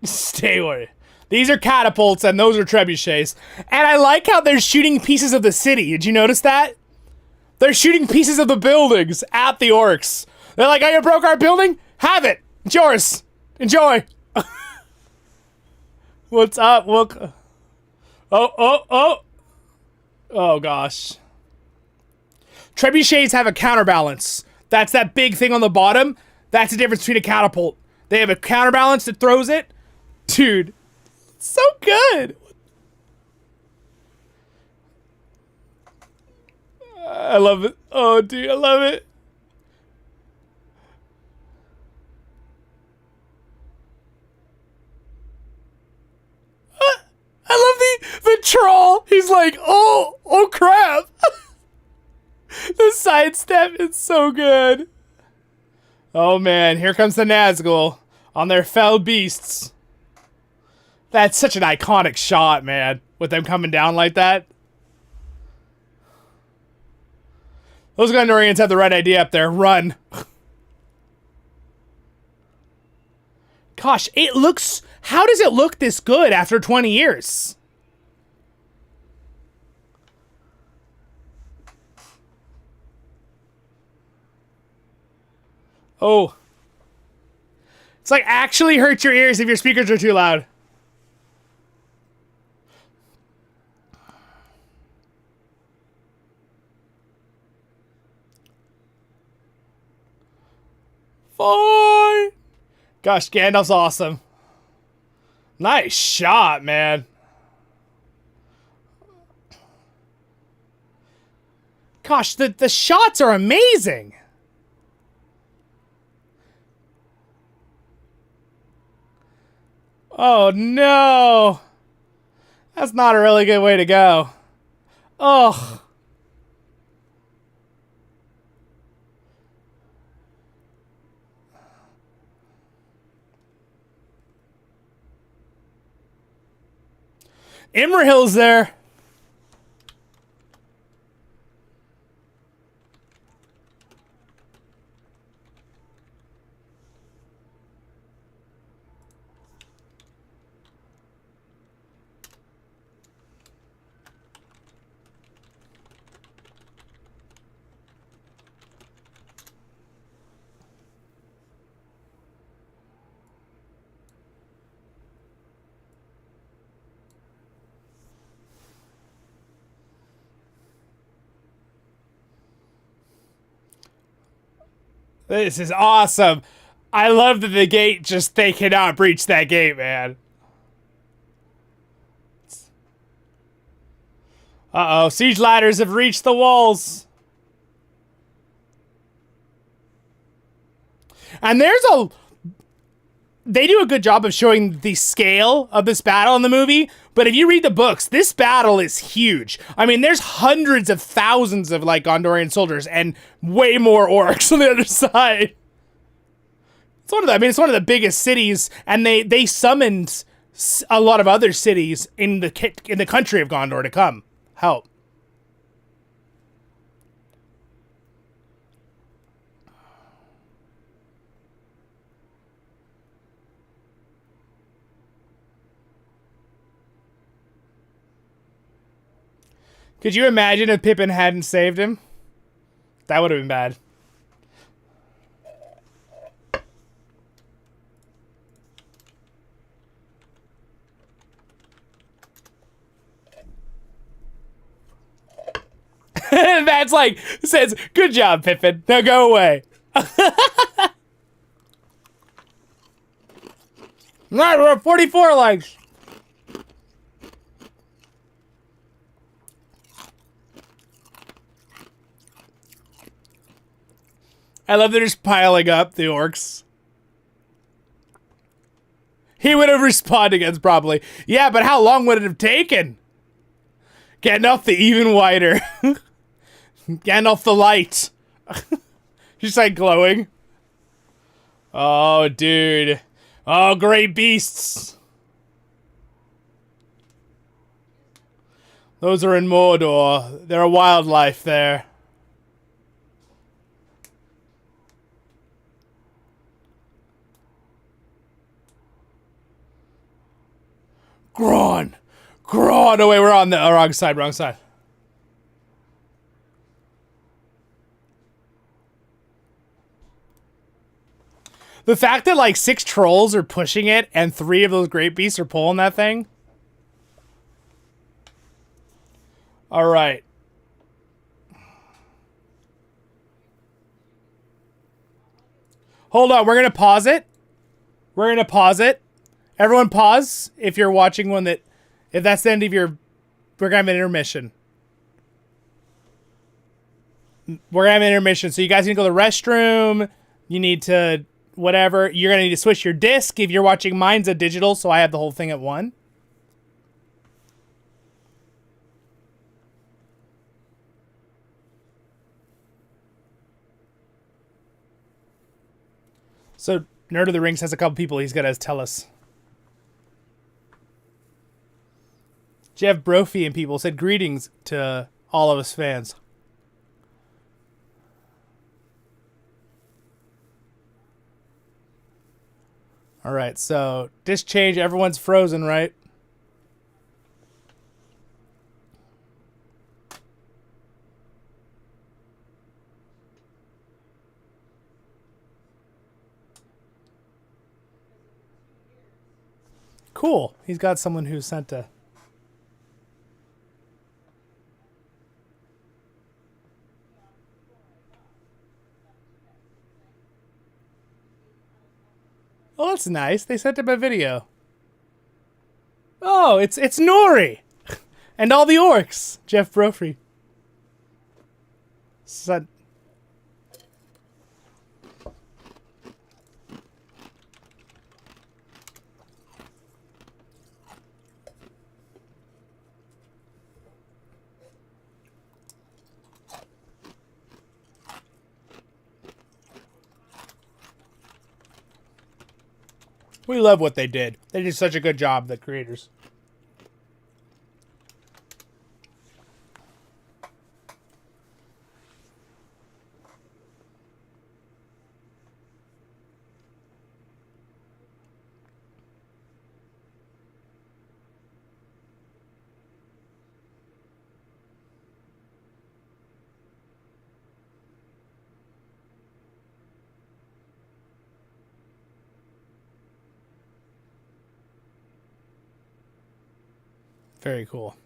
Stay away. These are catapults, and those are trebuchets. And I like how they're shooting pieces of the city. Did you notice that? They're shooting pieces of the buildings at the orcs. They're like, oh, you broke our building? Have it. It's yours. Enjoy. What's up? Look. Oh, gosh. Trebuchets have a counterbalance. That's that big thing on the bottom. That's the difference between a catapult. They have a counterbalance that throws it. Dude, so good. I love it. Oh, dude, I love it. I love the troll. He's like, oh crap. The sidestep is so good. Oh man, here comes the Nazgul on their fell beasts. That's such an iconic shot, man, with them coming down like that. Those Gondorians have the right idea up there. Run. Gosh, it looks... How does it look this good after 20 years? Oh. It's like actually hurts your ears if your speakers are too loud. Fine. Gosh, Gandalf's awesome. Nice shot, man. Gosh, the shots are amazing. Oh, no. That's not a really good way to go. Ugh. Imrahil's there. This is awesome. I love that the gate just, they cannot breach that gate, man. Uh-oh, siege ladders have reached the walls. And there's a... They do a good job of showing the scale of this battle in the movie, but if you read the books, this battle is huge. I mean, there's hundreds of thousands of, like, Gondorian soldiers and way more orcs on the other side. It's one of the, I mean, it's one of the biggest cities, and they summoned a lot of other cities in the country of Gondor to come help. Could you imagine if Pippin hadn't saved him? That would have been bad. That's like, says, good job, Pippin. Now go away. Right, we're at 44 likes. I love they're just piling up the orcs. He would have respawned against probably. Yeah, but how long would it have taken? Gandalf the even whiter. Gandalf the light. Just like glowing. Oh, dude. Oh, great beasts. Those are in Mordor. There are wildlife there. Gron! Gron! Oh, wait, we're on the wrong side, wrong side. The fact that, like, 6 trolls are pushing it and 3 of those great beasts are pulling that thing. All right. Hold on, we're going to pause it. We're going to pause it. Everyone pause if you're watching one that, if that's the end of your, we're going to have an intermission. We're going to have an intermission. So you guys need to go to the restroom. You need to, whatever. You're going to need to switch your disc. If you're watching, mine's a digital, so I have the whole thing at 1. So Nerd of the Rings has a couple people he's got to tell us. Jeff Brophy and people said greetings to all of us fans. All right, so disc change. Everyone's frozen, right? Cool. He's got someone who sent a... Oh, that's nice. They sent him a video. Oh, it's Nori. And all the orcs. Jeff Brophy. Sent... We love what they did. They did such a good job, the creators. Very cool.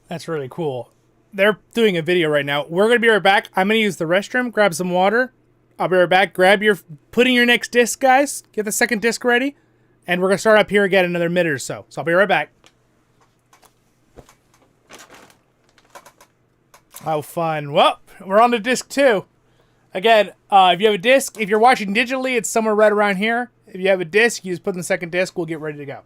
That's really cool. They're doing a video right now. We're going to be right back. I'm going to use the restroom, grab some water. I'll be right back. Put in your next disc, guys. Get the second disc ready. And we're going to start up here again in another minute or so. So I'll be right back. How fun. Well, we're on to disc 2. Again, if you have a disc, if you're watching digitally, it's somewhere right around here. If you have a disc, you just put in the second disc. We'll get ready to go.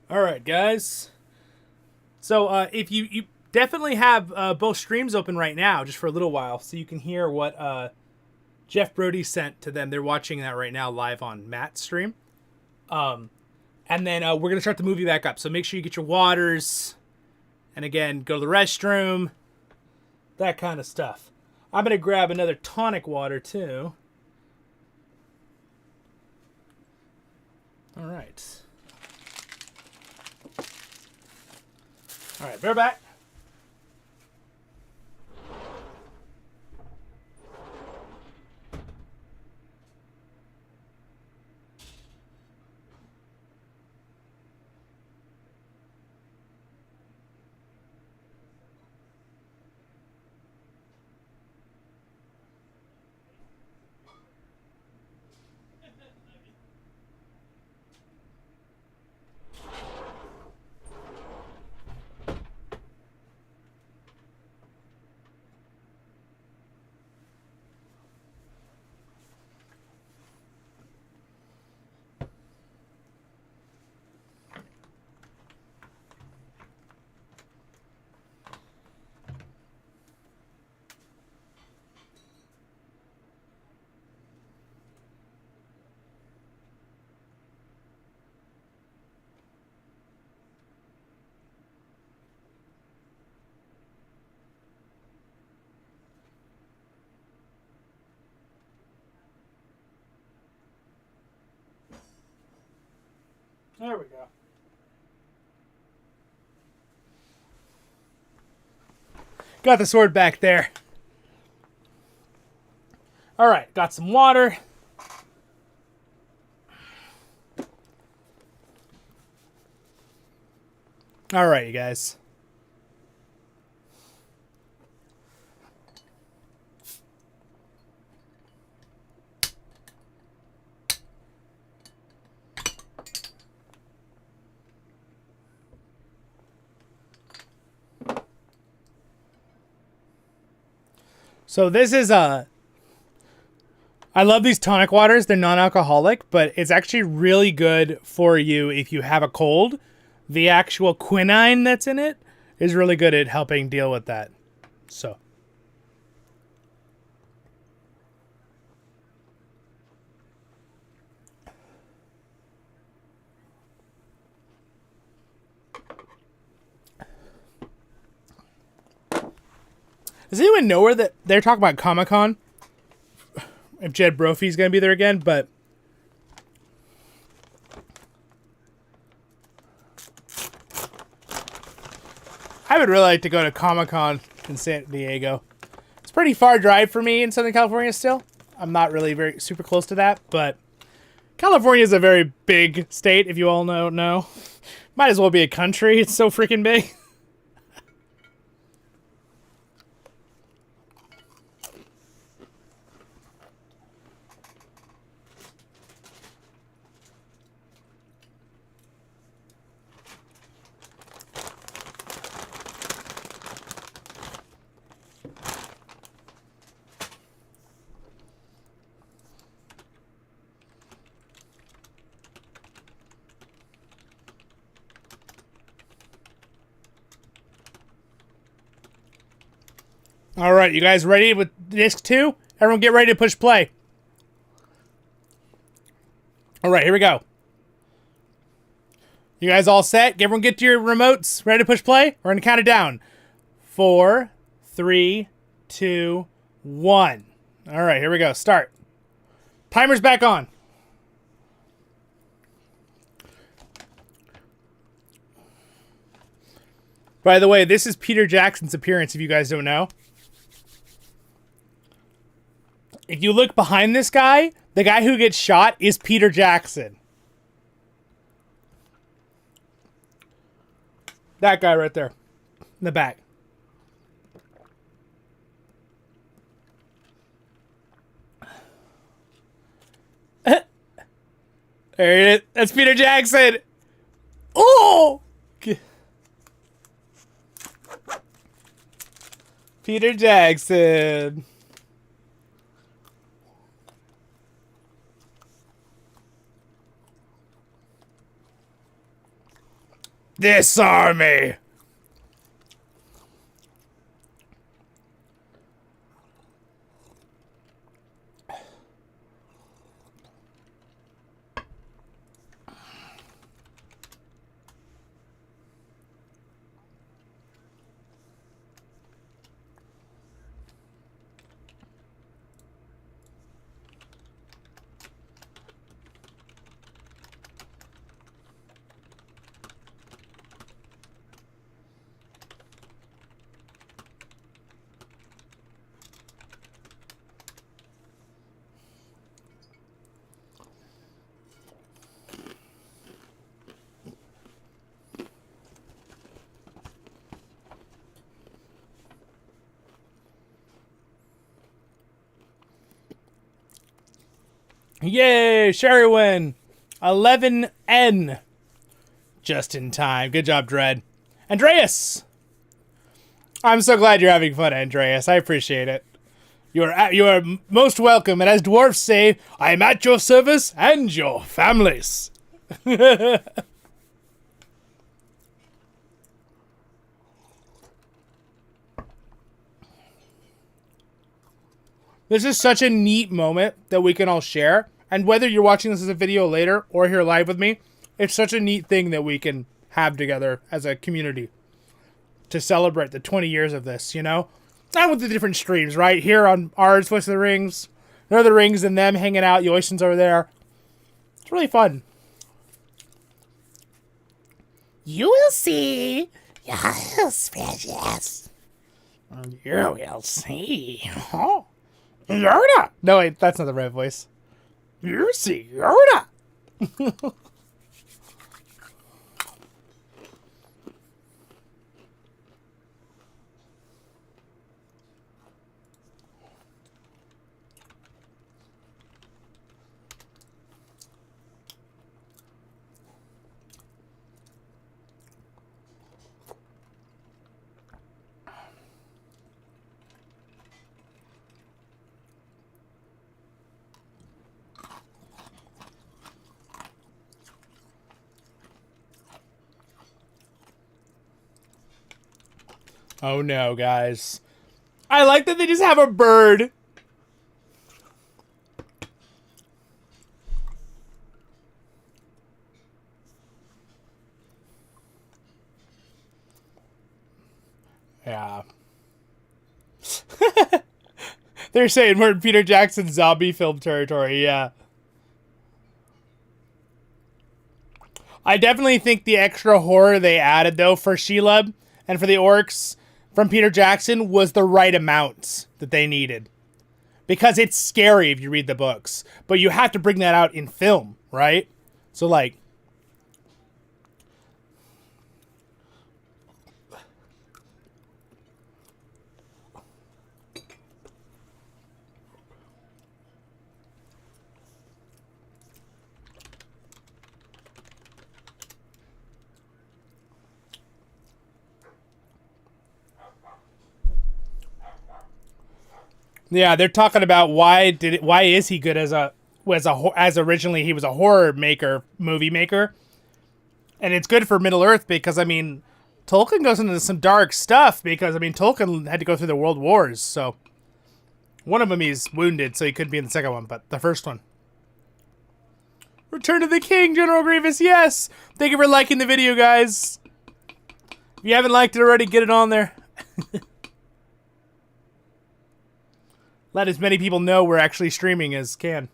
All right, guys. So if you definitely have both streams open right now, just for a little while, so you can hear what Jeff Brody sent to them. They're watching that right now live on Matt's stream. And then we're going to start the movie back up. So make sure you get your waters. And again, go to the restroom. That kind of stuff. I'm going to grab another tonic water, too. All right. All right, bear back. There we go. Got the sword back there. All right, got some water. All right, you guys. So this is I love these tonic waters. They're non-alcoholic, but it's actually really good for you if you have a cold. The actual quinine that's in it is really good at helping deal with that. So. Does anyone know where that they're talking about Comic-Con? If Jed Brophy's going to be there again, but I would really like to go to Comic-Con in San Diego. It's a pretty far drive for me in Southern California still. I'm not really very super close to that, but California is a very big state, if you all know. Might as well be a country. It's so freaking big. All right, you guys ready with disc 2? Everyone get ready to push play. All right, here we go. You guys all set? Everyone get your remotes ready to push play? We're going to count it down. 4, 3, 2, 1. All right, here we go. Start. Timer's back on. By the way, this is Peter Jackson's appearance, if you guys don't know. If you look behind this guy, the guy who gets shot is Peter Jackson. That guy right there. In the back. There it is. That's Peter Jackson. Oh! Peter Jackson. This army. Yay, Sherry win. 11N. Just in time. Good job, Dread. Andreas! I'm so glad you're having fun, Andreas. I appreciate it. You are most welcome, and as dwarves say, I am at your service and your families. This is such a neat moment that we can all share. And whether you're watching this as a video later or here live with me, it's such a neat thing that we can have together as a community to celebrate the 20 years of this, you know? And with the different streams, right? Here on ours, Voice of the Rings, Lord of the Rings, and them hanging out, the Oceans over there. It's really fun. You will see. Yes, yes. You will see. Oh. Yoda! No, wait, that's not the right voice. You see Yoda! Oh no, guys. I like that they just have a bird. Yeah. They're saying we're in Peter Jackson's zombie film territory, yeah. I definitely think the extra horror they added, though, for Shelob and for the orcs from Peter Jackson was the right amount that they needed. Because it's scary if you read the books. But you have to bring that out in film, right? So, like... Yeah, they're talking about why is he good as originally he was a horror maker, movie maker. And it's good for Middle-earth because, I mean, Tolkien goes into some dark stuff because, I mean, Tolkien had to go through the World Wars, so one of them he's wounded, so he couldn't be in the second one, but the first one. Return to the King, General Grievous, yes! Thank you for liking the video, guys. If you haven't liked it already, get it on there. Let as many people know we're actually streaming as can.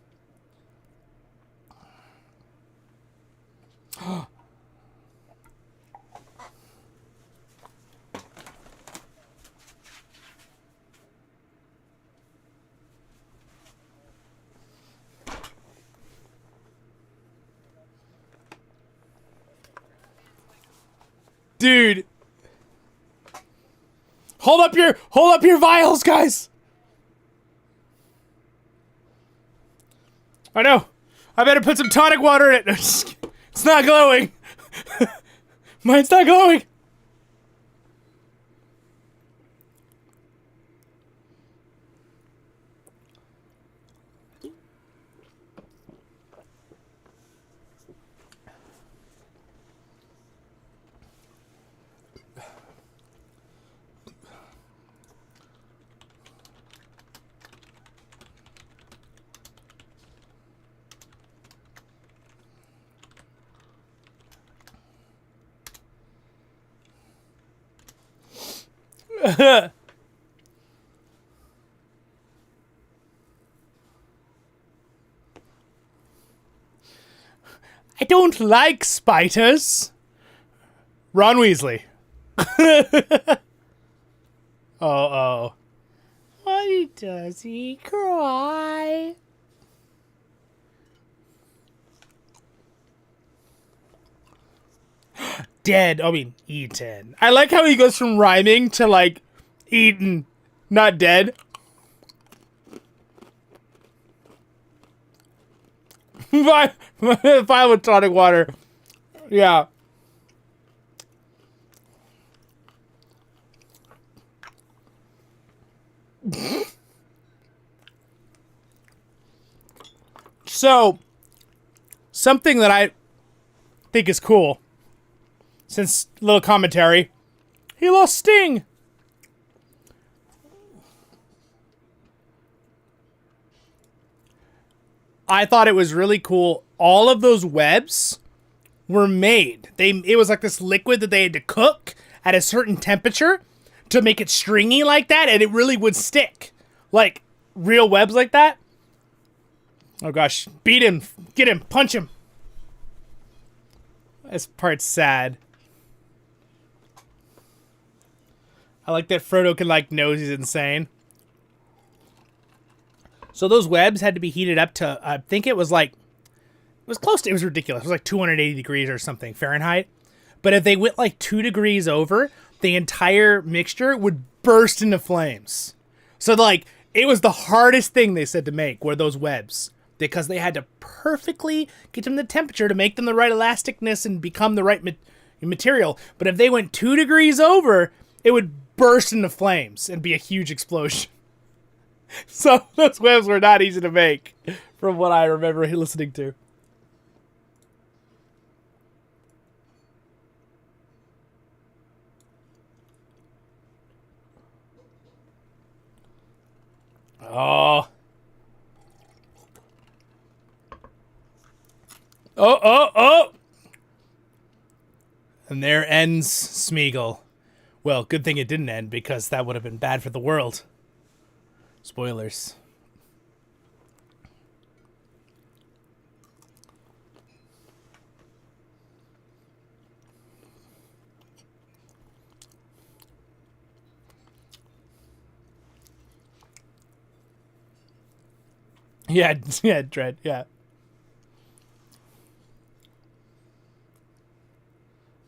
Dude. Hold up your vials, guys. I know. I better put some tonic water in it. It's not glowing. Mine's not glowing. I don't like spiders. Ron Weasley. Oh. Why does he cry? Dead. I mean, eaten. I like how he goes from rhyming to, like, eaten, not dead. Fine with tonic water. Yeah. So, something that I think is cool, since little commentary, he lost Sting. I thought it was really cool. All of those webs were made. It was like this liquid that they had to cook at a certain temperature to make it stringy like that, and it really would stick. Like real webs like that. Oh gosh. Beat him. Get him. Punch him. This part's sad. I like that Frodo can, like, knows he's insane. So those webs had to be heated up to, I think it was like, it was ridiculous. It was like 280 degrees or something Fahrenheit. But if they went like 2 degrees over, the entire mixture would burst into flames. So, like, it was the hardest thing they said to make were those webs. Because they had to perfectly get them the temperature to make them the right elasticness and become the right material. But if they went 2 degrees over, it would burst into flames and be a huge explosion. So those webs were not easy to make, from what I remember listening to. Oh. Oh, oh, oh! And there ends Smeagol. Well, good thing it didn't end, because that would have been bad for the world. Spoilers. Yeah, yeah, Dread, yeah.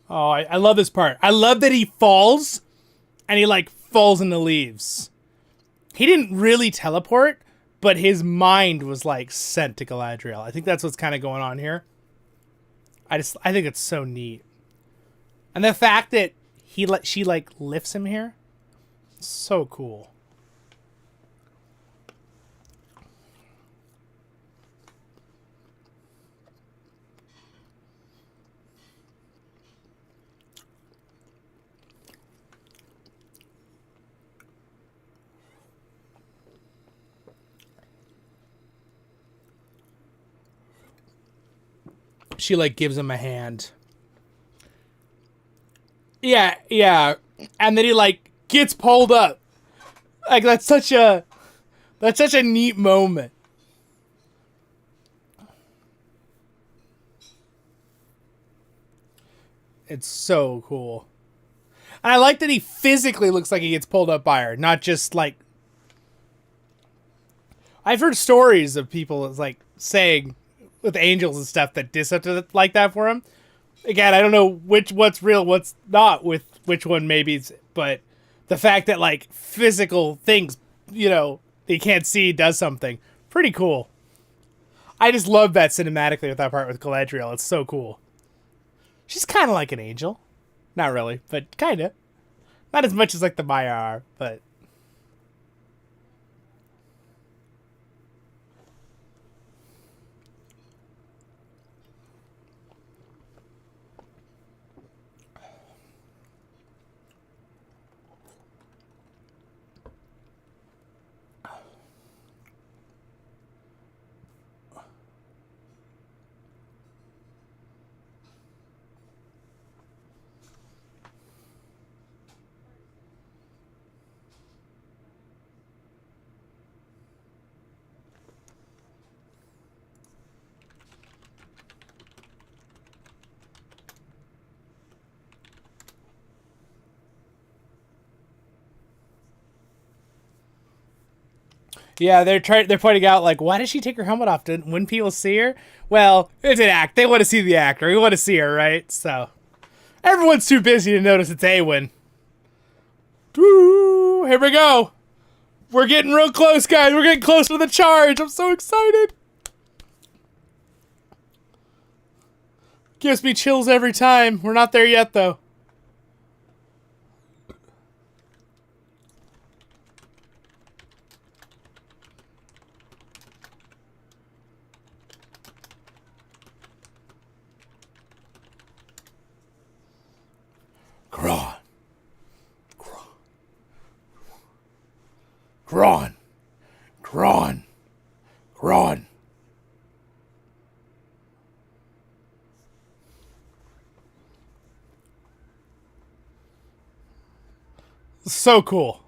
Oh, I love this part. I love that he falls, and he, like, falls in the leaves. He didn't really teleport, but his mind was, like, sent to Galadriel. I think that's what's kind of going on here. I think it's so neat. And the fact that she, like, lifts him here, so cool. She, like, gives him a hand. Yeah, yeah. And then he, like, gets pulled up. Like, that's such a neat moment. It's so cool. And I like that he physically looks like he gets pulled up by her, not just, like... I've heard stories of people, like, saying with angels and stuff that did something like that for him. Again, I don't know what's real, what's not, with which one maybe, but the fact that, like, physical things, you know, they can't see does something. Pretty cool. I just love that cinematically with that part with Galadriel. It's so cool. She's kind of like an angel. Not really, but kind of. Not as much as, like, the Maya are, but... Yeah, they're pointing out, like, why does she take her helmet off? Wouldn't people see her? Well, it's an act. They want to see the actor. We want to see her, right? So everyone's too busy to notice it's Awen. Woo! Here we go. We're getting real close, guys. We're getting close to the charge. I'm so excited. Gives me chills every time. We're not there yet, though. Gron. Gron. Gron. Gron. So cool.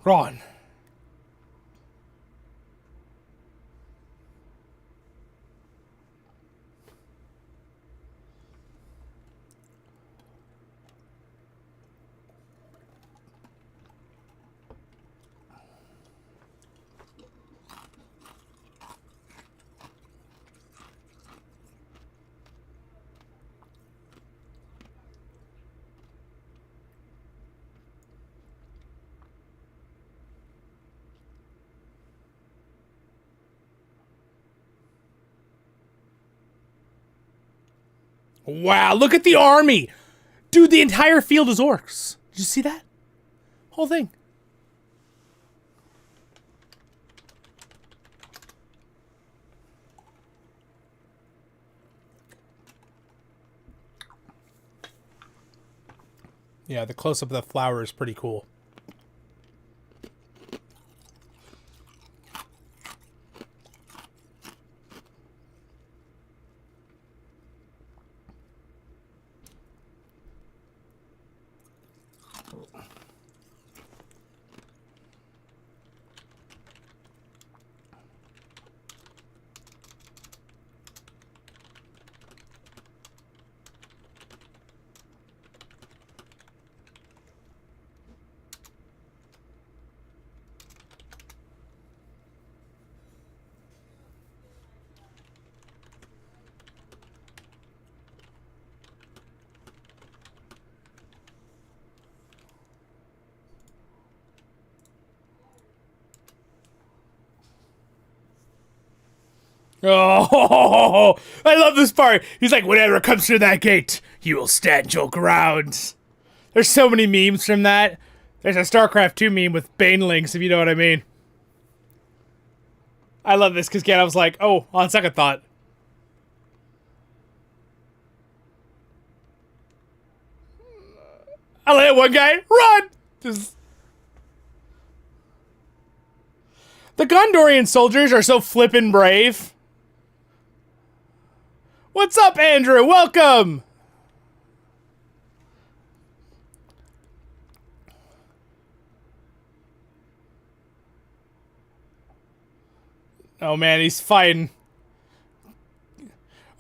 Gron. Wow, look at the army. Dude, the entire field is orcs. Did you see that? Whole thing. Yeah, the close-up of the flower is pretty cool. Oh, I love this part. He's like, whatever comes through that gate, you will stand your ground. There's so many memes from that. There's a StarCraft 2 meme with Banelings, if you know what I mean. I love this because Gandalf's like, oh, on second thought. I let one guy run. Just... The Gondorian soldiers are so flippin' brave. What's up, Andrew? Welcome! Oh man, he's fighting.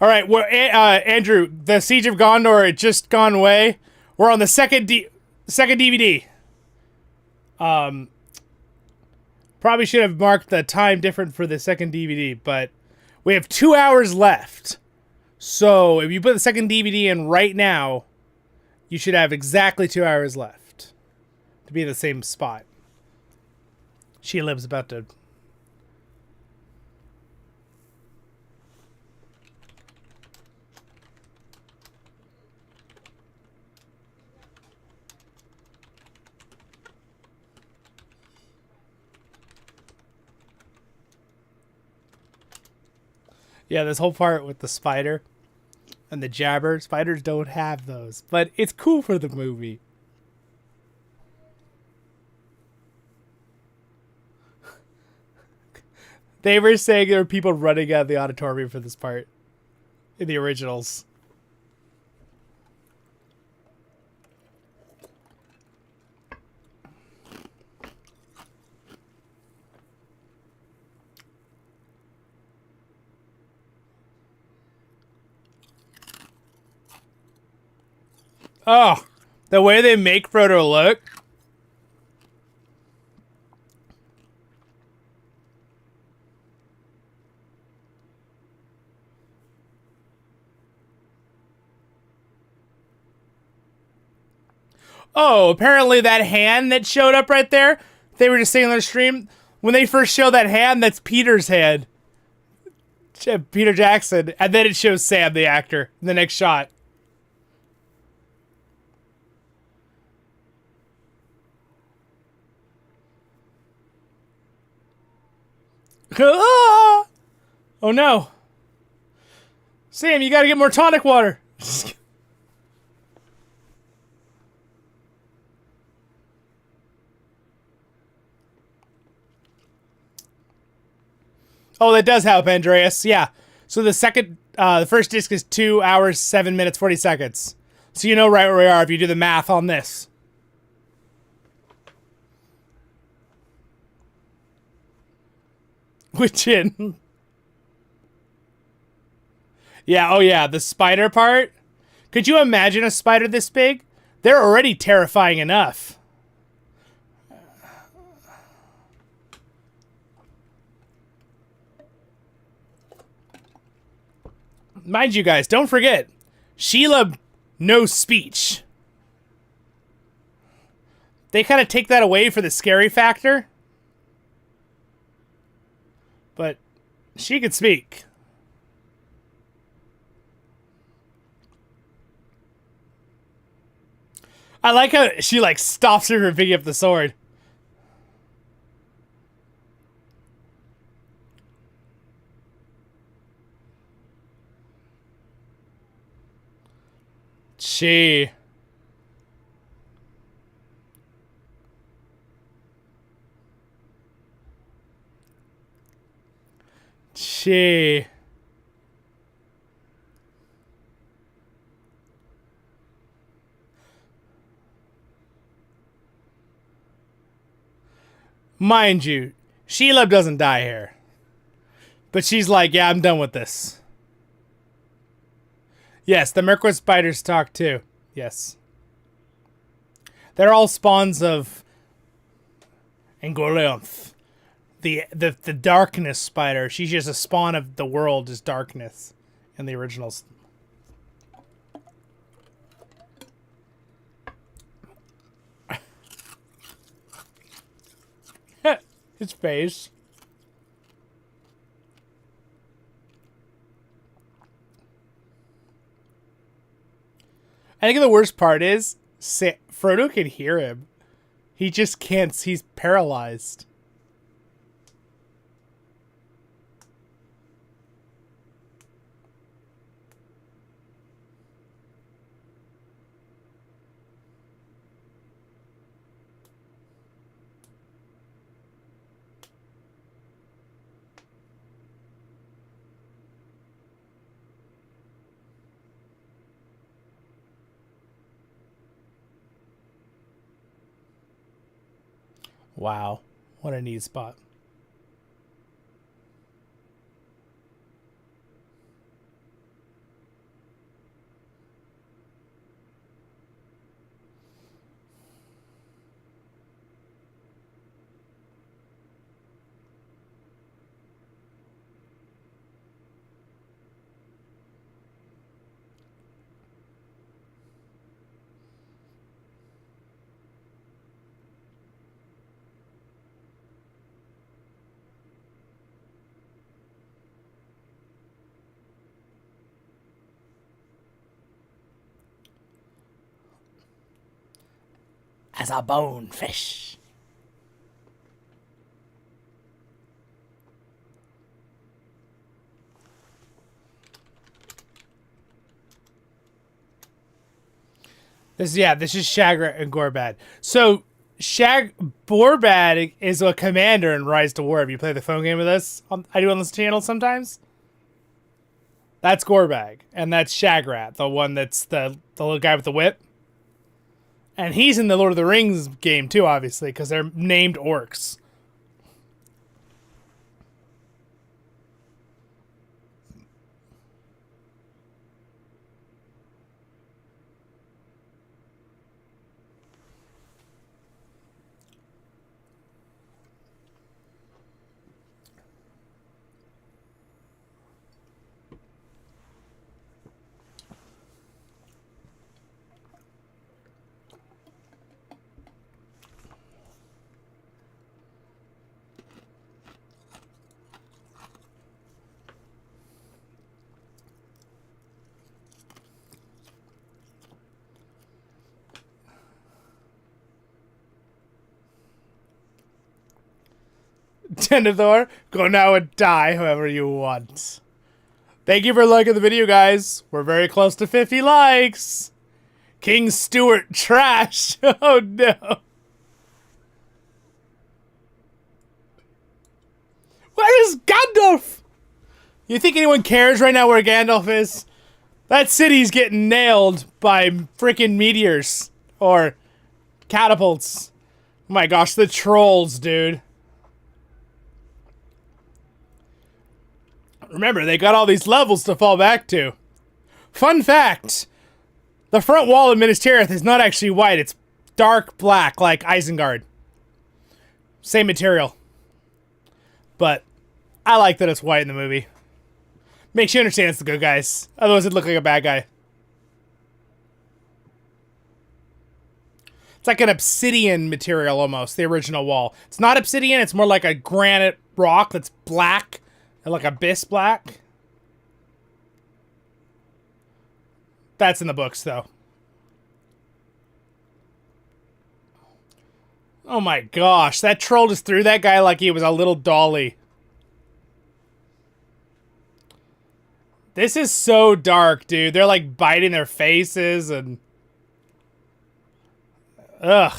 All right, well, Andrew, the Siege of Gondor had just gone away. We're on the second DVD. Probably should have marked the time different for the second DVD, but we have 2 hours left. So if you put the second DVD in right now, you should have exactly 2 hours left to be in the same spot. Sheilib's about to... Yeah, this whole part with the spider and the jabber. Spiders don't have those, but it's cool for the movie. They were saying there were people running out of the auditorium for this part in the originals. Oh, the way they make Frodo look. Oh, apparently that hand that showed up right there, they were just saying on the stream, when they first show that hand, that's Peter's hand. Peter Jackson. And then it shows Sam, the actor, in the next shot. Oh no. Sam, you gotta get more tonic water. Oh, that does help, Andreas. Yeah. So the first disc is 2 hours, 7 minutes, 40 seconds. So you know right where we are if you do the math on this. Which in? Yeah, oh yeah, the spider part. Could you imagine a spider this big? They're already terrifying enough. Mind you guys, don't forget, Sheila knows speech. They kind of take that away for the scary factor. But she could speak. I like how she like stops her from picking up the sword. She. she? Mind you, Sheila doesn't die here. But she's like, yeah, I'm done with this. Yes, the Mirkwood spiders talk too. Yes. They're all spawns of Angorleonth. The darkness spider. She's just a spawn of the world, is darkness in the originals. His face. I think the worst part is Frodo can hear him. He just can't. He's paralyzed. Wow, what a neat spot. As a bonefish. This is Shagrat and Gorbad. So Borbad is a commander in Rise to War. Have you played the phone game with us? I do on this channel sometimes. That's Gorbag, and that's Shagrat, the one that's the little guy with the whip. And he's in the Lord of the Rings game too, obviously, because they're named orcs. Denethor, go now and die however you want. Thank you for liking the video, guys. We're very close to 50 likes. King Stuart trash. Oh no. Where is Gandalf? You think anyone cares right now where Gandalf is? That city's getting nailed by freaking meteors or catapults. Oh my gosh, the trolls, dude. Remember, they got all these levels to fall back to. Fun fact, the front wall of Minas Tirith is not actually white. It's dark black, like Isengard. Same material. But I like that it's white in the movie. Makes you understand it's the good guys. Otherwise, it'd look like a bad guy. It's like an obsidian material almost, the original wall. It's not obsidian, it's more like a granite rock that's black. Like abyss black. That's in the books, though. Oh my gosh, that troll just threw that guy like he was a little dolly. This is so dark, dude. They're like biting their faces and... Ugh.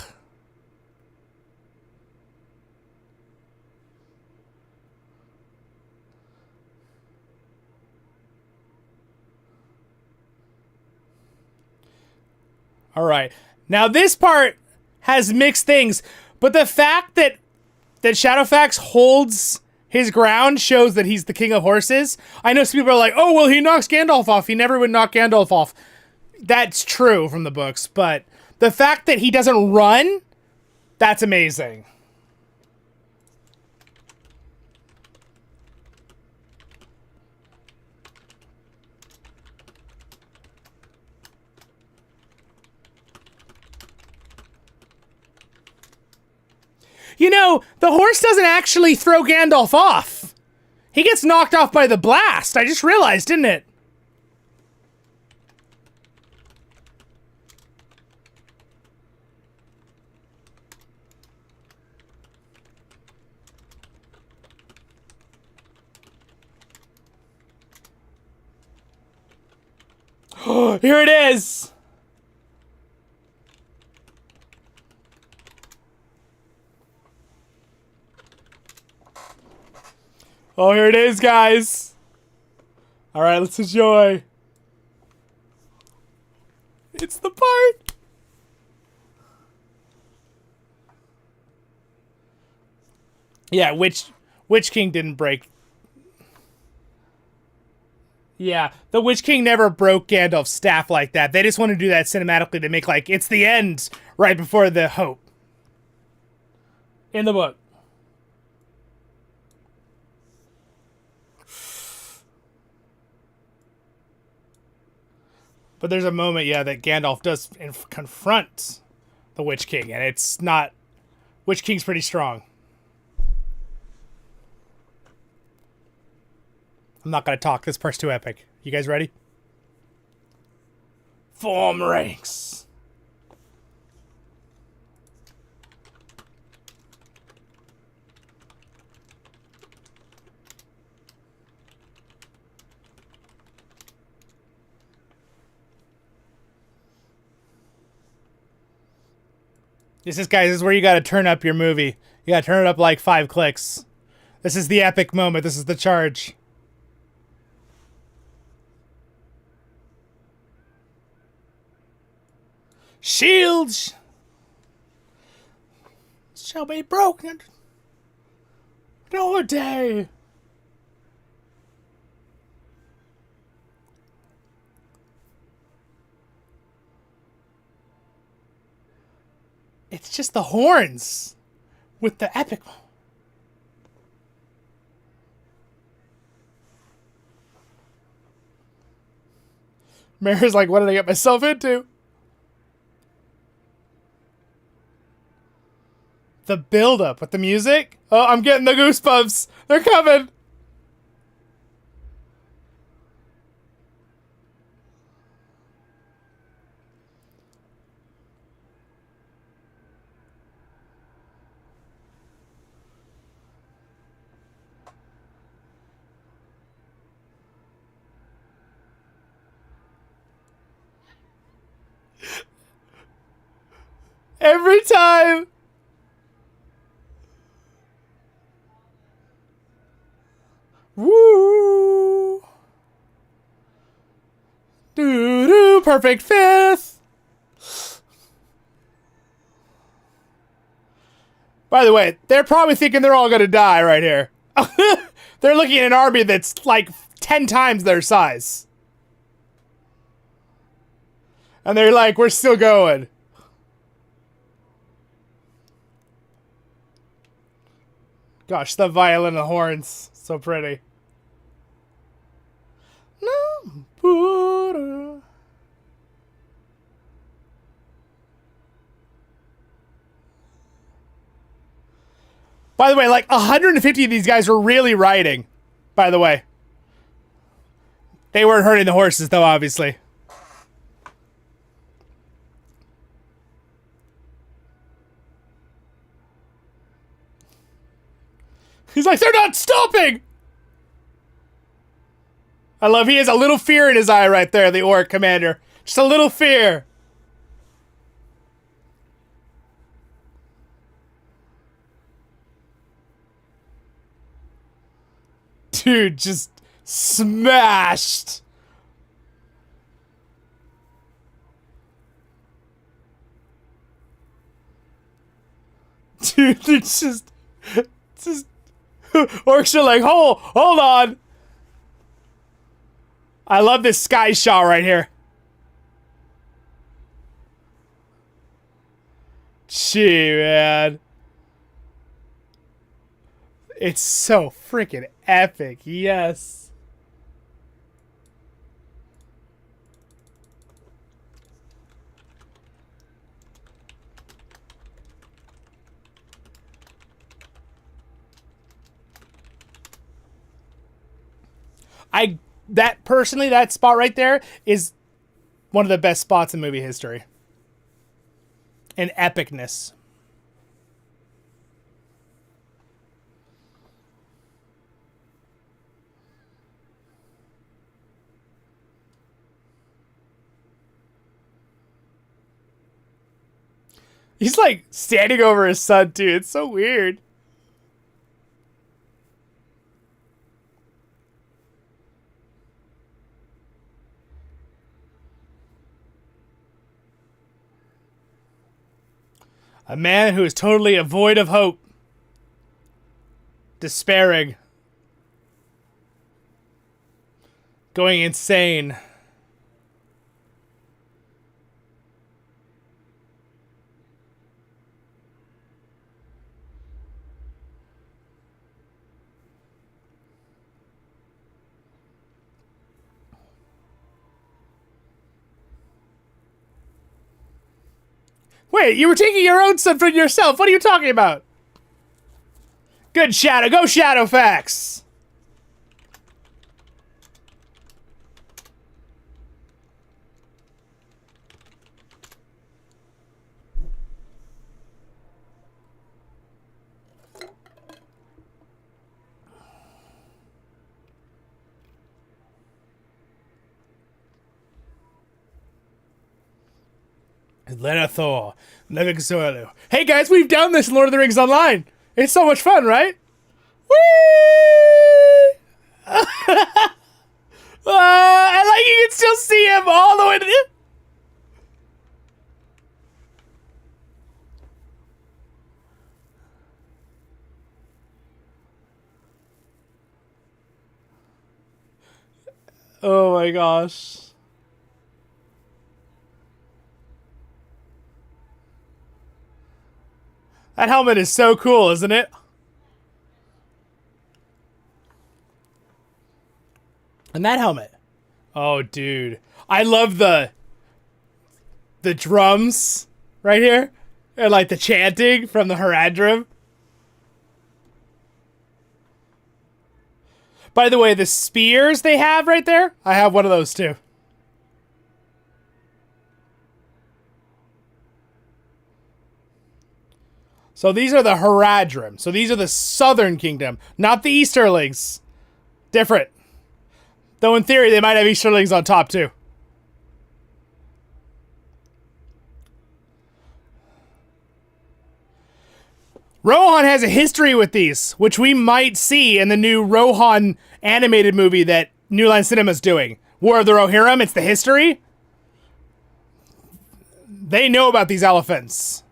All right. Now this part has mixed things, but the fact that Shadowfax holds his ground shows that he's the king of horses. I know some people are like, oh, well, he knocks Gandalf off. He never would knock Gandalf off. That's true from the books, but the fact that he doesn't run, that's amazing. You know, the horse doesn't actually throw Gandalf off. He gets knocked off by the blast. I just realized, didn't it? Here it is. Oh, here it is, guys. All right, let's enjoy. It's the part. Yeah, Witch King didn't break. Yeah, the Witch King never broke Gandalf's staff like that. They just want to do that cinematically to make like it's the end right before the hope. In the book. But there's a moment, yeah, that Gandalf does confront the Witch King, and it's not... Witch King's pretty strong. I'm not going to talk. This part's too epic. You guys ready? Form ranks. This is, guys, this is where you got to turn up your movie. You got to turn it up like 5 clicks. This is the epic moment. This is the charge. Shields shall be broken. No day. It's just the horns with the epic. Mary's like, what did I get myself into? The build-up with the music. Oh, I'm getting the goosebumps. They're coming. Every time. Woo! Doo-doo, perfect 5th! By the way, they're probably thinking they're all gonna die right here. They're looking at an army that's like 10 times their size. And they're like, we're still going. Gosh, the violin and the horns. So pretty. No. By the way, like 150 of these guys were really riding. By the way. They weren't hurting the horses though, obviously. He's like, they're not stopping! I love he has a little fear in his eye right there, the orc commander. Just a little fear. Dude, just smashed. Dude, it's just orcs are like, hold on. I love this sky shot right here. Gee, man. It's so freaking epic. Yes. That spot right there is one of the best spots in movie history. In epicness. He's like standing over his son too. It's so weird. A man who is totally void of hope. Despairing. Going insane. Wait, you were taking your own son from yourself. What are you talking about? Good Shadow. Go Shadowfax. Lenethor, Levixorlu. Hey guys, we've done this in Lord of the Rings Online. It's so much fun, right? Whee! I like you can still see him all the way to the... Oh my gosh. That helmet is so cool, isn't it? And that helmet. Oh, dude. I love the drums right here. And like the chanting from the Haradrim. By the way, the spears they have right there, I have one of those too. So these are the Haradrim. So these are the Southern Kingdom, not the Easterlings. Different. Though in theory, they might have Easterlings on top too. Rohan has a history with these, which we might see in the new Rohan animated movie that New Line Cinema's doing. War of the Rohirrim, it's the history. They know about these elephants.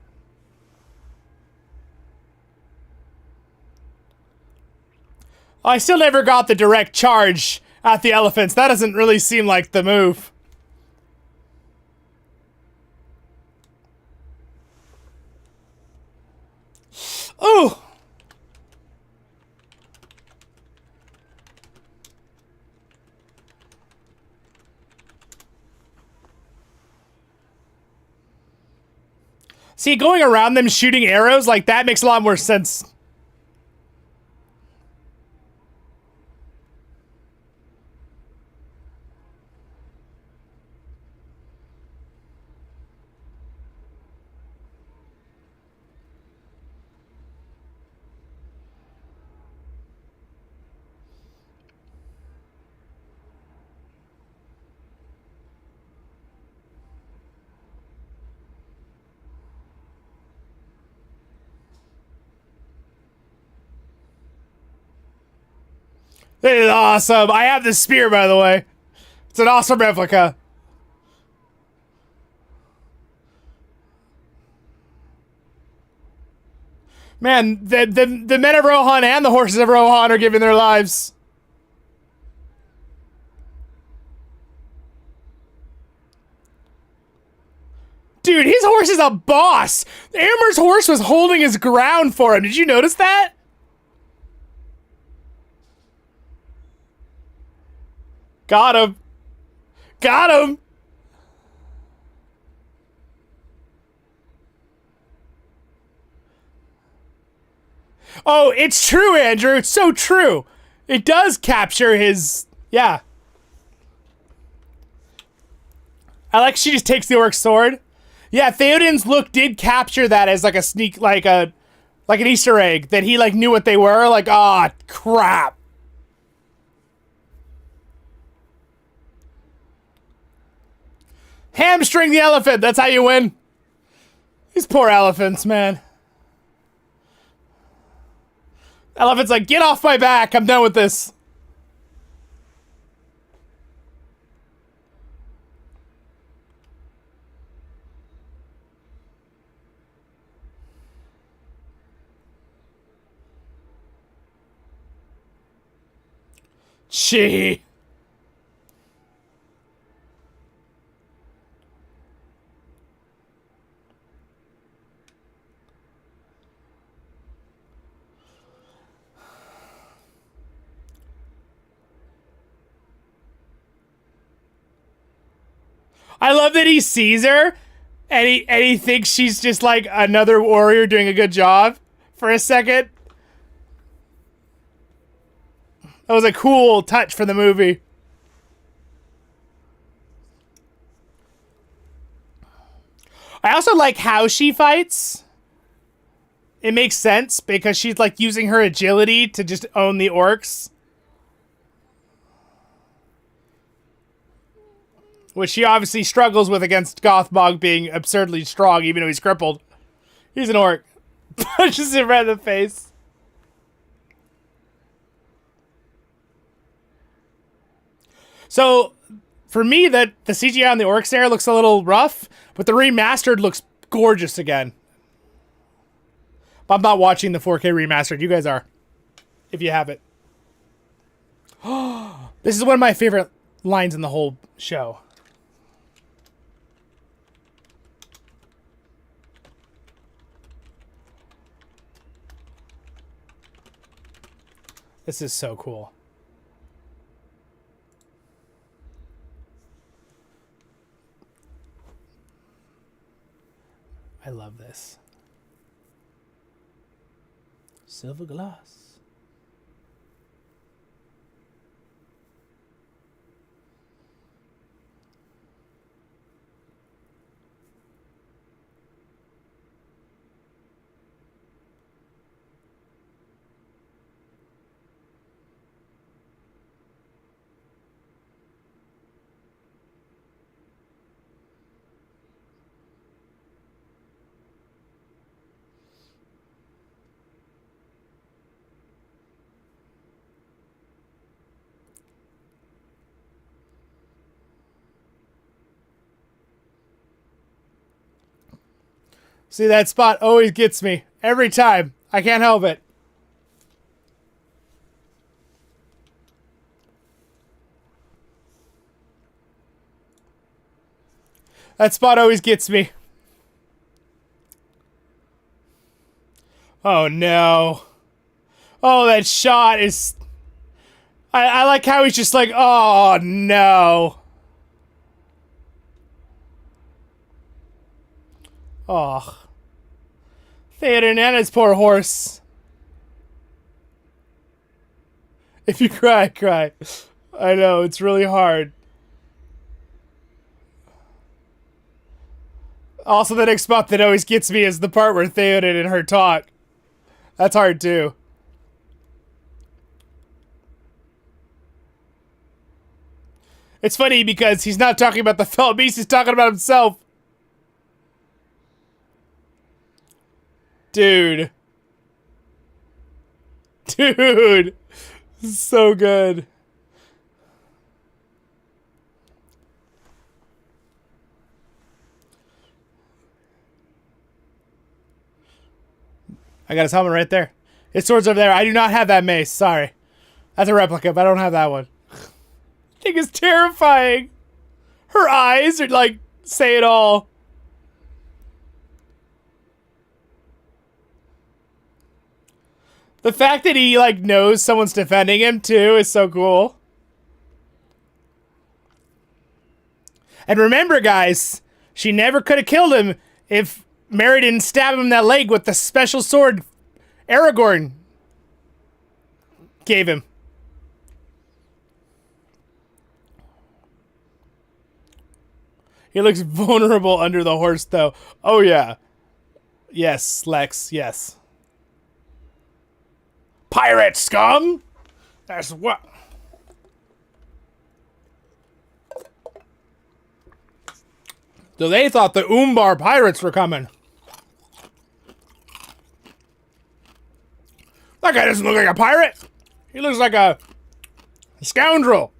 I still never got the direct charge at the elephants. That doesn't really seem like the move. Ooh! See, going around them shooting arrows like that makes a lot more sense. This is awesome. I have this spear, by the way. It's an awesome replica. Man, the men of Rohan and the horses of Rohan are giving their lives. Dude, his horse is a boss. Amer's horse was holding his ground for him. Did you notice that? Got him. Got him. Oh, it's true, Andrew. It's so true. It does capture his... Yeah. I like she just takes the orc's sword. Yeah, Theoden's look did capture that as like a sneak, like an Easter egg, that he like knew what they were. Like, ah, crap. Hamstring the elephant. That's how you win. These poor elephants, man. Elephant's like, get off my back. I'm done with this. Gee. I love that he sees her and he thinks she's just like another warrior doing a good job for a second. That was a cool touch for the movie. I also like how she fights. It makes sense because she's like using her agility to just own the orcs. Which she obviously struggles with against Gothmog being absurdly strong, even though he's crippled. He's an orc. Punches him right in the face. So, for me, the CGI on the orcs there looks a little rough, but the remastered looks gorgeous again. But I'm not watching the 4K remastered. You guys are, if you have it. This is one of my favorite lines in the whole show. This is so cool. I love this. Silver glass. See, that spot always gets me. Every time. I can't help it. That spot always gets me. Oh, no. Oh, that shot is... I like how he's just like, oh, no. Oh. Theoden and his poor horse. If you cry, cry. I know, it's really hard. Also, the next spot that always gets me is the part where Theoden and her talk. That's hard, too. It's funny because he's not talking about the fellow beast, he's talking about himself. Dude. Dude. So good. I got his helmet right there. His sword's over there. I do not have that mace. Sorry. That's a replica, but I don't have that one. Thing is terrifying. Her eyes are like, say it all. The fact that he like knows someone's defending him too is so cool. And remember, guys, she never could have killed him if Mary didn't stab him in that leg with the special sword Aragorn gave him. He looks vulnerable under the horse, though. Oh, yeah. Yes, Lex, yes. Pirate scum! That's what... So they thought the Umbar pirates were coming. That guy doesn't look like a pirate. He looks like a scoundrel.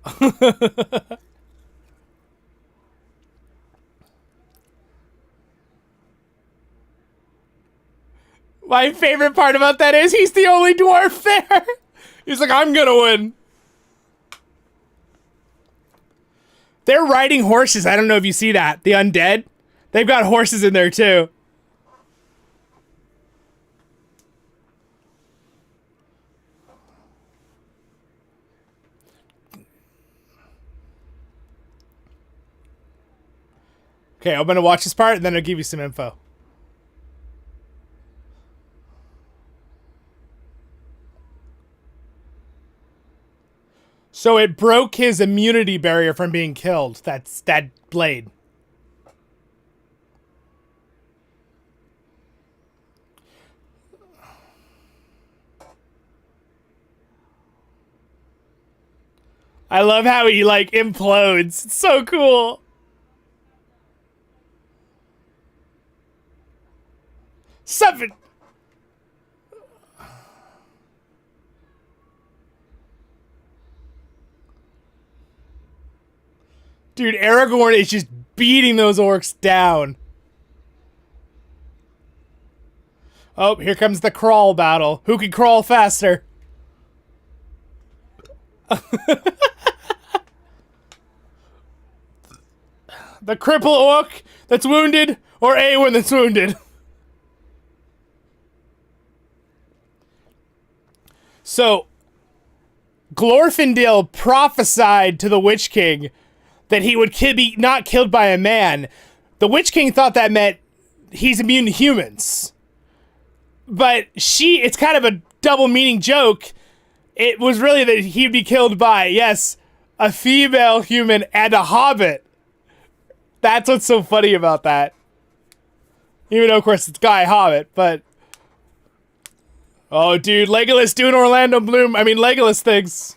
My favorite part about that is he's the only dwarf there. He's like, I'm gonna win. They're riding horses. I don't know if you see that. The undead. They've got horses in there too. Okay, I'm gonna watch this part and then I'll give you some info. So it broke his immunity barrier from being killed. That's that blade. I love how he like implodes. It's so cool. Something. Dude, Aragorn is just beating those orcs down. Oh, here comes the crawl battle. Who can crawl faster? The cripple orc that's wounded, or Eowyn that's wounded? So, Glorfindel prophesied to the Witch King that he would be not killed by a man. The Witch King thought that meant he's immune to humans. But it's kind of a double meaning joke. It was really that he'd be killed by, yes, a female human and a hobbit. That's what's so funny about that. Even though, of course, it's Guy Hobbit, but... Oh, dude, Legolas doing Legolas things.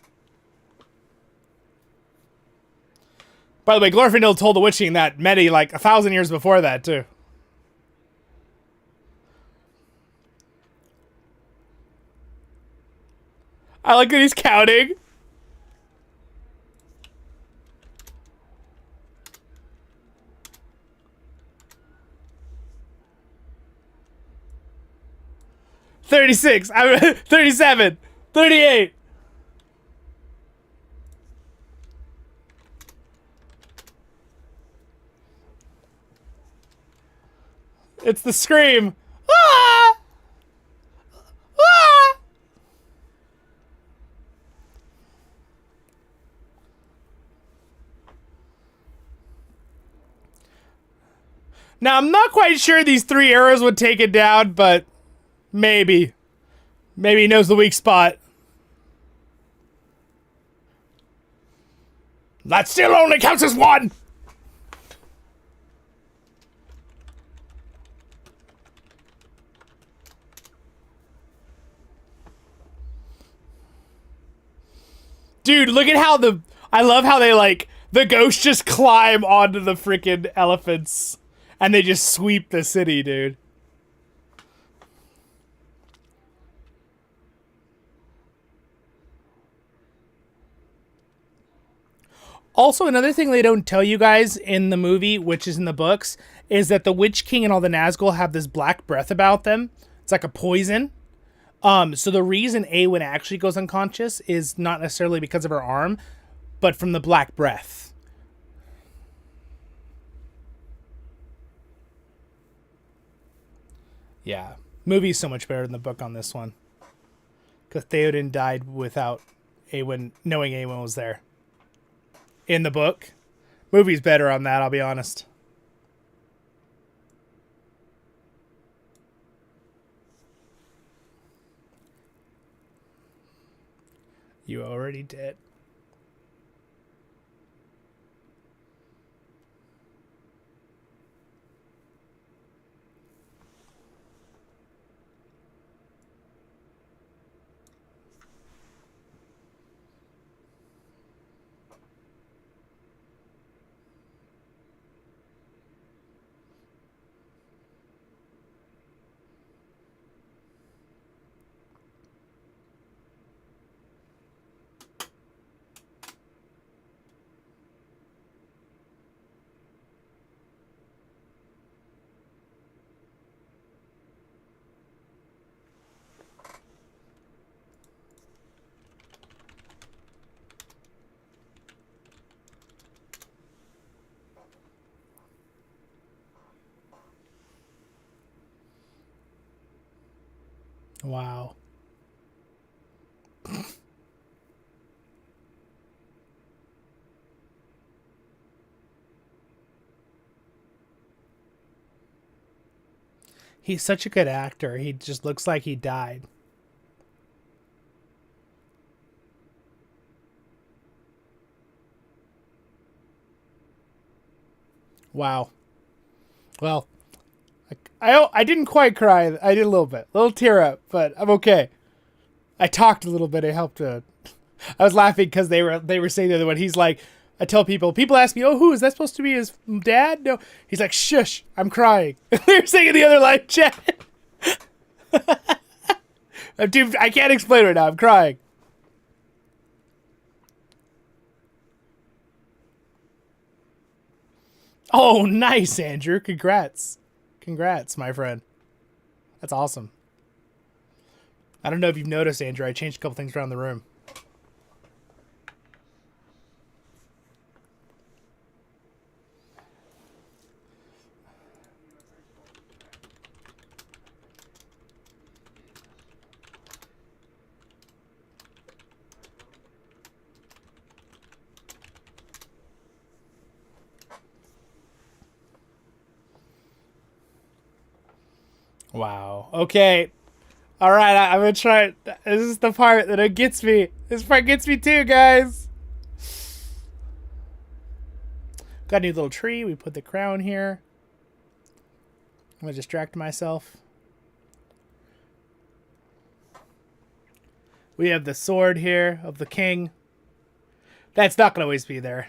By the way, Glorfindel told the Witch King that many, like, 1,000 years before that, too. I like that he's counting. $36. 37. 38. It's the scream. Ah! Ah! Now, I'm not quite sure these 3 arrows would take it down, but maybe. Maybe he knows the weak spot. That still only counts as 1! Dude, look at how I love how they, like, the ghosts just climb onto the freaking elephants. And they just sweep the city, dude. Also, another thing they don't tell you guys in the movie, which is in the books, is that the Witch King and all the Nazgul have this black breath about them. It's like a poison. So the reason Awen actually goes unconscious is not necessarily because of her arm, but from the black breath. Yeah. Movie's so much better than the book on this one. Because Theoden died without Awen knowing Awen was there. In the book. Movie's better on that, I'll be honest. You already did. Wow. He's such a good actor. He just looks like he died. Wow. Well, I didn't quite cry. I did a little bit. A little tear up, but I'm okay. I talked a little bit. It helped. I was laughing because they were saying the other one. He's like, I tell people ask me, oh, who is that supposed to be his dad? No. He's like, shush, I'm crying. They were saying in the other live chat. I can't explain right now. I'm crying. Oh, nice, Andrew. Congrats. Congrats, my friend. That's awesome. I don't know if you've noticed, Andrew. I changed a couple things around the room. Wow. Okay. All right. I'm going to try. This is the part that it gets me. This part gets me too, guys. Got a new little tree. We put the crown here. I'm going to distract myself. We have the sword here of the king. That's not going to always be there.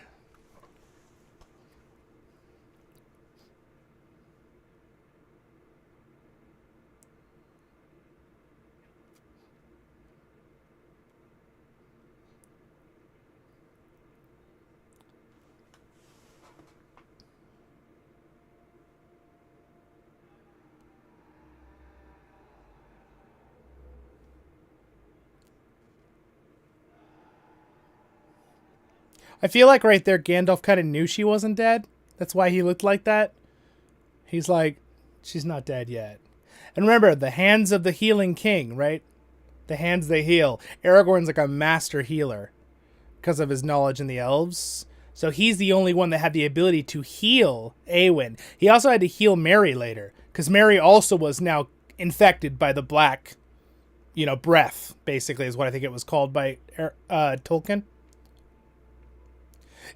I feel like right there, Gandalf kind of knew she wasn't dead. That's why he looked like that. He's like, she's not dead yet. And remember, the hands of the healing king, right? The hands they heal. Aragorn's like a master healer because of his knowledge in the elves. So he's the only one that had the ability to heal Éowyn. He also had to heal Merry later because Merry also was now infected by the black, breath, basically is what I think it was called by Tolkien.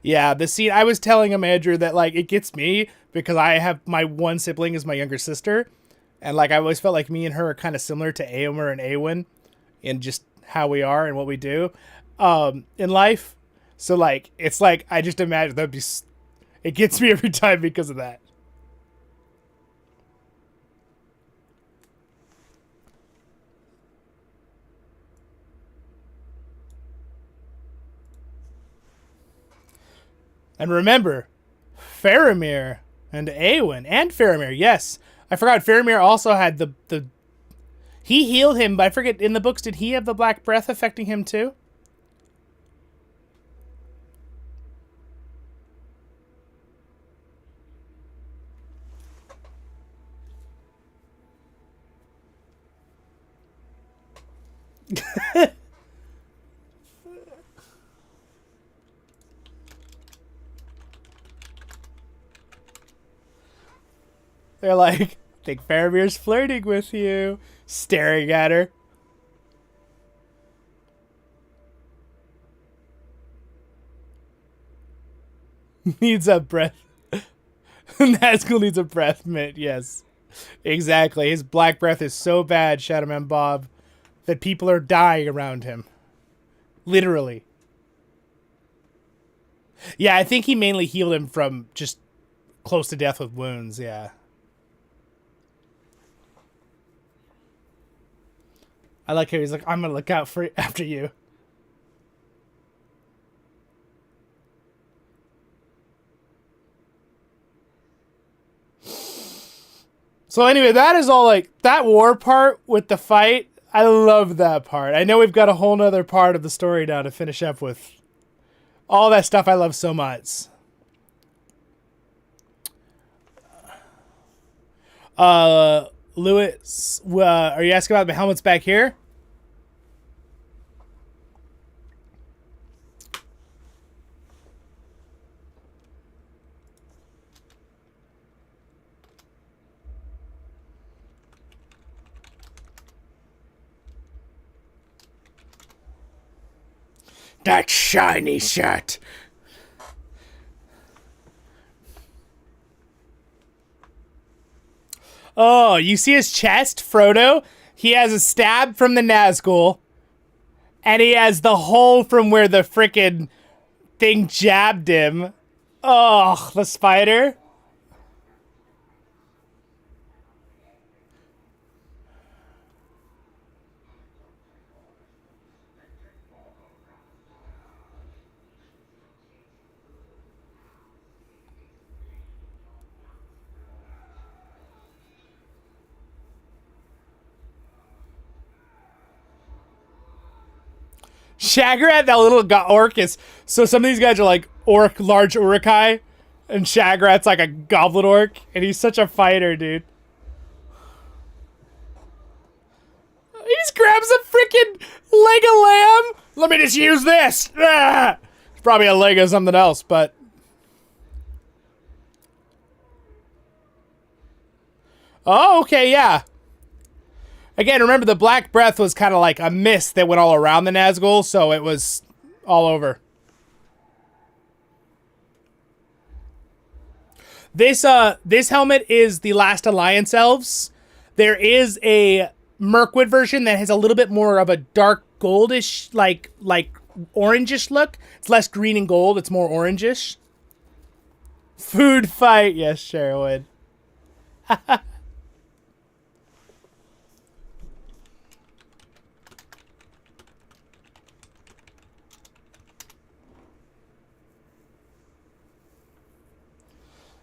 Yeah, the scene, I was telling him, Andrew, that, it gets me because I have my one sibling is my younger sister. And, I always felt like me and her are kind of similar to Éomer and Éowyn in just how we are and what we do in life. So, it's I just imagine that'd be, it gets me every time because of that. And remember, Faramir and Éowyn and Faramir, yes. I forgot Faramir also had He healed him, but I forget, in the books, did he have the black breath affecting him too? They're like, I think Faramir's flirting with you. Staring at her. Needs a breath. Nazgul needs a breath mint, yes. Exactly. His black breath is so bad, Shadowman Bob, that people are dying around him. Literally. Yeah, I think he mainly healed him from just close to death with wounds, yeah. I like how he's like, I'm gonna look out for after you. So anyway, that is all like that war part with the fight. I love that part. I know we've got a whole nother part of the story now to finish up with. All that stuff I love so much. Lewis, are you asking about the helmets back here? That shiny shirt. Oh, you see his chest, Frodo? He has a stab from the Nazgul. And he has the hole from where the frickin' thing jabbed him. Oh, the spider. Shagrat, that little orc is... So some of these guys are like large Urukai, and Shagrat's like a goblin orc, and he's such a fighter, dude. He just grabs a freaking leg of lamb. Let me just use this. Ah! It's probably a leg of something else, but... Oh, okay, yeah. Again, remember the black breath was kind of like a mist that went all around the Nazgul, so it was all over. This helmet is the Last Alliance elves. There is a Mirkwood version that has a little bit more of a dark goldish, like orangish look. It's less green and gold. It's more orangish. Food fight, yes, Sherwood.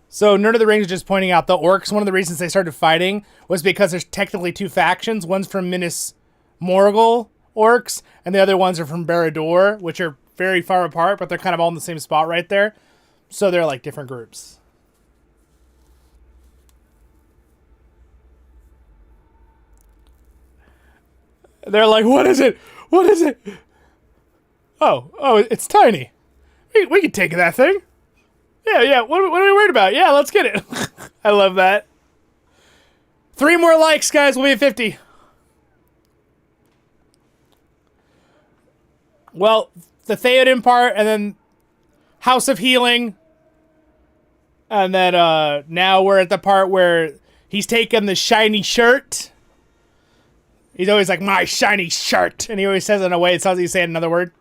So Nerd of the Rings is just pointing out the orcs, one of the reasons they started fighting was because there's technically two factions. One's from Minas Morgul orcs, and the other ones are from Barad-dûr, which are very far apart, but they're kind of all in the same spot right there. So they're like different groups. They're like, what is it? What is it? Oh, it's tiny. We can take that thing. Yeah. What are we worried about? Yeah, let's get it. I love that. 3 more likes, guys. We'll be at 50. Well, the Theoden part, and then House of Healing. And then now we're at the part where he's taking the shiny shirt. He's always like, my shiny shirt. And he always says it in a way it sounds like he's saying another word.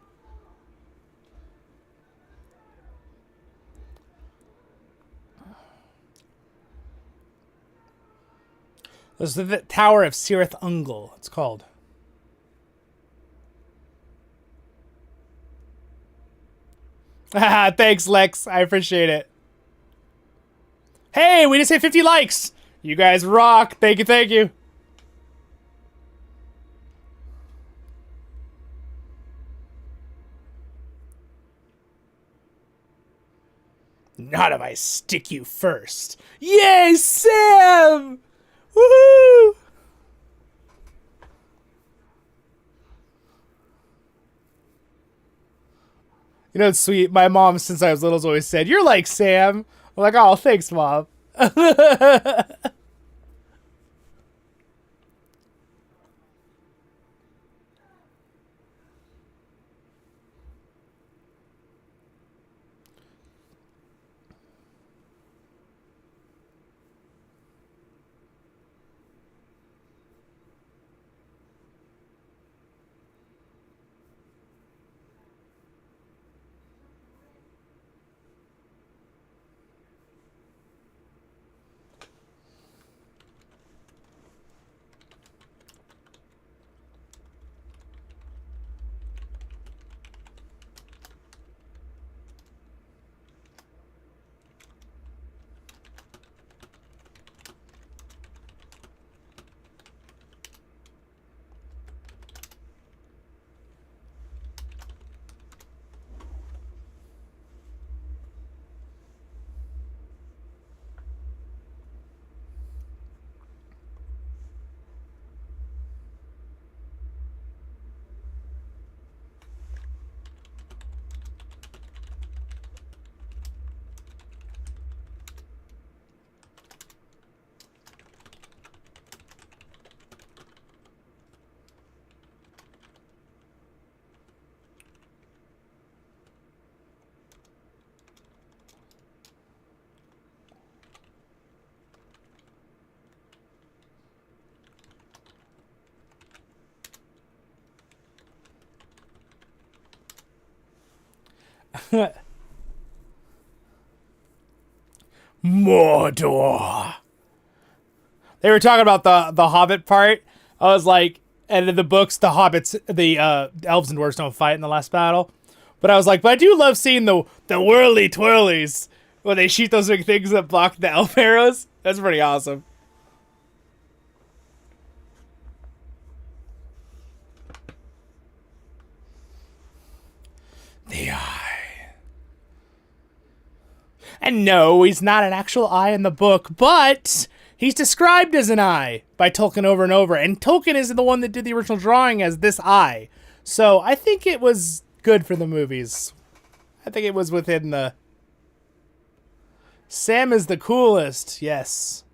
This is the Tower of Cirith Ungol, it's called. Thanks, Lex. I appreciate it. Hey, we just hit 50 likes. You guys rock. Thank you, thank you. Not if I stick you first. Yay, Sam! Woohoo! You know, it's sweet. My mom, since I was little, has always said, "You're like Sam." I'm like, "Oh, thanks, Mom." Mordor. They were talking about the Hobbit part. I was like, and in the books, the hobbits, the elves and dwarves don't fight in the last battle. But I was like, but I do love seeing the whirly twirlies when they shoot those big things that block the elf arrows. That's pretty awesome. The eye. And no, he's not an actual eye in the book, but he's described as an eye by Tolkien over and over. And Tolkien is the one that did the original drawing as this eye. So I think it was good for the movies. I think it was within the... Sam is the coolest, yes.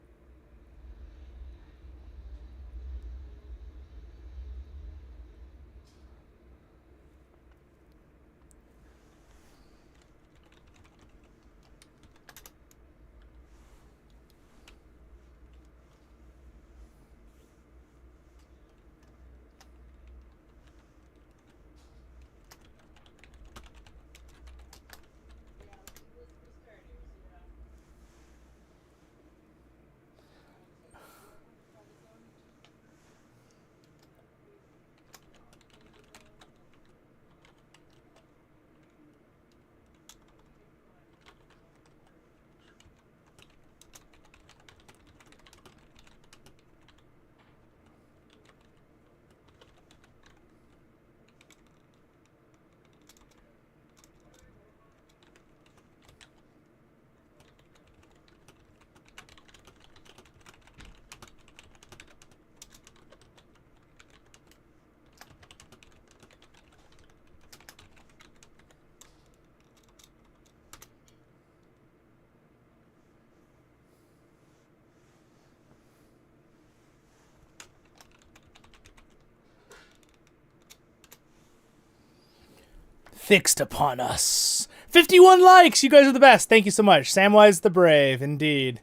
Fixed upon us. 51 likes! You guys are the best. Thank you so much. Samwise the Brave, indeed.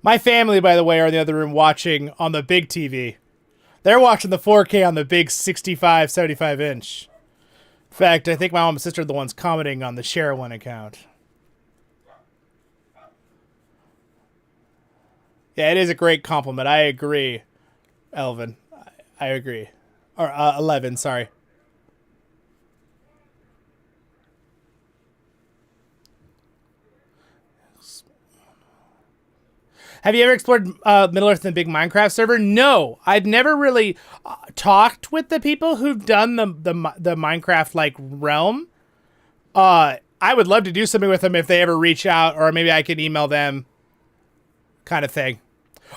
My family, by the way, are in the other room watching on the big TV. They're watching the 4K on the big 65, 75 inch. In fact, I think my mom and sister are the ones commenting on the Share One account. Yeah, it is a great compliment. I agree, Elvin. I agree. Or 11, sorry. Have you ever explored Middle-earth in the big Minecraft server? No, I've never really talked with the people who've done the Minecraft like realm, I would love to do something with them if they ever reach out, or maybe I could email them, kind of thing.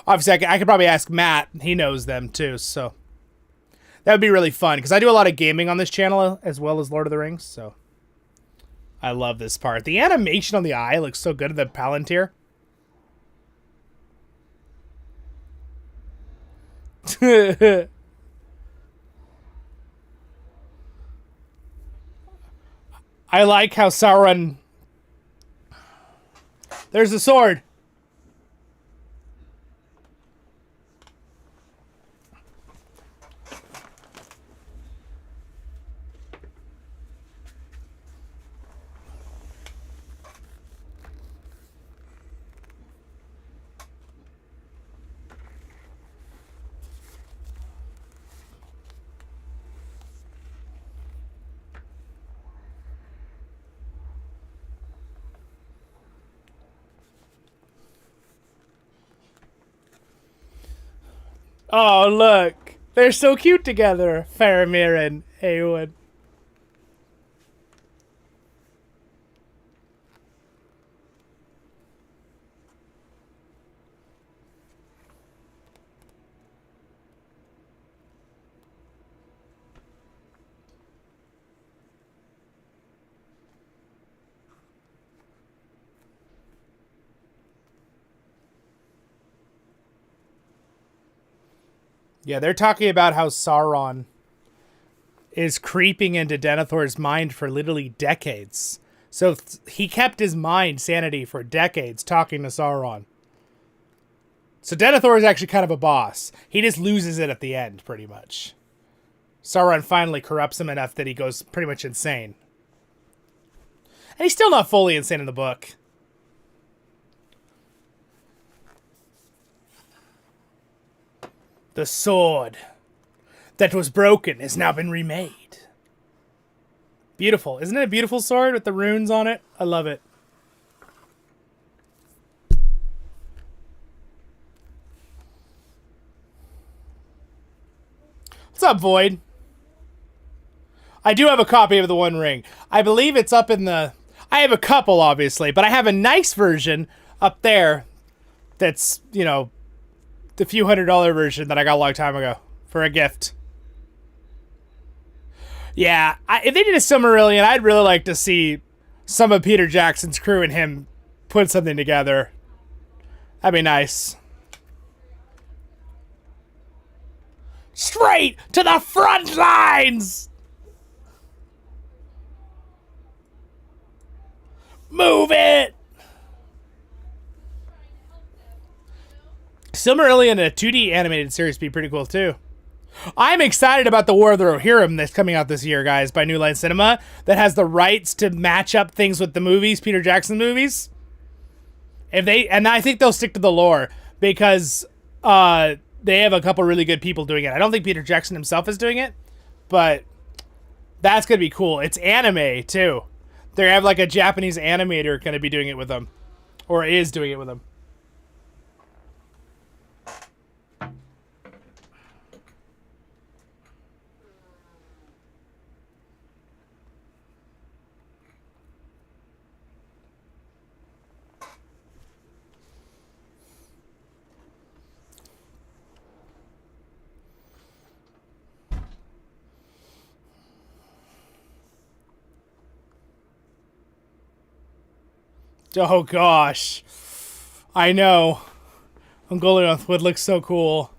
Obviously, I could probably ask Matt. He knows them too, so that would be really fun because I do a lot of gaming on this channel as well as Lord of the Rings. So I love this part. The animation on the eye looks so good of the Palantir. I like how Sauron... There's the sword. Oh, look. They're so cute together, Faramir and Eowyn. Yeah, they're talking about how Sauron is creeping into Denethor's mind for literally decades. So he kept his mind sanity for decades talking to Sauron. So Denethor is actually kind of a boss. He just loses it at the end, pretty much. Sauron finally corrupts him enough that he goes pretty much insane. And he's still not fully insane in the book. The sword that was broken has now been remade. Beautiful. Isn't it a beautiful sword with the runes on it? I love it. What's up, Void? I do have a copy of the One Ring. I believe it's up in the... I have a couple, obviously, but I have a nice version up there that's, you know, the few $100 version that I got a long time ago for a gift. Yeah, if they did a Silmarillion, I'd really like to see some of Peter Jackson's crew and him put something together. That'd be nice. Straight to the front lines! Move it! Silmarillion in a 2D animated series would be pretty cool, too. I'm excited about the War of the Rohirrim that's coming out this year, guys, by New Line Cinema, that has the rights to match up things with the movies, Peter Jackson movies. And I think they'll stick to the lore, because they have a couple really good people doing it. I don't think Peter Jackson himself is doing it, but that's going to be cool. It's anime, too. They have like a Japanese animator going to be doing it with them, or is doing it with them. Oh gosh, I know. Ungoliant would look so cool.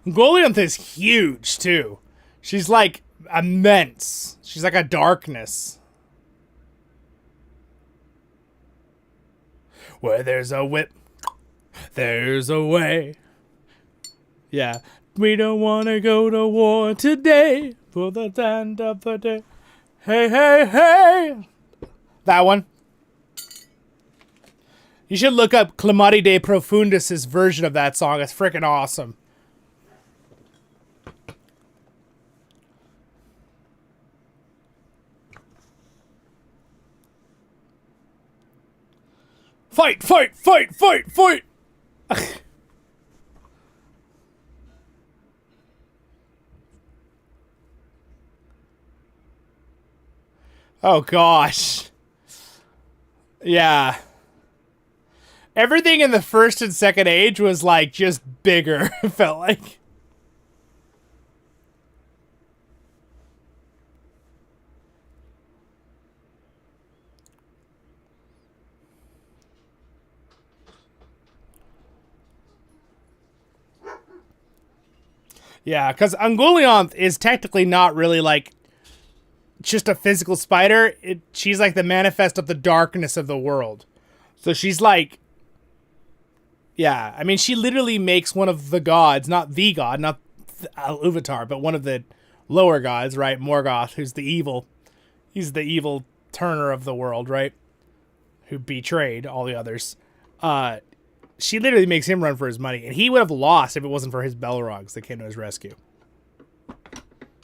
Ungoliant is huge too. She's like immense. She's like a darkness. Where there's a whip, there's a way. Yeah, we don't want to go to war today. For the end of the day. Hey, hey, hey. That one. You should look up Clamati de Profundis' version of that song. It's freaking awesome. Fight, fight, fight, fight, fight! Oh, gosh. Yeah. Everything in the first and second age was, like, just bigger, it felt like. Yeah, because Ungoliant is technically not really, like, just a physical spider. She's, like, the manifest of the darkness of the world. So she's, like... Yeah, I mean, she literally makes one of the gods, not the god, not Iluvatar, but one of the lower gods, right? Morgoth, who's the evil... He's the evil turner of the world, right? Who betrayed all the others. She literally makes him run for his money, and he would have lost if it wasn't for his Balrogs that came to his rescue.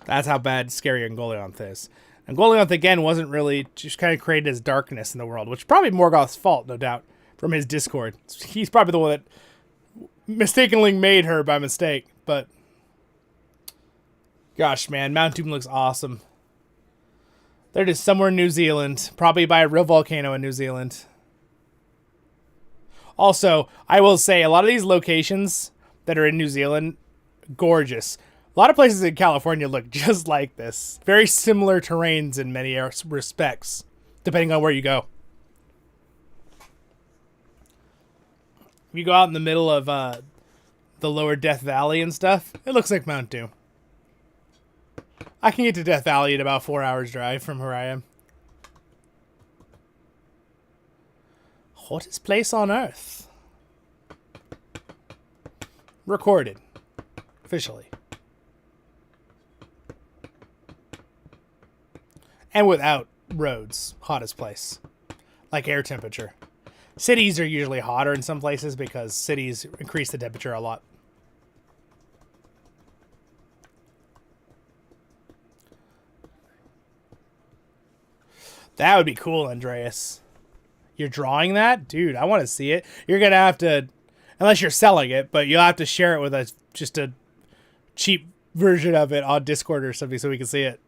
That's how bad scary Ungoliant is. Ungoliant, again, wasn't really just kind of created as darkness in the world, which is probably Morgoth's fault, no doubt, from his Discord. He's probably the one that mistakenly made her by mistake, but... Gosh, man, Mount Doom looks awesome. They're just somewhere in New Zealand, probably by a real volcano in New Zealand. Also, I will say, a lot of these locations that are in New Zealand, gorgeous. A lot of places in California look just like this. Very similar terrains in many respects, depending on where you go. If you go out in the middle of the lower Death Valley and stuff, it looks like Mount Doom. I can get to Death Valley in about 4 hours drive from where I am. Hottest place on Earth. Recorded. Officially. And without roads. Hottest place. Like air temperature. Cities are usually hotter in some places because cities increase the temperature a lot. That would be cool, Andreas. You're drawing that? Dude, I want to see it. You're going to have to, unless you're selling it, but you'll have to share it with us, just a cheap version of it on Discord or something so we can see it.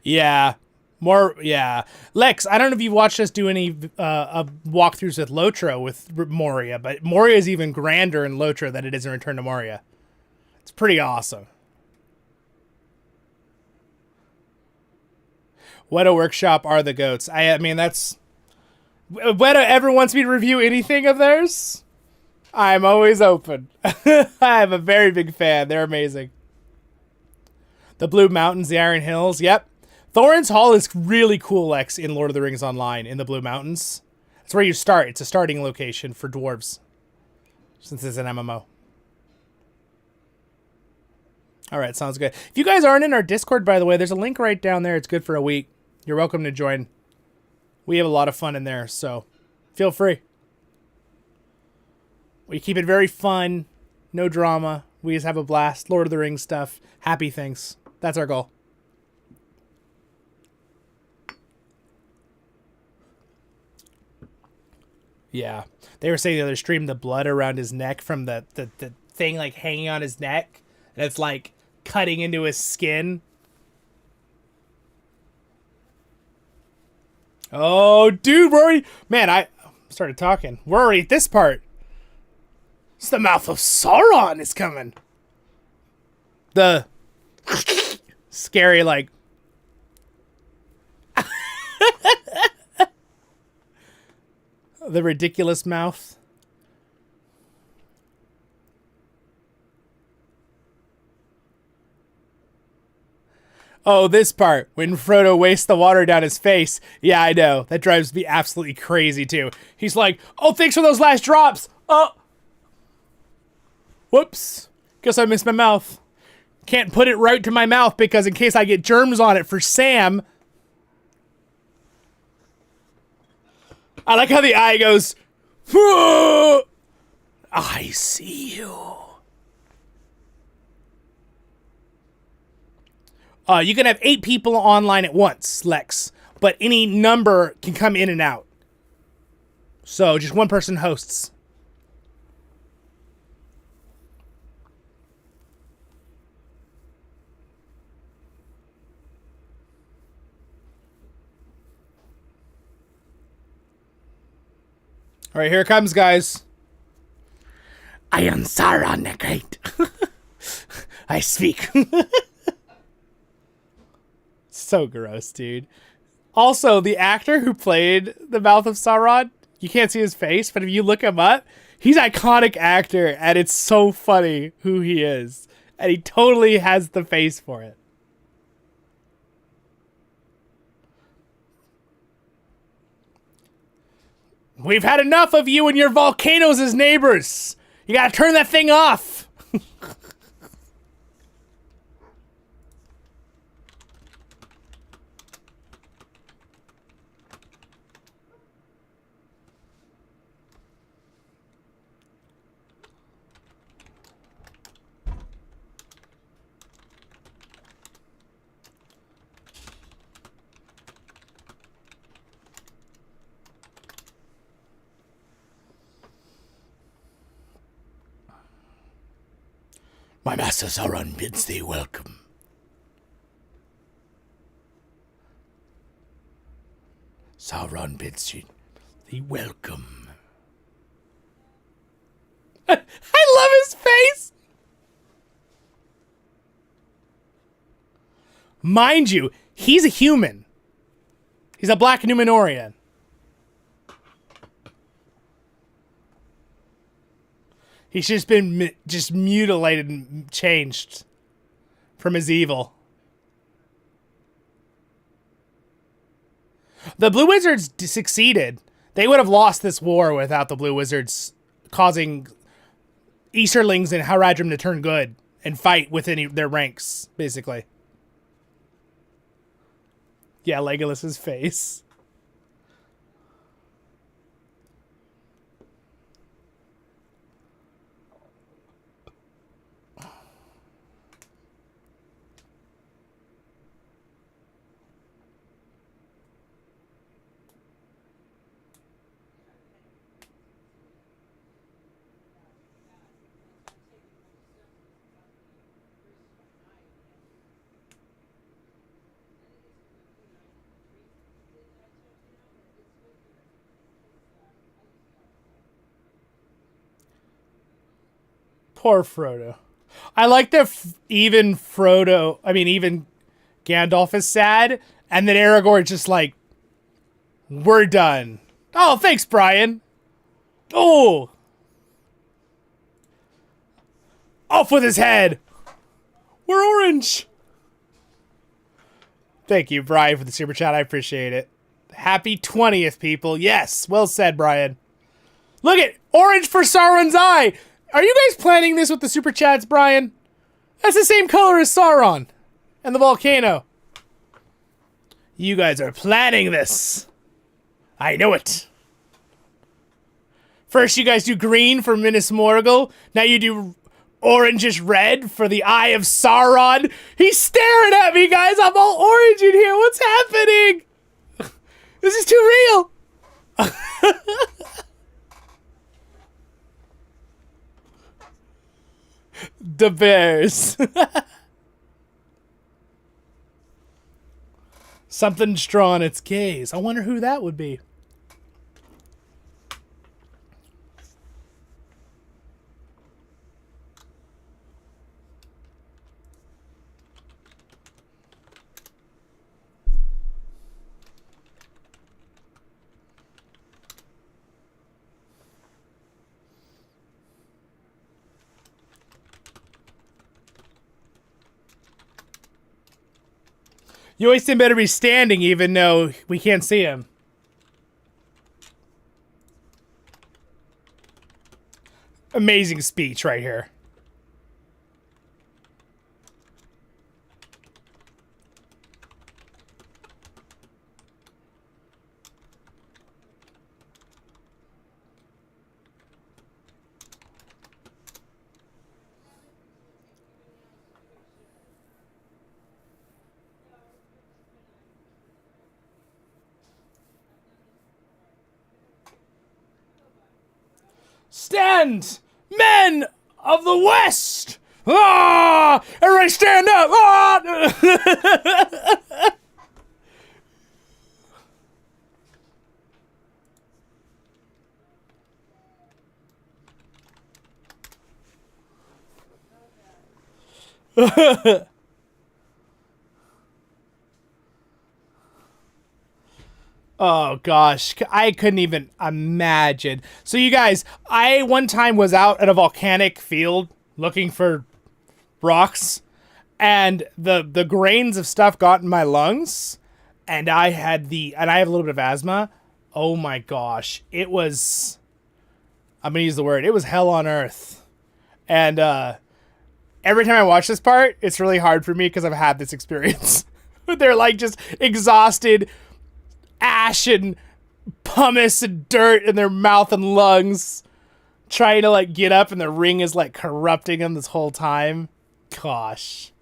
Yeah. Yeah. Lex, I don't know if you've watched us do any walkthroughs with Lotro with Moria, but Moria is even grander in Lotro than it is in Return to Moria. It's pretty awesome. Weta Workshop are the goats. I mean, that's... Weta ever wants me to review anything of theirs? I'm always open. I'm a very big fan. They're amazing. The Blue Mountains, the Iron Hills. Yep. Thorin's Hall is really cool, Lex, in Lord of the Rings Online, in the Blue Mountains. That's where you start. It's a starting location for dwarves, since it's an MMO. All right, sounds good. If you guys aren't in our Discord, by the way, there's a link right down there. It's good for a week. You're welcome to join. We have a lot of fun in there, so feel free. We keep it very fun, no drama. We just have a blast. Lord of the Rings stuff, happy things. That's our goal. Yeah. They were saying the other stream, the blood around his neck from the thing like hanging on his neck, and it's like cutting into his skin. Oh, dude, we're already... Man, I started talking. We're already at this part. It's the mouth of Sauron is coming. The scary, like... the ridiculous mouth. Oh, this part, when Frodo wastes the water down his face. Yeah, I know. That drives me absolutely crazy, too. He's like, oh, thanks for those last drops. Oh. Whoops. Guess I missed my mouth. Can't put it right to my mouth because in case I get germs on it for Sam. I like how the eye goes, whoa! I see you. You can have 8 people online at once, Lex, but any number can come in and out. So just one person hosts. All right, here it comes, guys. I am Sauron the Great. I speak. So gross, dude. Also, the actor who played the mouth of Sauron, you can't see his face, but if you look him up, he's an iconic actor, and it's so funny who he is. And he totally has the face for it. We've had enough of you and your volcanoes as neighbors. You gotta turn that thing off. My master Sauron bids thee welcome. Sauron bids thee welcome. I love his face! Mind you, he's a human. He's a black Numenorian. He's just been mutilated and changed from his evil. The Blue Wizards succeeded. They would have lost this war without the Blue Wizards causing Easterlings and Haradrim to turn good and fight within their ranks, basically. Yeah, Legolas's face. Poor Frodo. I like that even Gandalf is sad, and then Aragorn just like, we're done. Oh, thanks, Brian. Oh. Off with his head. We're orange. Thank you, Brian, for the super chat. I appreciate it. Happy 20th, people. Yes, well said, Brian. Look at orange for Sauron's eye. Are you guys planning this with the super chats, Brian? That's the same color as Sauron and the volcano. You guys are planning this. I know it. First, you guys do green for Minas Morgul. Now you do orangish red for the Eye of Sauron. He's staring at me, guys. I'm all orange in here. What's happening? This is too real. The bears. Something's drawn its gaze. I wonder who that would be. Yoistin better be standing even though we can't see him. Amazing speech right here. Stand, men of the West! Ah! Everybody stand up! Ah! Oh gosh, I couldn't even imagine. So you guys, I one time was out at a volcanic field looking for rocks, and the grains of stuff got in my lungs, and I have a little bit of asthma. Oh my gosh, it was, I'm gonna use the word, it was hell on earth. And every time I watch this part, it's really hard for me because I've had this experience. They're like just exhausted, ash and pumice and dirt in their mouth and lungs, trying to like get up, and the ring is like corrupting them this whole time. Gosh.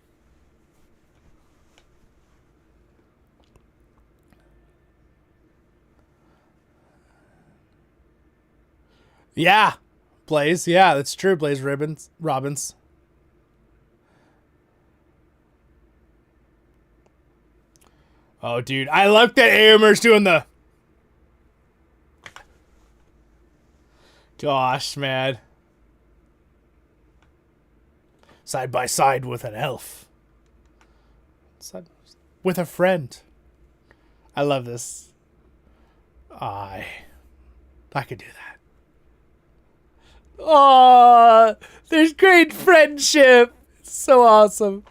Yeah, Blaze. Yeah, that's true. Blaze Robbins. Oh, dude, I like that Aomer's doing the. Gosh, man. Side by side with an elf. With a friend. I love this. I could do that. Oh, there's great friendship. It's so awesome.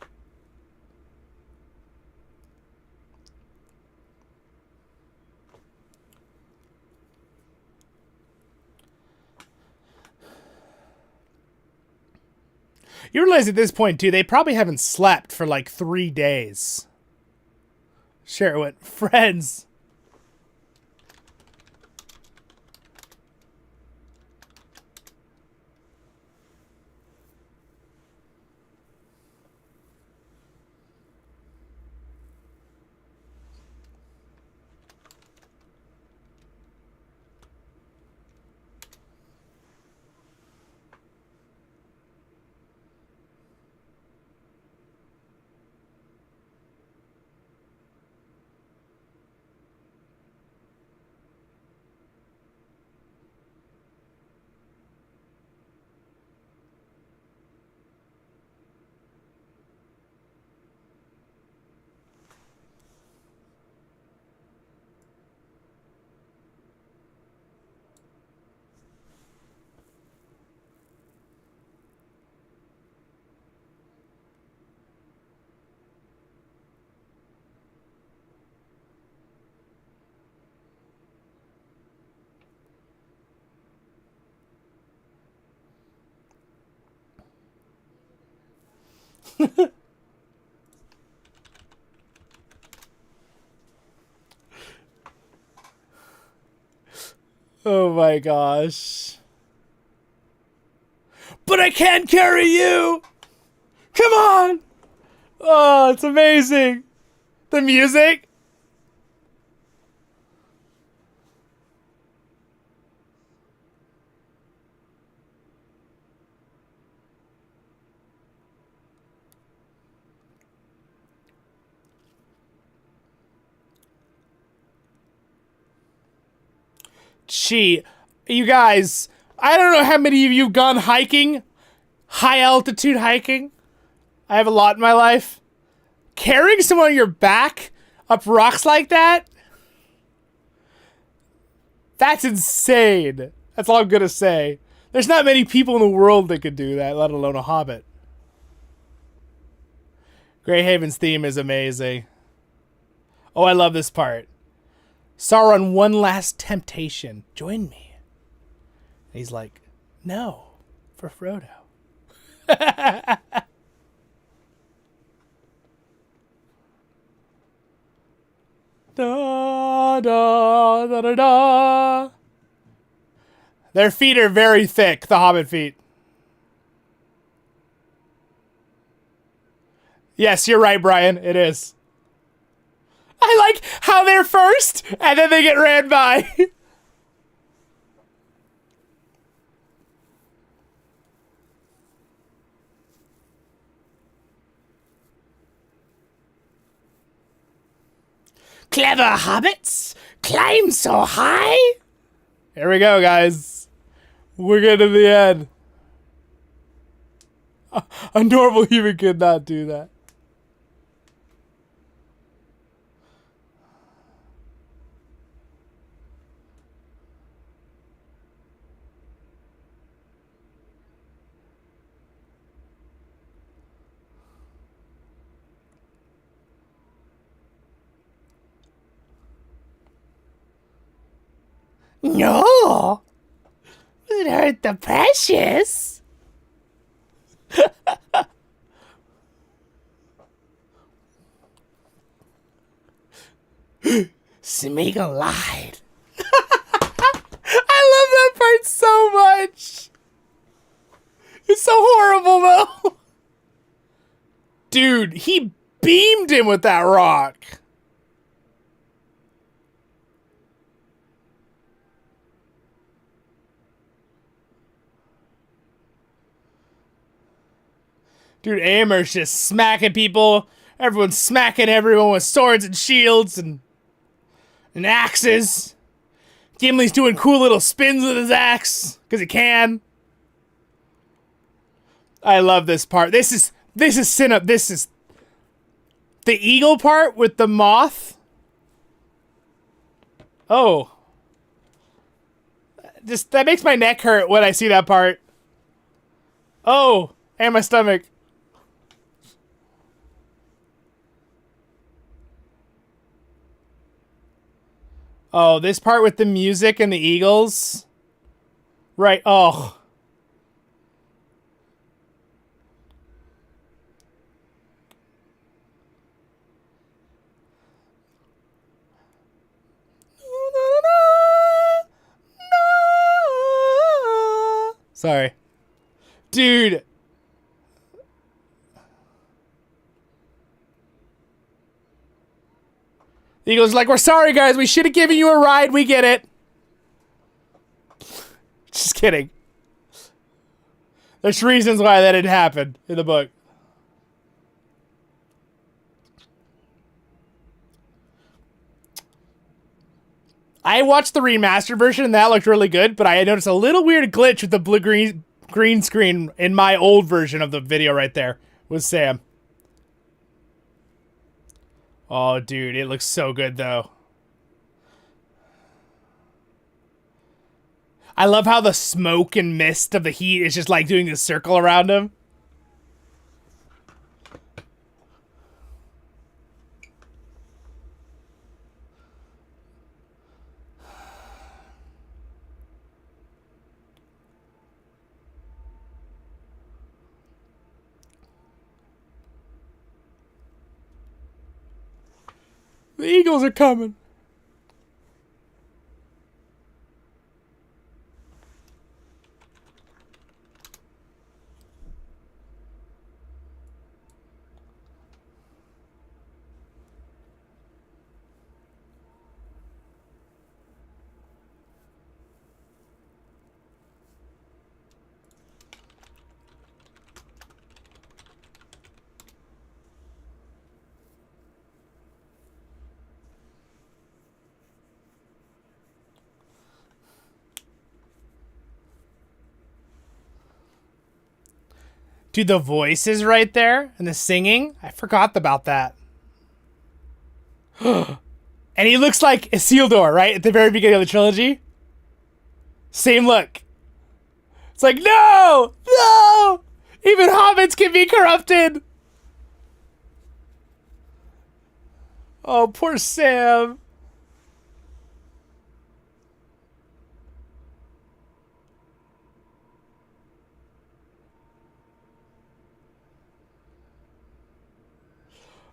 You realize at this point, too, they probably haven't slept for like 3 days. Sure, what? Friends. Oh my gosh. But I can't carry you! Come on! Oh, it's amazing. The music. Gee, you guys, I don't know how many of you have gone hiking, high altitude hiking. I have a lot in my life. Carrying someone on your back up rocks like that? That's insane. That's all I'm gonna say. There's not many people in the world that could do that, let alone a hobbit. Greyhaven's theme is amazing. Oh, I love this part. Sauron, one last temptation. Join me. And he's like, no, for Frodo. Da, da, da, da, da. Their feet are very thick, the hobbit feet. Yes, you're right, Brian. It is. I like how they're first, and then they get ran by. Clever hobbits, climb so high. Here we go, guys. We're getting to the end. A normal human could not do that. No! It hurt the precious! Smeagol lied. I love that part so much. It's so horrible, though. Dude, he beamed him with that rock. Dude, Amer's just smacking people. Everyone's smacking everyone with swords and shields and axes. Gimli's doing cool little spins with his axe because he can. I love this part. This is Sin-Up. This is the eagle part with the moth. Oh. Just that makes my neck hurt when I see that part. Oh, and my stomach. Oh, this part with the music and the eagles. Right. Oh. Sorry. Dude. The Eagles like, we're sorry, guys. We should have given you a ride. We get it. Just kidding. There's reasons why that had happened in the book. I watched the remastered version, and that looked really good, but I noticed a little weird glitch with the blue-green screen in my old version of the video right there with Sam. Oh, dude, it looks so good, though. I love how the smoke and mist of the heat is just like doing this circle around him. The Eagles are coming. Dude, the voices right there and the singing, I forgot about that. And he looks like Isildur, right? At the very beginning of the trilogy. Same look. It's like, no! No! Even hobbits can be corrupted! Oh, poor Sam.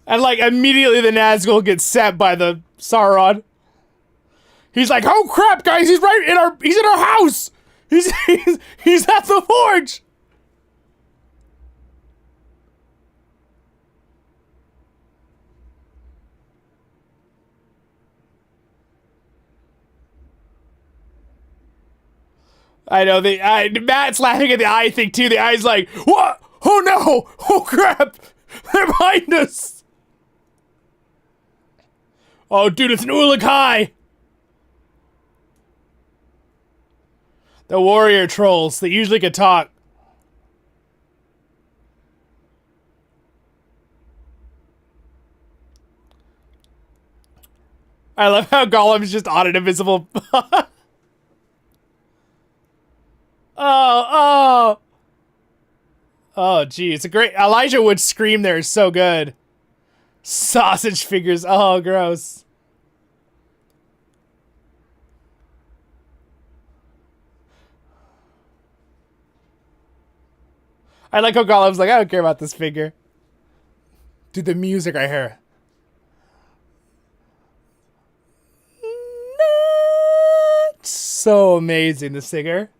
And, like, immediately the Nazgul gets set by the Sauron. He's like, oh crap, guys, he's in our house! He's at the forge! I know, Matt's laughing at the eye thing, too. The eye's like, what? Oh no! Oh crap! They're behind us! Oh, dude, it's an Ulakai! The warrior trolls that usually could talk. I love how Gollum's just on an invisible... Oh, gee, it's a great... Elijah Wood's scream there is so good. Sausage fingers. Oh, gross. I like how Gollum's like, I don't care about this figure. Dude, the music right here. So amazing, the singer.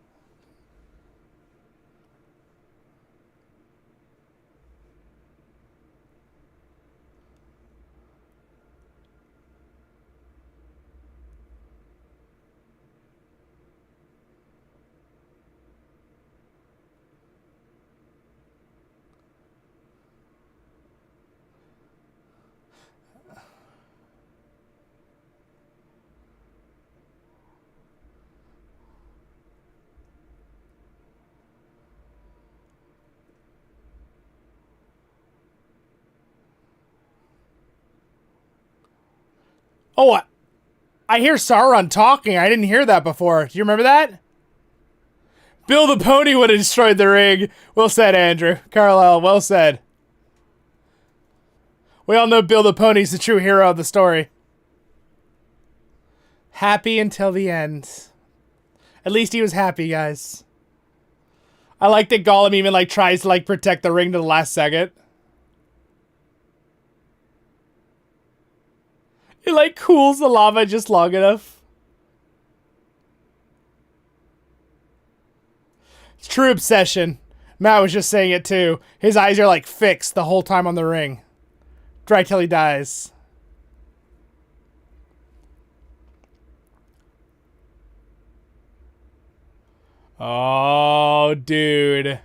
Oh, I hear Sauron talking. I didn't hear that before. Do you remember that? Bill the Pony would have destroyed the ring. Well said, Andrew. Carlisle, well said. We all know Bill the Pony's the true hero of the story. Happy until the end. At least he was happy, guys. I like that Gollum even like tries to like protect the ring to the last second. It like cools the lava just long enough. It's true obsession. Matt was just saying it too. His eyes are like fixed the whole time on the ring. Dry till he dies. Oh, dude.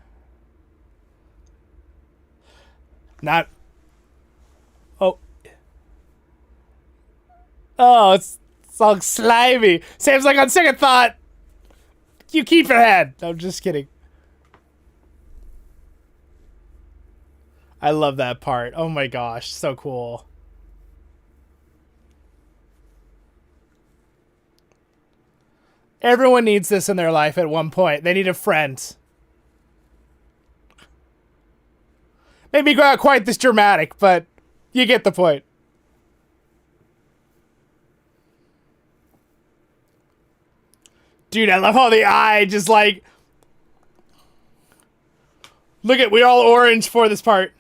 Not... Oh. Oh, it's all slimy. Sam's like, on second thought, you keep your head. I'm just kidding. I love that part. Oh my gosh, so cool. Everyone needs this in their life at one point. They need a friend. Maybe not quite this dramatic, but you get the point. Dude, I love how the eye just like... Look at, we're all orange for this part.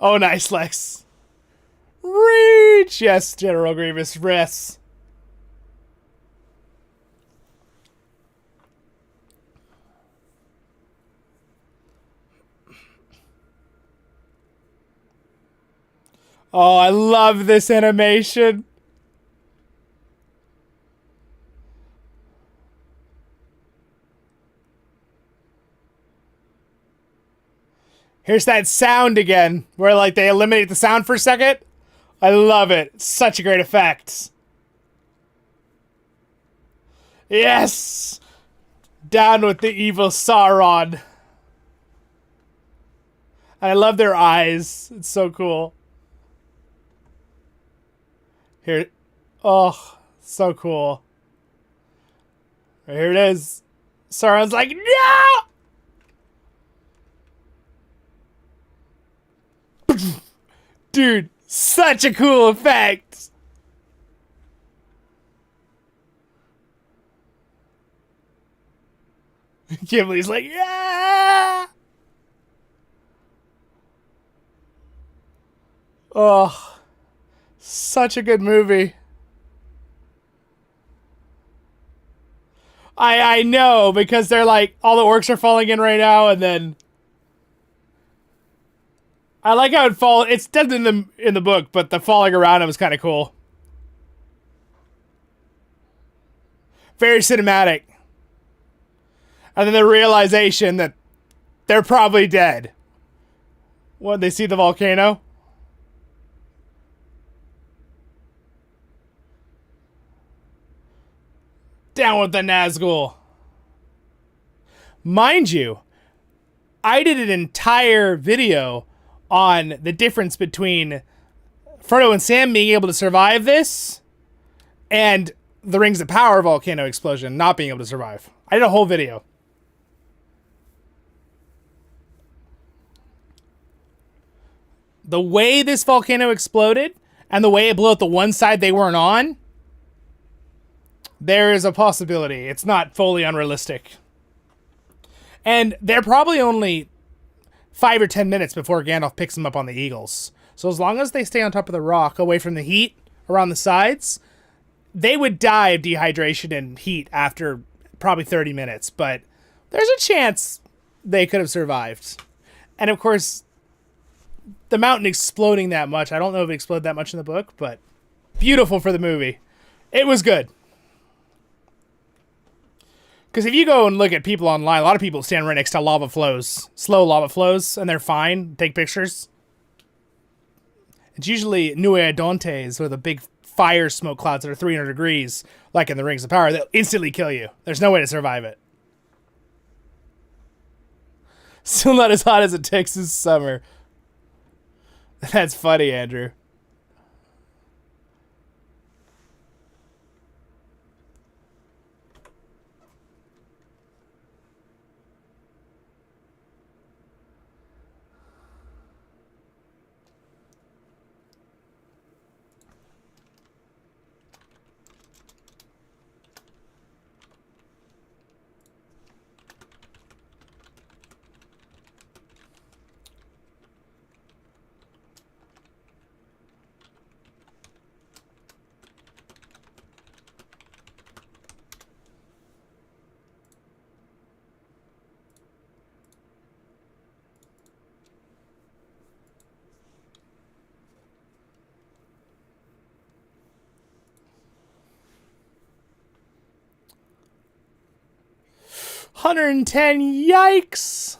Oh, nice, Lex. Reach! Yes, General Grievous, rest. Oh, I love this animation. Here's that sound again, where like they eliminate the sound for a second. I love it. Such a great effect. Yes! Down with the evil Sauron. I love their eyes. It's so cool. Here. Oh, so cool. Right, here it is. Sauron's like, no! Dude, such a cool effect. Gimli's like, yeah! Oh. Such a good movie. I know, because they're like, all the orcs are falling in right now, and then... I like how it falls. It's dead in the book, but the falling around it was kind of cool. Very cinematic. And then the realization that they're probably dead. When they see the volcano? Down with the Nazgul. Mind you, I did an entire video on the difference between Frodo and Sam being able to survive this and the Rings of Power volcano explosion not being able to survive. I did a whole video. The way this volcano exploded and the way it blew up the one side they weren't on, there is a possibility. It's not fully unrealistic. And they're probably only 5 or 10 minutes before Gandalf picks them up on the Eagles. So as long as they stay on top of the rock, away from the heat around the sides, they would die of dehydration and heat after probably 30 minutes. But there's a chance they could have survived. And of course, the mountain exploding that much, I don't know if it exploded that much in the book, but beautiful for the movie. It was good. Because if you go and look at people online, a lot of people stand right next to lava flows, slow lava flows, and they're fine, take pictures. It's usually Nueadontes, or the big fire smoke clouds that are 300 degrees, like in the Rings of Power, they'll instantly kill you. There's no way to survive it. Still not as hot as a Texas summer. That's funny, Andrew. $110, yikes.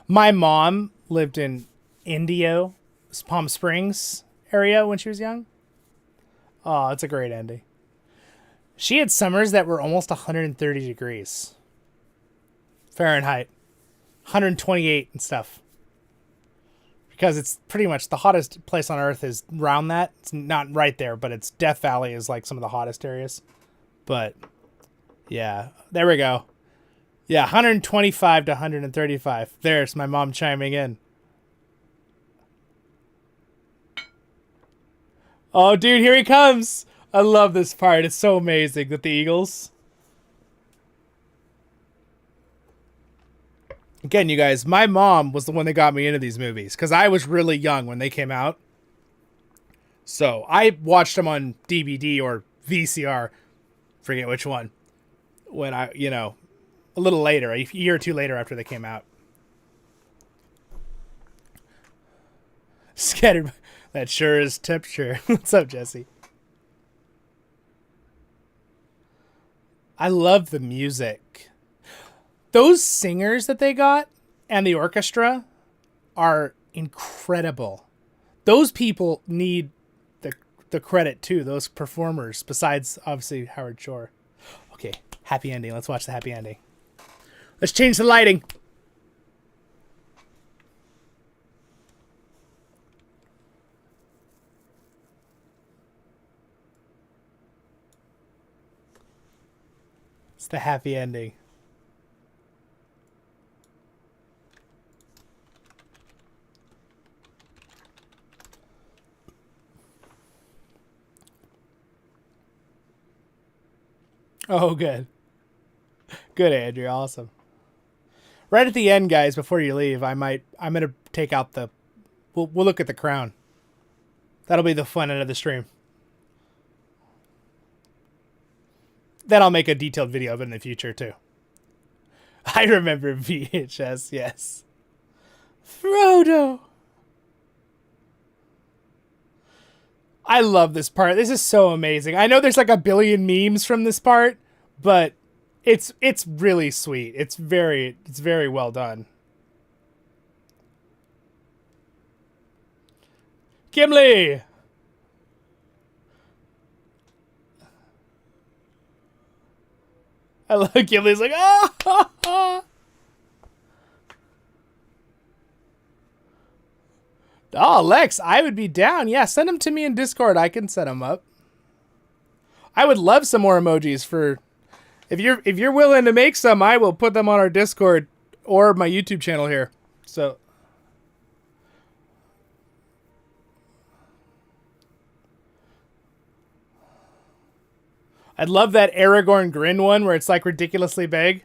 My mom lived in Indio, Palm Springs area when she was young. Oh, it's a great ending. She had summers that were almost 130 degrees Fahrenheit, 128 and stuff. Because it's pretty much the hottest place on Earth is around that. It's not right there, but it's Death Valley is like some of the hottest areas. But yeah, there we go. Yeah, 125 to 135. There's my mom chiming in. Oh, dude, here he comes. I love this part. It's so amazing with the Eagles. Again, you guys, my mom was the one that got me into these movies because I was really young when they came out. So I watched them on DVD or VCR, forget which one, when I, a little later, a year or two later after they came out. Scattered. That sure is temperature. What's up, Jesse? I love the music. Those singers that they got and the orchestra are incredible. Those people need the credit too, those performers, besides obviously Howard Shore. Okay, happy ending. Let's watch the happy ending. Let's change the lighting. It's the happy ending. Oh, good. Good, Andrew. Awesome. Right at the end, guys, before you leave, I'm going to take out the... We'll look at the crown. That'll be the fun end of the stream. Then I'll make a detailed video of it in the future, too. I remember VHS, yes. Frodo! I love this part. This is so amazing. I know there's like a billion memes from this part, but it's really sweet. It's very well done. Gimli! I love Gimli's like, ah! Oh, Lex, I would be down. Yeah, send them to me in Discord. I can set them up. I would love some more emojis for... If you're willing to make some, I will put them on our Discord or my YouTube channel here. So... I'd love that Aragorn grin one where it's like ridiculously big.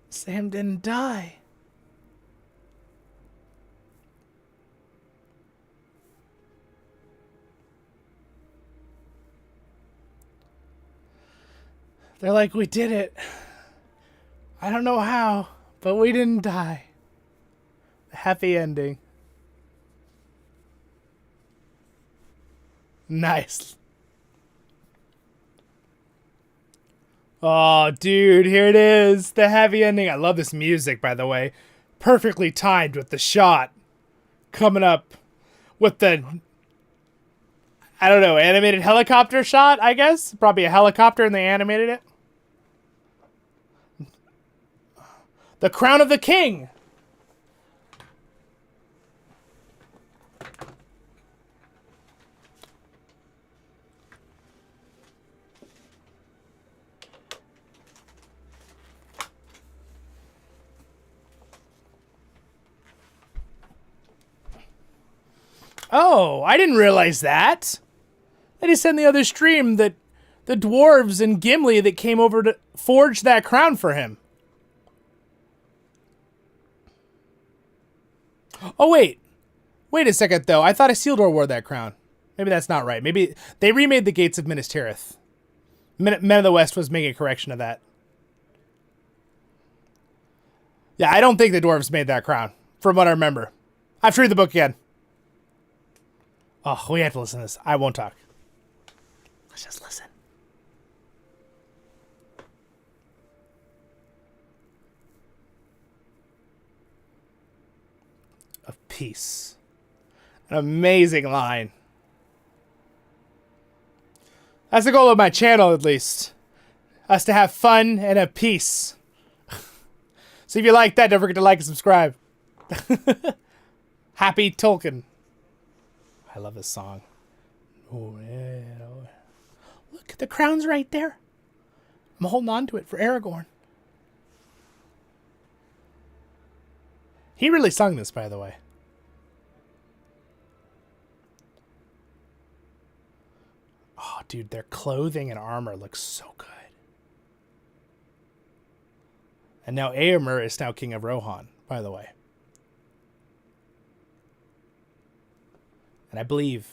Sam didn't die. They're like, we did it. I don't know how, but we didn't die. Happy ending. Nice. Oh, dude, here it is. The happy ending. I love this music, by the way. Perfectly timed with the shot coming up with the, I don't know, animated helicopter shot, I guess. Probably a helicopter and they animated it. The crown of the king. Oh, I didn't realize that. I just said in the other stream that the dwarves and Gimli that came over to forge that crown for him. Oh, wait. Wait a second, though. I thought Isildur wore that crown. Maybe that's not right. Maybe they remade the Gates of Minas Tirith. Men of the West was making a correction of that. Yeah, I don't think the dwarves made that crown, from what I remember. I have to read the book again. Oh, we have to listen to this. I won't talk. Let's just listen. Of peace. An amazing line. That's the goal of my channel, at least. Us to have fun and have peace. So if you like that, don't forget to like and subscribe. Happy Tolkien. I love this song. Oh, yeah. Look, the crown's right there. I'm holding on to it for Aragorn. He really sung this, by the way. Oh, dude, their clothing and armor looks so good. And now Éomer is now king of Rohan, by the way. And I believe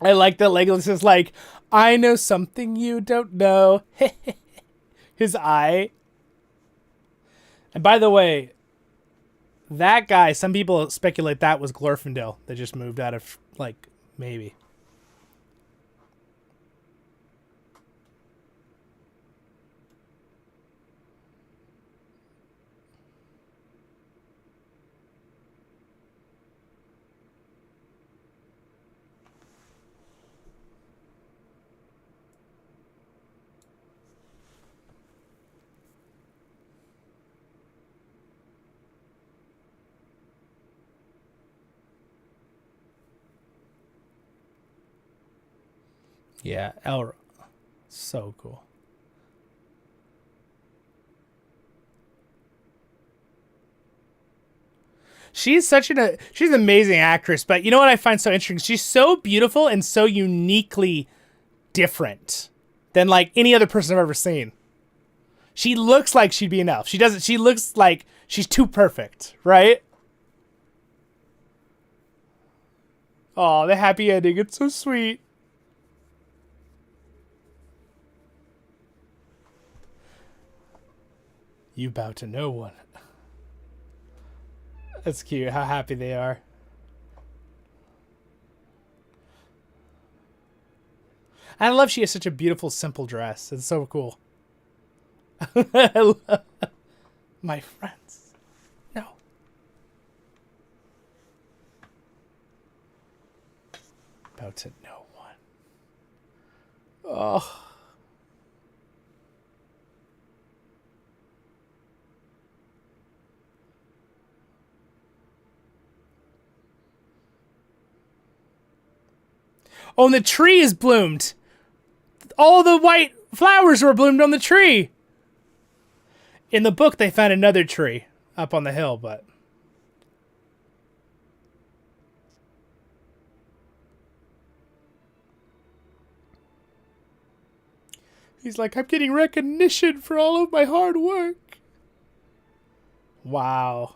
I like that Legolas is like, I know something you don't know. His eye. And by the way, that guy, some people speculate that was Glorfindel that just moved out of, like, maybe. Yeah, Elrond. So cool. She's such she's an amazing actress, but you know what I find so interesting? She's so beautiful and so uniquely different than like any other person I've ever seen. She looks like she'd be an elf. She looks like she's too perfect, right? Oh, the happy ending. It's so sweet. You bow to no one. That's cute, how happy they are. I love she has such a beautiful, simple dress. It's so cool. I love my friends. No. Bow to no one. Oh. Oh, and the tree is bloomed. All the white flowers were bloomed on the tree. In the book, they found another tree up on the hill, but... He's like, I'm getting recognition for all of my hard work. Wow.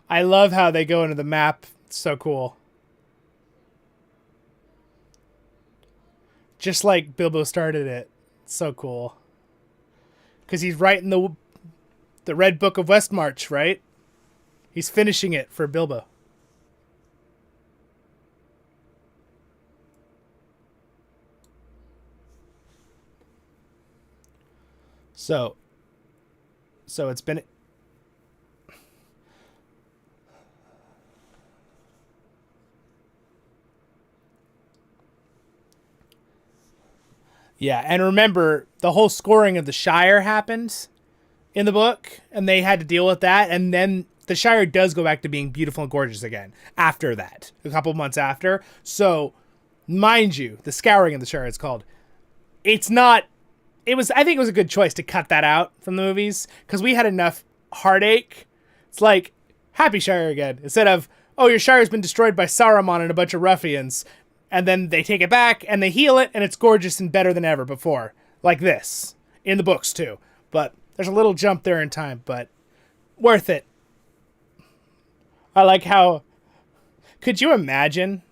I love how they go into the map. It's so cool. Just like Bilbo started it. It's so cool. Because he's writing the Red Book of Westmarch, right? He's finishing it for Bilbo. So it's been... Yeah, and remember, the whole scoring of the Shire happened in the book, and they had to deal with that, and then the Shire does go back to being beautiful and gorgeous again after that, a couple months after. So, mind you, the Scouring of the Shire, it's called. It's not... I think it was a good choice to cut that out from the movies, because we had enough heartache. It's like, happy Shire again, instead of, oh, your Shire's been destroyed by Saruman and a bunch of ruffians. And then they take it back, and they heal it, and it's gorgeous and better than ever before. Like this. In the books, too. But there's a little jump there in time, but worth it. I like how... Could you imagine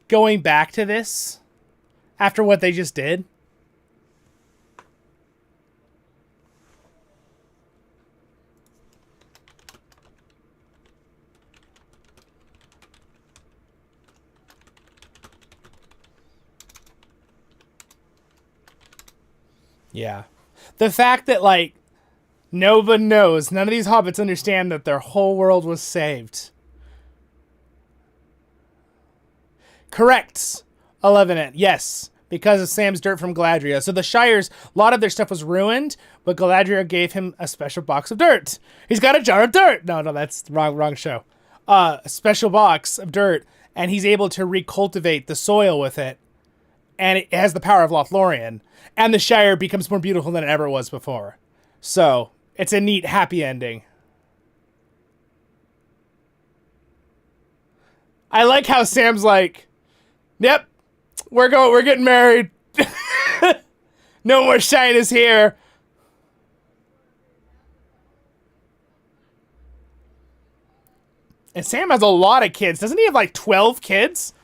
going back to this after what they just did? Yeah. The fact that, like, nobody knows, none of these hobbits understand that their whole world was saved. Correct. 11 yes. Because of Sam's dirt from Galadriel. So the Shire's, a lot of their stuff was ruined, but Galadriel gave him a special box of dirt. He's got a jar of dirt. No, that's wrong show. A special box of dirt, and he's able to recultivate the soil with it. And it has the power of Lothlorien. And the Shire becomes more beautiful than it ever was before. So, it's a neat, happy ending. I like how Sam's like, yep, we're getting married. No more shyness here. And Sam has a lot of kids. Doesn't he have like 12 kids?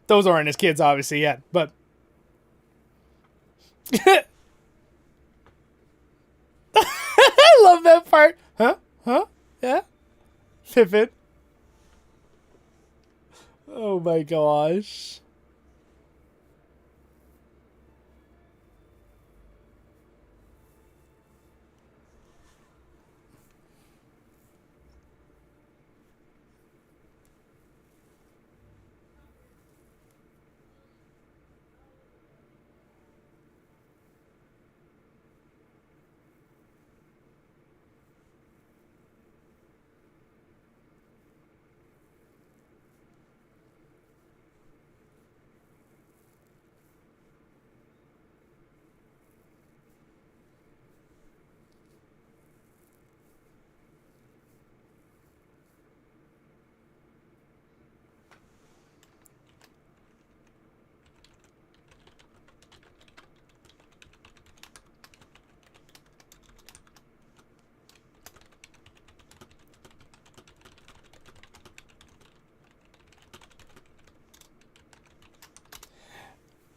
Those aren't his kids, obviously, yet, but... I love that part. Huh? Yeah? Pippin. Oh my gosh.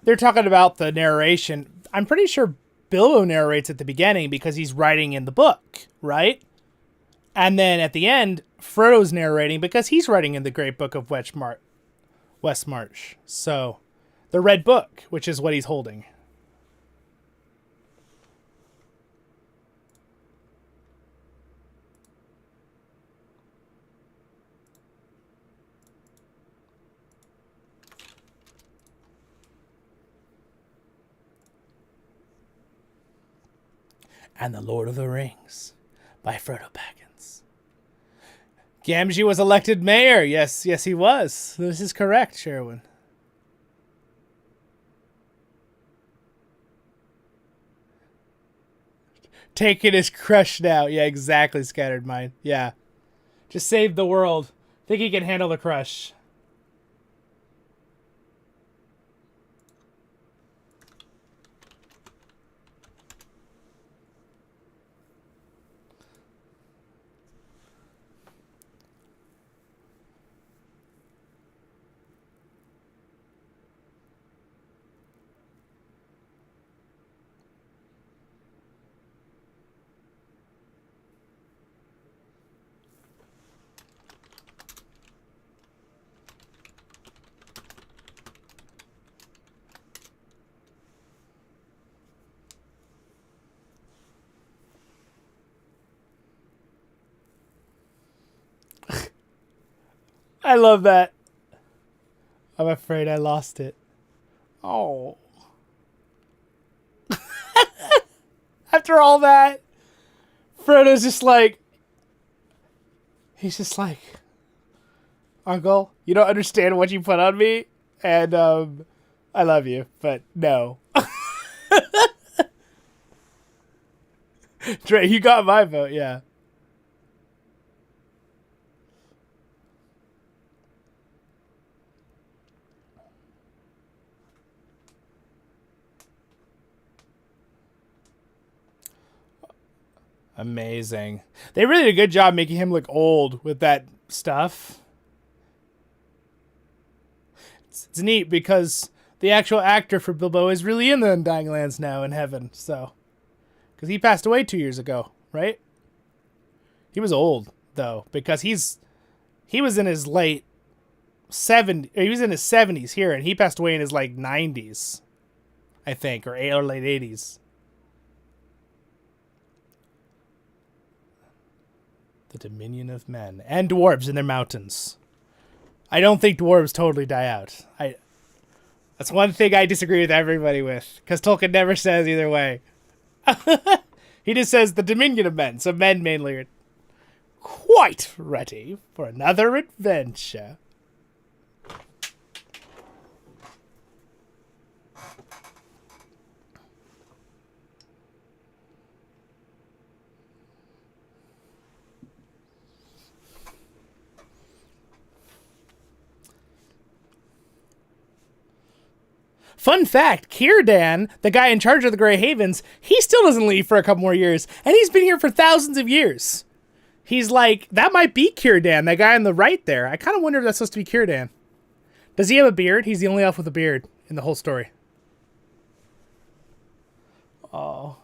They're talking about the narration. I'm pretty sure Bilbo narrates at the beginning because he's writing in the book, right? And then at the end, Frodo's narrating because he's writing in the Great Book of Westmarch. So, the Red Book, which is what he's holding. and the Lord of the Rings by Frodo Baggins. Gamgee was elected mayor. Yes, he was. This is correct, Sherwin. Taking his crush now. Yeah, exactly, Scattered Mind. Yeah. Just save the world. Think he can handle the crush. I love that. I'm afraid I lost it. Oh. After all that, Frodo's just like... He's just like... Uncle, you don't understand what you put on me, and I love you, but no. Dre, you got my vote, yeah. Amazing. They really did a good job making him look old with that stuff. It's neat because the actual actor for Bilbo is really in the Undying Lands now in heaven, so... Because he passed away 2 years ago, right? He was old, though, because he was in his late 70s, he was in his 70s here, and he passed away in his, like, 90s, I think, or late 80s. The Dominion of Men. And dwarves in their mountains. I don't think dwarves totally die out. That's one thing I disagree with everybody with, because Tolkien never says either way. He just says the Dominion of Men, so men mainly are quite ready for another adventure. Fun fact, Círdan, the guy in charge of the Grey Havens, he still doesn't leave for a couple more years, and he's been here for thousands of years. He's like, that might be Círdan, that guy on the right there. I kind of wonder if that's supposed to be Círdan. Does he have a beard? He's the only elf with a beard in the whole story. Oh.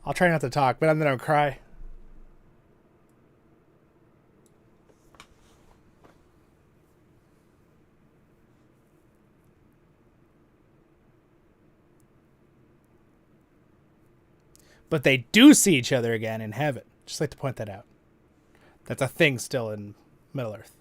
I'll try not to talk, but then I'll cry. But they do see each other again in heaven. Just like to point that out. That's a thing still in Middle-earth.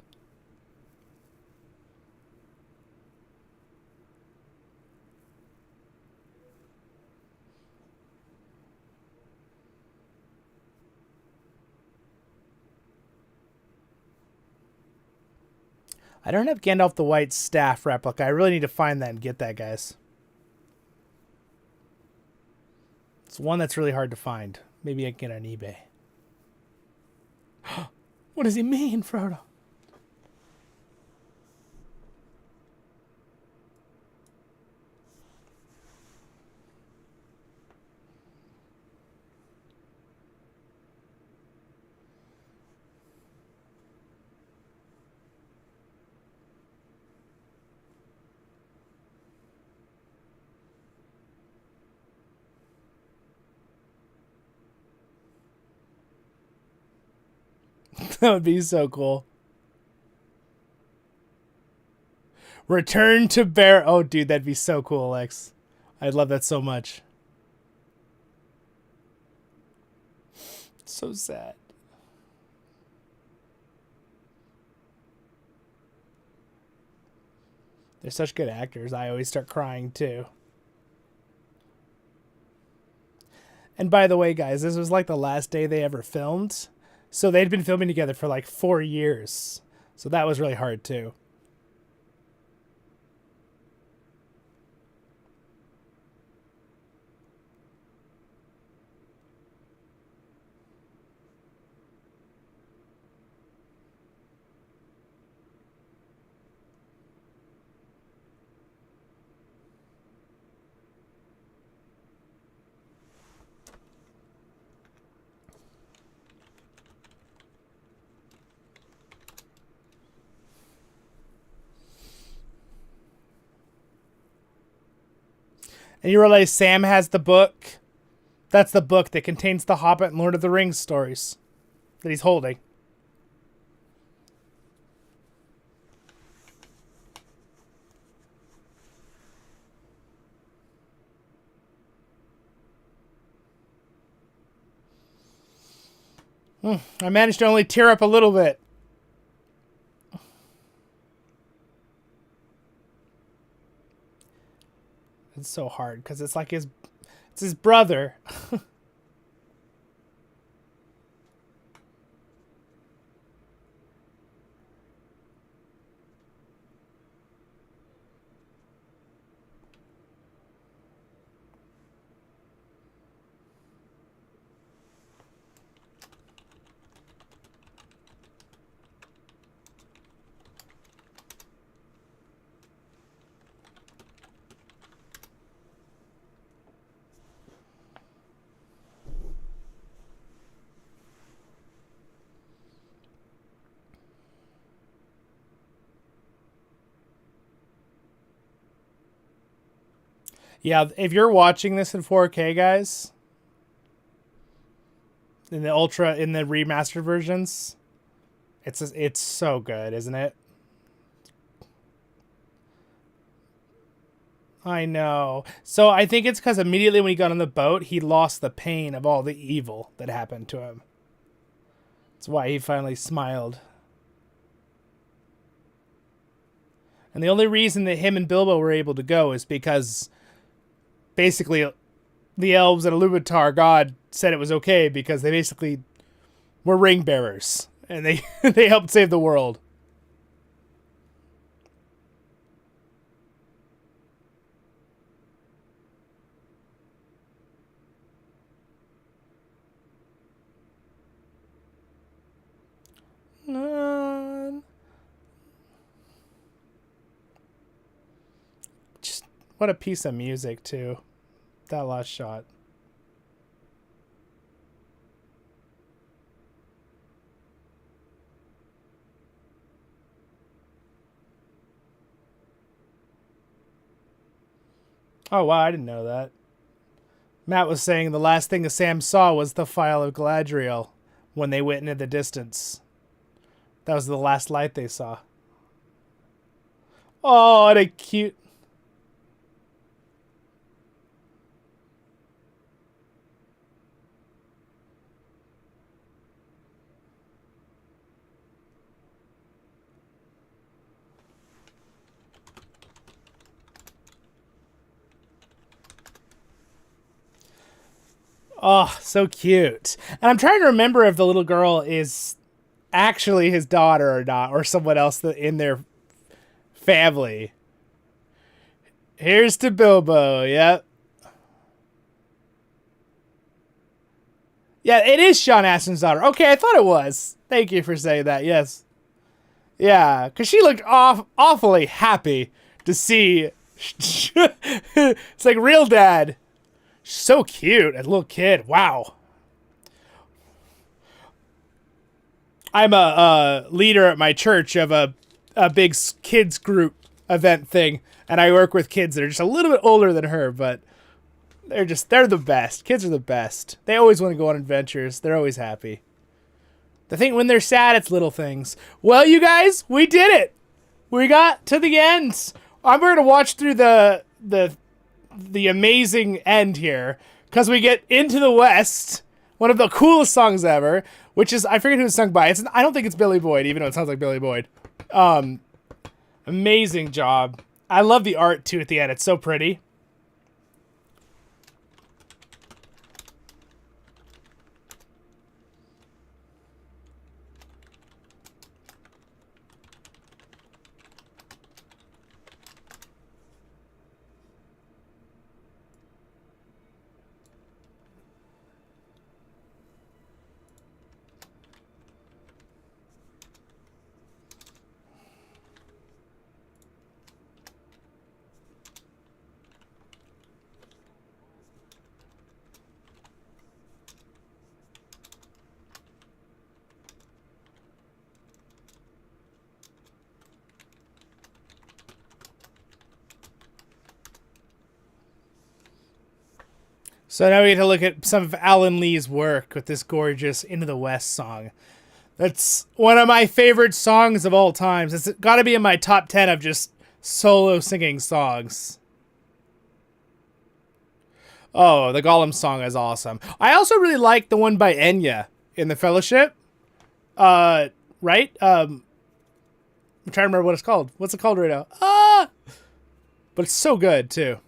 I don't have Gandalf the White's staff replica. I really need to find that and get that, guys. It's one that's really hard to find. Maybe I can get it on eBay. What does he mean, Frodo? That would be so cool. Return to Bear. Oh, dude, that'd be so cool, Lex. I'd love that so much. So sad. They're such good actors. I always start crying too. And by the way, guys, this was like the last day they ever filmed. So they'd been filming together for like 4 years. So that was really hard too. And you realize Sam has the book. That's the book that contains the Hobbit and Lord of the Rings stories that he's holding. I managed to only tear up a little bit. It's so hard because it's like it's his brother. Yeah, if you're watching this in 4K, guys, in the remastered versions, it's so good, isn't it? I know. So I think it's because immediately when he got on the boat, he lost the pain of all the evil that happened to him. That's why he finally smiled. And the only reason that him and Bilbo were able to go is because basically the elves and Iluvatar God said it was okay because they basically were ring bearers and they they helped save the world. Just what a piece of music too. That last shot. Oh wow, I didn't know that. Matt was saying the last thing that Sam saw was the File of Galadriel when they went into the distance. That was the last light they saw. Oh, what a cute... Oh, so cute. And I'm trying to remember if the little girl is actually his daughter or not, or someone else in their family. Here's to Bilbo, yep. Yeah, it is Sean Astin's daughter. Okay, I thought it was. Thank you for saying that, yes. Yeah, because she looked awfully happy to see. It's like real dad. So cute, a little kid. Wow. I'm a leader at my church of a big kids group event thing, and I work with kids that are just a little bit older than her, but they're the best. Kids are the best. They always want to go on adventures. They're always happy. The thing when they're sad, it's little things. Well, you guys, we did it. We got to the end. I'm going to watch through the amazing end here because we get Into the West, one of the coolest songs ever, which is, I forget who it's sung by. I don't think it's Billy Boyd, even though it sounds like Billy Boyd. Amazing job. I love the art too at the end. It's so pretty. So now we get to look at some of Alan Lee's work with this gorgeous Into the West song. That's one of my favorite songs of all times. It's got to be in my top 10 of just solo singing songs. Oh, the Gollum song is awesome. I also really like the one by Enya in the Fellowship. Right? I'm trying to remember what it's called. What's it called right now? But it's so good, too.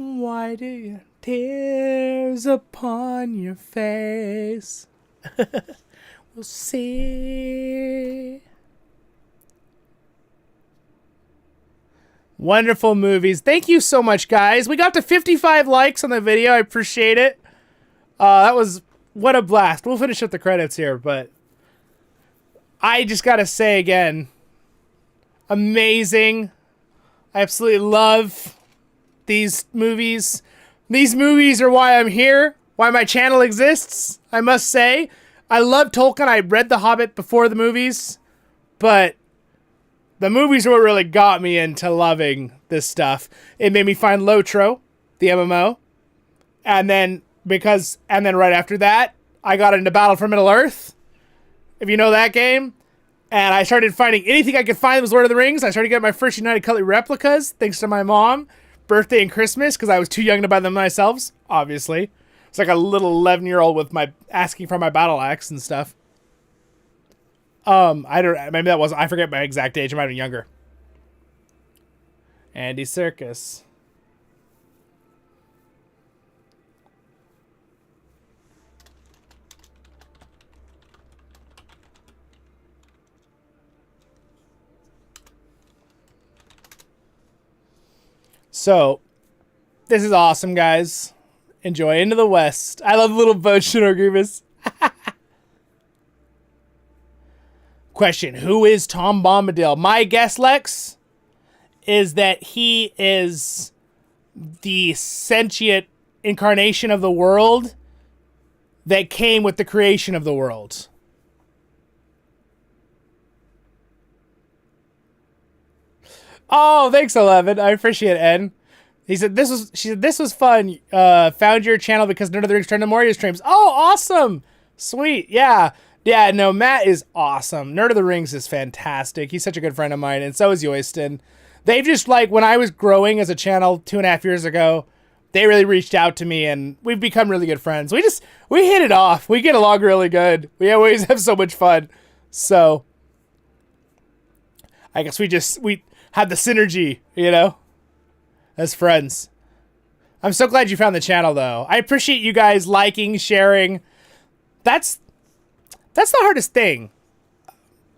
Why do you tears upon your face? We'll see. Wonderful movies. Thank you so much, guys. We got to 55 likes on the video. I appreciate it. That was... What a blast. We'll finish up the credits here, but... I just gotta say again... Amazing. I absolutely love... these movies. These movies are why I'm here, why my channel exists, I must say. I love Tolkien. I read The Hobbit before the movies, but the movies are what really got me into loving this stuff. It made me find Lotro, the MMO, and then right after that, I got into Battle for Middle-earth, if you know that game, and I started finding anything I could find that was Lord of the Rings. I started getting my first United Cutlery replicas, thanks to my mom. Birthday and Christmas, because I was too young to buy them myself, obviously. It's like a little 11-year-old with my asking for my battle axe and stuff. Maybe that wasn't, I forget my exact age, I might have been younger. Andy Serkis. So, this is awesome, guys. Enjoy Into the West. I love little boat Shinoor Grievous. Question, who is Tom Bombadil? My guess, Lex, is that he is the sentient incarnation of the world that came with the creation of the world. Oh, thanks, 11. I appreciate it, Ed. She said, this was fun. Found your channel because Nerd of the Rings turned to Moria streams. Oh, awesome. Sweet. Yeah. Yeah, no, Matt is awesome. Nerd of the Rings is fantastic. He's such a good friend of mine, and so is Yoiston. They've just, like, when I was growing as a channel 2.5 years ago, they really reached out to me, and we've become really good friends. We hit it off. We get along really good. We always have so much fun. So, I guess we had the synergy, you know, as friends. I'm so glad you found the channel, though. I appreciate you guys liking, sharing. That's the hardest thing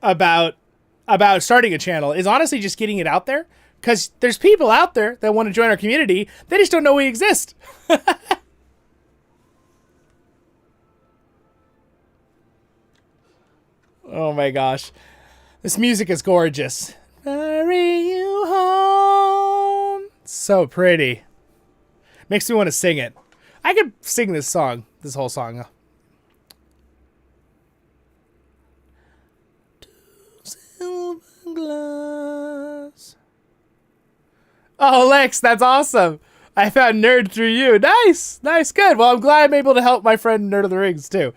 about starting a channel, is honestly just getting it out there. Because there's people out there that want to join our community. They just don't know we exist. Oh my gosh. This music is gorgeous. Carry you home. So pretty. Makes me want to sing it. I could sing this whole song. Silver glass. Oh, Lex, that's awesome. I found Nerd through you. Nice, good. Well, I'm glad I'm able to help my friend Nerd of the Rings too.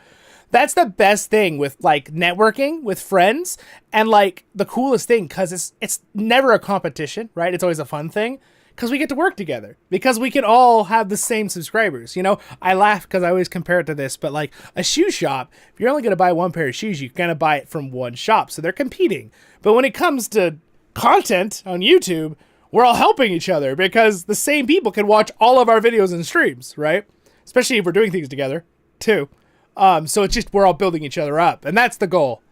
That's the best thing with, like, networking with friends, and, like, the coolest thing, because it's never a competition, right? It's always a fun thing, because we get to work together, because we can all have the same subscribers, you know? I laugh because I always compare it to this, but, like, a shoe shop, if you're only going to buy one pair of shoes, you're going to buy it from one shop, so they're competing. But when it comes to content on YouTube, we're all helping each other, because the same people can watch all of our videos and streams, right? Especially if we're doing things together, too. So it's just, we're all building each other up, and that's the goal.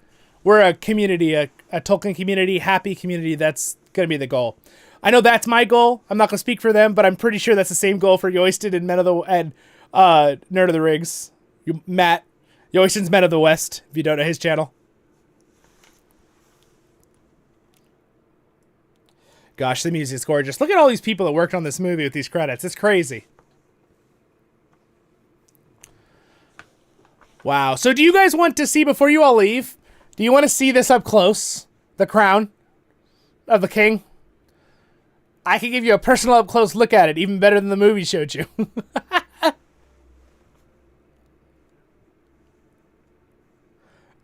We're a community, a Tolkien community, happy community. That's going to be the goal. I know that's my goal. I'm not going to speak for them, but I'm pretty sure that's the same goal for Yoiston and Nerd of the Rings. Matt, Yoiston's Men of the West, if you don't know his channel. Gosh, the music's gorgeous. Look at all these people that worked on this movie with these credits. It's crazy. Wow. So do you guys want to see, before you all leave, do you want to see this up close? The crown of the king? I can give you a personal up close look at it, even better than the movie showed you.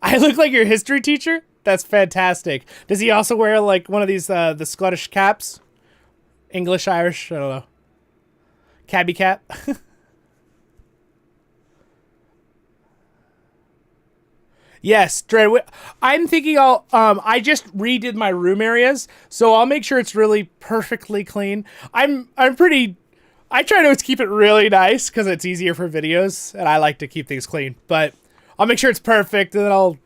I look like your history teacher? That's fantastic. Does he also wear like one of these the Scottish caps? English, Irish, I don't know. Cabbie cap. Yes, Dread. I'm thinking I just redid my room areas, so I'll make sure it's really perfectly clean. I try to keep it really nice because it's easier for videos, and I like to keep things clean. But I'll make sure it's perfect, and then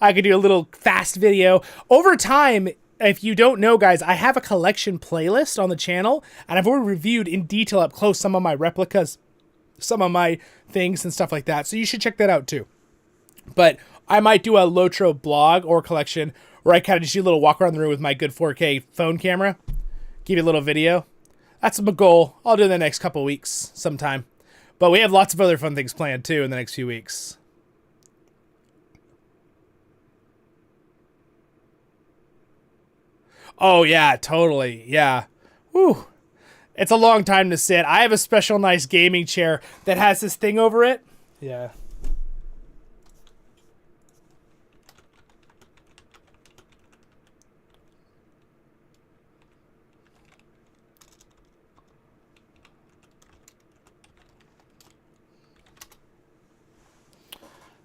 I can do a little fast video. Over time, if you don't know, guys, I have a collection playlist on the channel, and I've already reviewed in detail up close some of my replicas, some of my things and stuff like that. So you should check that out too. But I might do a Lotro blog or collection where I kind of just do a little walk around the room with my good 4K phone camera. Give you a little video. That's my goal. I'll do it in the next couple weeks sometime. But we have lots of other fun things planned too in the next few weeks. Oh, yeah, totally. Yeah. Whew. It's a long time to sit. I have a special nice gaming chair that has this thing over it. Yeah.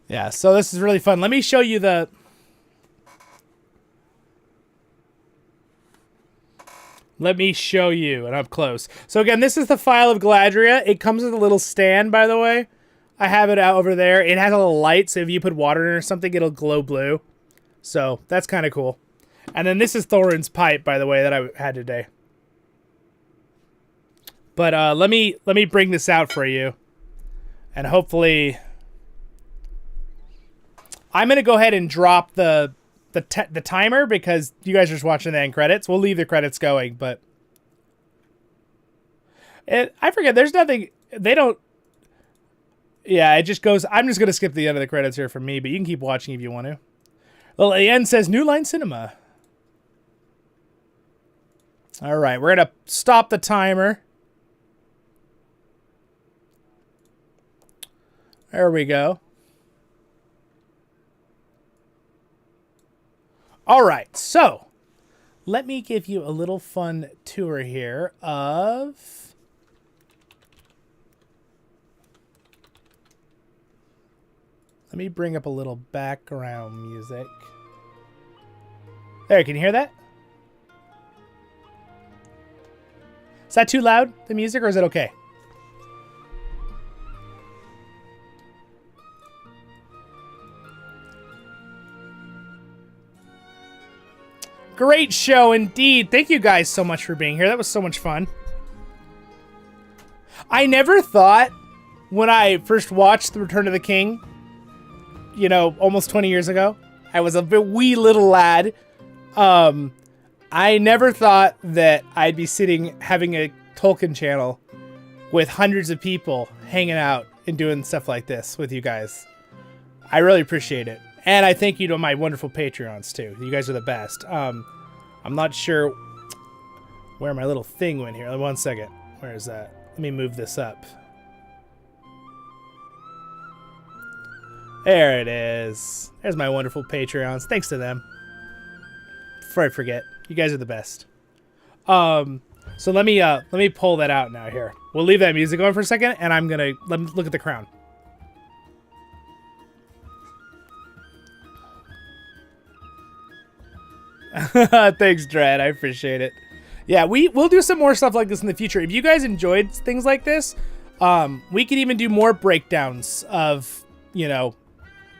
Yeah, so this is really fun. Let me show you the... Let me show you and up close. So again, this is the file of Galadria. It comes with a little stand, by the way. I have it out over there. It has a little light, so if you put water in it or something, it'll glow blue. So that's kind of cool. And then this is Thorin's pipe, by the way, that I had today. But let me bring this out for you. And hopefully... I'm going to go ahead and drop the timer because you guys are just watching the end credits. We'll leave the credits going, but I forget. There's nothing. They don't. Yeah, it just goes. I'm just going to skip the end of the credits here for me, but you can keep watching if you want to. Well, the end says New Line Cinema. All right, we're going to stop the timer. There we go. All right, so let me give you a little fun tour here of... Let me bring up a little background music. There, can you hear that? Is that too loud, the music, or is it okay? Great show indeed. Thank you guys so much for being here. That was so much fun. I never thought when I first watched The Return of the King, you know, almost 20 years ago, I was a wee little lad. I never thought that I'd be sitting having a Tolkien channel with hundreds of people hanging out and doing stuff like this with you guys. I really appreciate it. And I thank you to my wonderful Patreons, too. You guys are the best. I'm not sure where my little thing went here. One second. Where is that? Let me move this up. There it is. There's my wonderful Patreons. Thanks to them. Before I forget, you guys are the best. So let me pull that out now here. We'll leave that music on for a second, and I'm gonna let me look at the crown. Thanks, Dread. I appreciate it. Yeah, we'll do some more stuff like this in the future. If you guys enjoyed things like this, we could even do more breakdowns of, you know,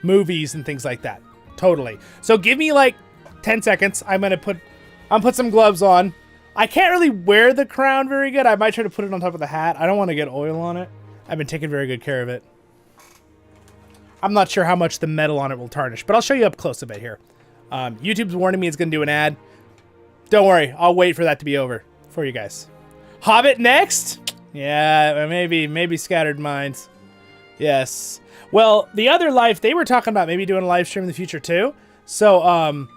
movies and things like that. Totally. So give me like 10 seconds. I'll put some gloves on. I can't really wear the crown very good. I might try to put it on top of the hat. I don't want to get oil on it. I've been taking very good care of it. I'm not sure how much the metal on it will tarnish, but I'll show you up close a bit here. YouTube's warning me it's going to do an ad. Don't worry. I'll wait for that to be over for you guys. Hobbit next? Yeah, maybe Scattered Minds. Yes. Well, the other live, they were talking about maybe doing a live stream in the future too. So,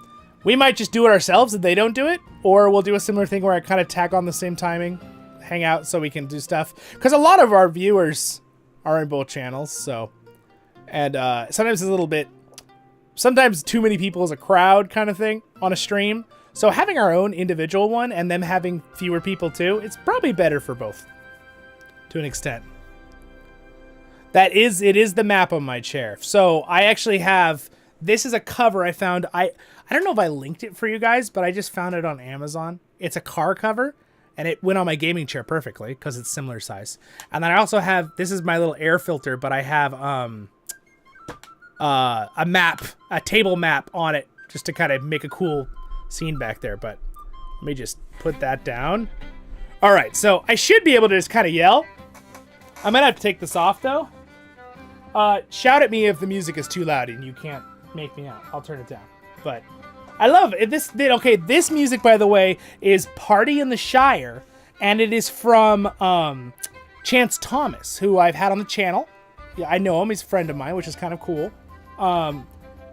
We might just do it ourselves and they don't do it, or we'll do a similar thing where I kind of tag on the same timing, hang out so we can do stuff. Because a lot of our viewers are in both channels, so. And sometimes it's a little bit, sometimes too many people as a crowd kind of thing on a stream. So having our own individual one and them having fewer people too, it's probably better for both to an extent. It is the map on my chair. So I actually have, this is a cover I found. I don't know if I linked it for you guys, but I just found it on Amazon. It's a car cover, and it went on my gaming chair perfectly because it's similar size. And then I also have, this is my little air filter, but I have a map, a table map on it, just to kind of make a cool scene back there. But let me just put that down. All right, so I should be able to just kind of yell. I'm gonna have to take this off though. Shout at me if the music is too loud and you can't make me out. I'll turn it down. But I love it. This music, by the way, is Party in the Shire, and it is from Chance Thomas, who I've had on the channel. Yeah, I know him. He's a friend of mine, which is kind of cool.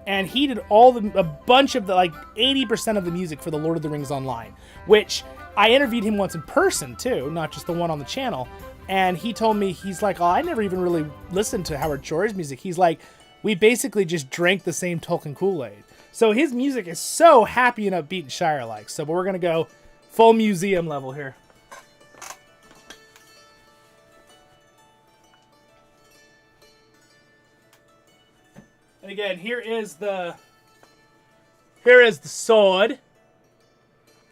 And he did a bunch of the, like 80% of the music for the Lord of the Rings Online, which I interviewed him once in person too, not just the one on the channel. And he told me, he's like, oh, I never even really listened to Howard Shore's music. He's like, we basically just drank the same Tolkien Kool-Aid. So his music is so happy and upbeat and Shire-like. So, but we're going to go full museum level here. And again, here is the sword.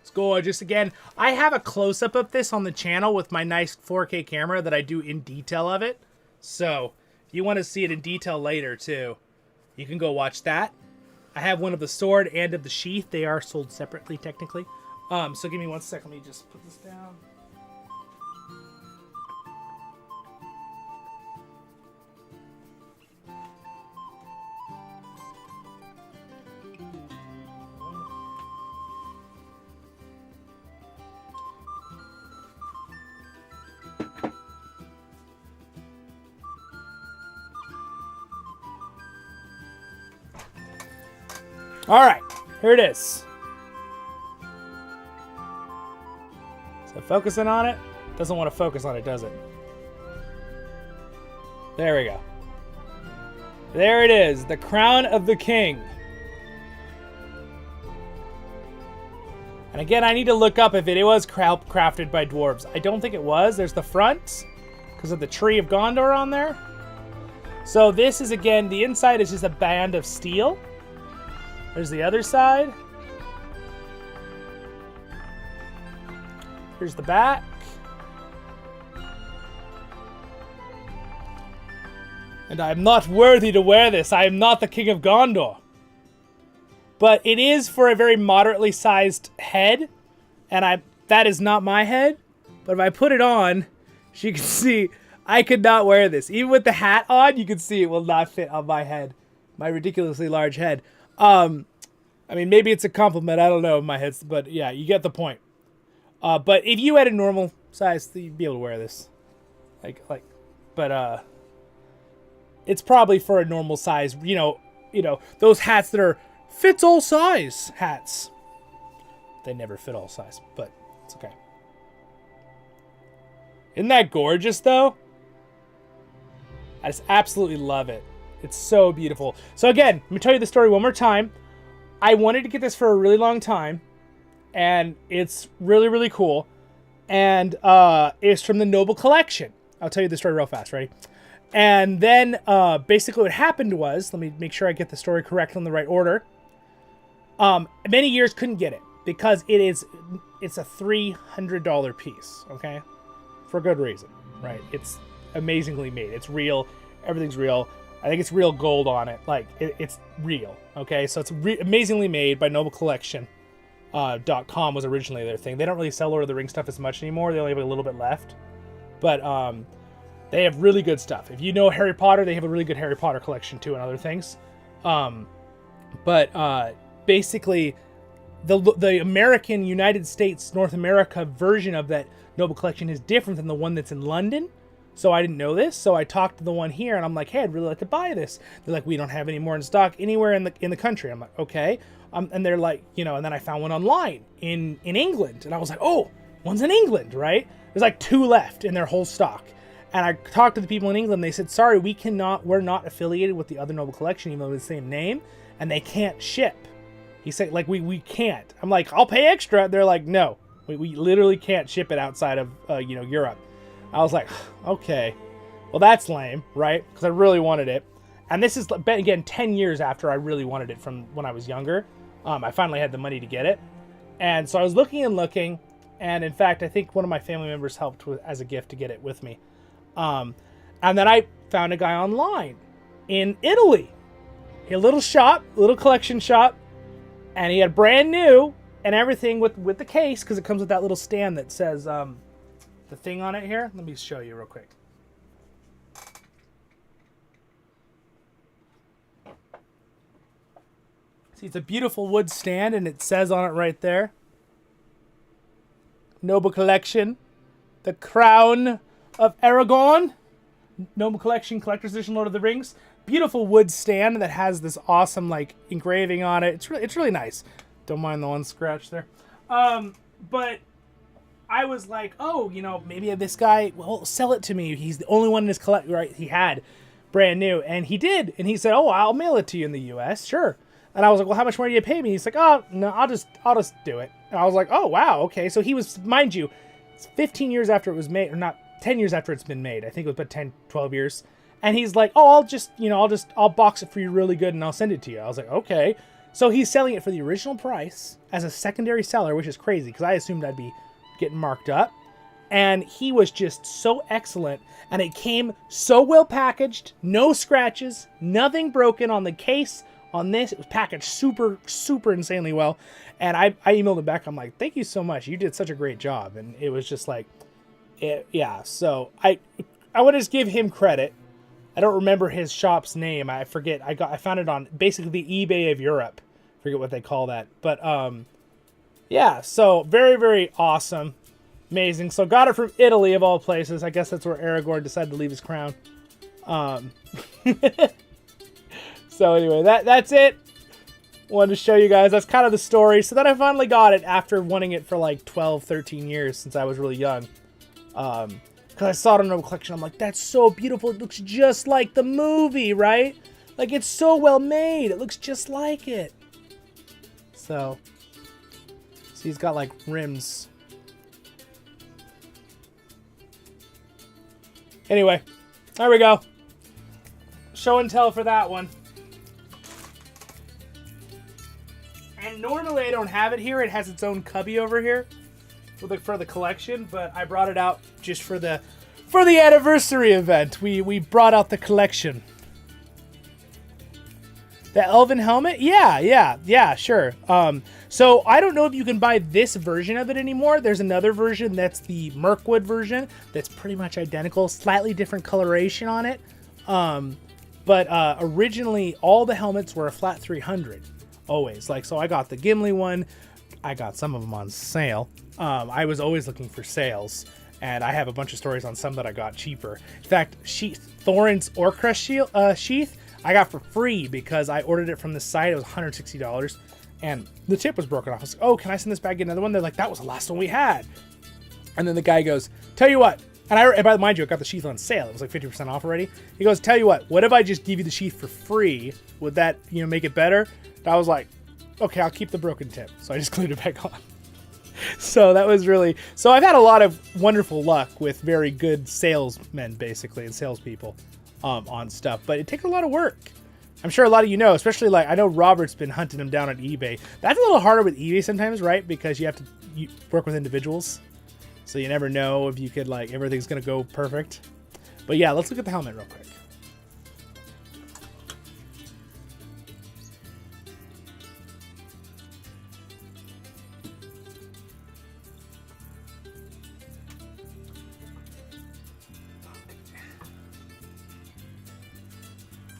It's gorgeous. Again, I have a close-up of this on the channel with my nice 4K camera that I do in detail of it. So, if you want to see it in detail later, too, you can go watch that. I have one of the sword and of the sheath. They are sold separately, technically. So give me 1 second. Let me just put this down. All right, here it is. So focusing on it. Doesn't want to focus on it, does it? There we go. There it is, the crown of the king. And again, I need to look up if it was crafted by dwarves. I don't think it was. There's the front, because of the tree of Gondor on there. So this is, again, the inside is just a band of steel. There's the other side. Here's the back. And I'm not worthy to wear this. I am not the king of Gondor. But it is for a very moderately sized head. And that is not my head. But if I put it on, as you can see, I could not wear this. Even with the hat on, you can see it will not fit on my head. My ridiculously large head. I mean, maybe it's a compliment. I don't know my head's, but yeah, you get the point. But if you had a normal size, you'd be able to wear this. But it's probably for a normal size, you know, those hats that are fits all size hats. They never fit all size, but it's okay. Isn't that gorgeous though? I just absolutely love it. It's so beautiful. So again, let me tell you the story one more time. I wanted to get this for a really long time, and it's really, really cool. And it's from the Noble Collection. I'll tell you the story real fast, ready? And then basically what happened was, let me make sure I get the story correct in the right order. Many years couldn't get it because it's a $300 piece, okay? For good reason, right? It's amazingly made. It's real. Everything's real. I think it's real gold on it. Like, it's real, okay? So it's amazingly made by Noble Collection. .com was originally their thing. They don't really sell Lord of the Rings stuff as much anymore. They only have a little bit left. But they have really good stuff. If you know Harry Potter, they have a really good Harry Potter collection too and other things. Basically, the American, United States, North America version of that Noble Collection is different than the one that's in London. So I didn't know this. So I talked to the one here, and I'm like, hey, I'd really like to buy this. They're like, we don't have any more in stock anywhere in the country. I'm like, okay. And they're like, you know, and then I found one online in England, and I was like, oh, one's in England, right? There's like 2 left in their whole stock. And I talked to the people in England. They said, sorry, we're not affiliated with the other Noble Collection, even though it's the same name, and they can't ship. He said, like, we can't. I'm like, I'll pay extra. They're like, no, we literally can't ship it outside of, you know, Europe. I was like, okay, well, that's lame, right? Because I really wanted it. And this is, again, 10 years after I really wanted it from when I was younger. I finally had the money to get it. And so I was looking and looking. And in fact, I think one of my family members helped as a gift to get it with me. And then I found a guy online in Italy. He had a little shop, little collection shop. And he had brand new and everything with the case, because it comes with that little stand that says the thing on it here. Let me show you real quick. See, it's a beautiful wood stand, and it says on it right there, Noble Collection, the Crown of Aragon, Noble Collection, Collector's Edition, Lord of the Rings. Beautiful wood stand that has this awesome, like, engraving on it. It's really nice. Don't mind the one scratch there. But I was like, oh, you know, maybe this guy, well, sell it to me. He's the only one in his collection, right? He had brand new, and he did. And he said, oh, I'll mail it to you in the U.S. Sure. And I was like, well, how much more do you pay me? He's like, oh, no, I'll just do it. And I was like, oh, wow, okay. So he was, mind you, it's 15 years after it was made, or not 10 years after it's been made. I think it was about 10, 12 years. And he's like, oh, I'll box it for you really good and I'll send it to you. I was like, okay. So he's selling it for the original price as a secondary seller, which is crazy because I assumed I'd be getting marked up. And he was just so excellent. And it came so well packaged, no scratches, nothing broken on the case. On this, it was packaged super, super insanely well. And I emailed him back. I'm like, thank you so much. You did such a great job. And it was just like, yeah. So I want to just give him credit. I don't remember his shop's name. I forget. I found it on basically the eBay of Europe. Forget what they call that. But yeah. So very, very awesome, amazing. So got it from Italy of all places. I guess that's where Aragorn decided to leave his crown. So anyway, that's it. Wanted to show you guys. That's kind of the story. So then I finally got it after wanting it for like 12, 13 years since I was really young. Because I saw it on Noble Collection. I'm like, that's so beautiful. It looks just like the movie, right? Like, it's so well made. It looks just like it. So he's got like rims. Anyway, there we go. Show and tell for that one. And normally I don't have it here. It has its own cubby over here for the collection, but I brought it out just for the anniversary event. We brought out the collection. The elven helmet? Yeah, sure. So I don't know if you can buy this version of it anymore. There's another version that's the Mirkwood version that's pretty much identical, slightly different coloration on it. But originally all the helmets were a flat 300. Always. Like, so I got the Gimli one. I got some of them on sale. I was always looking for sales, and I have a bunch of stories on some that I got cheaper. In fact, Thorin's Orcrest sheath I got for free because I ordered it from the site. It was $160, and the tip was broken off. I was like, oh, can I send this back, get another one? They're like, that was the last one we had. And then the guy goes, tell you what, and mind you, I got the sheath on sale. It was like 50% off already. He goes, tell you what if I just give you the sheath for free? Would that, make it better? I was like, okay, I'll keep the broken tip. So I just glued it back on. So that was really... So I've had a lot of wonderful luck with very good salesmen, basically, and salespeople on stuff. But it takes a lot of work. I'm sure a lot of you know, especially like... I know Robert's been hunting them down on eBay. That's a little harder with eBay sometimes, right? Because you have to work with individuals. So you never know if you could, like, everything's going to go perfect. But yeah, let's look at the helmet real quick.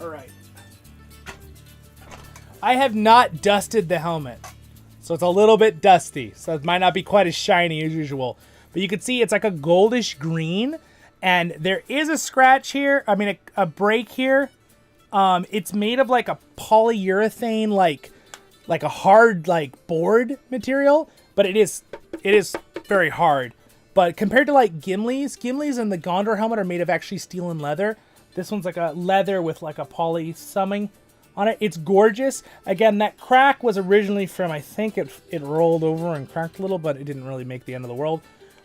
All right. I have not dusted the helmet, so it's a little bit dusty. So it might not be quite as shiny as usual. But you can see it's like a goldish green, And there is a scratch here. I mean, a break here. It's made of like a polyurethane, like a hard like board material, but it is very hard. But compared to like Gimli's and the Gondor helmet are made of actually steel and leather. This one's like a leather with like a poly summing on it. It's gorgeous. Again, that crack was originally from, I think it rolled over and cracked a little, but it didn't really make the end of the world.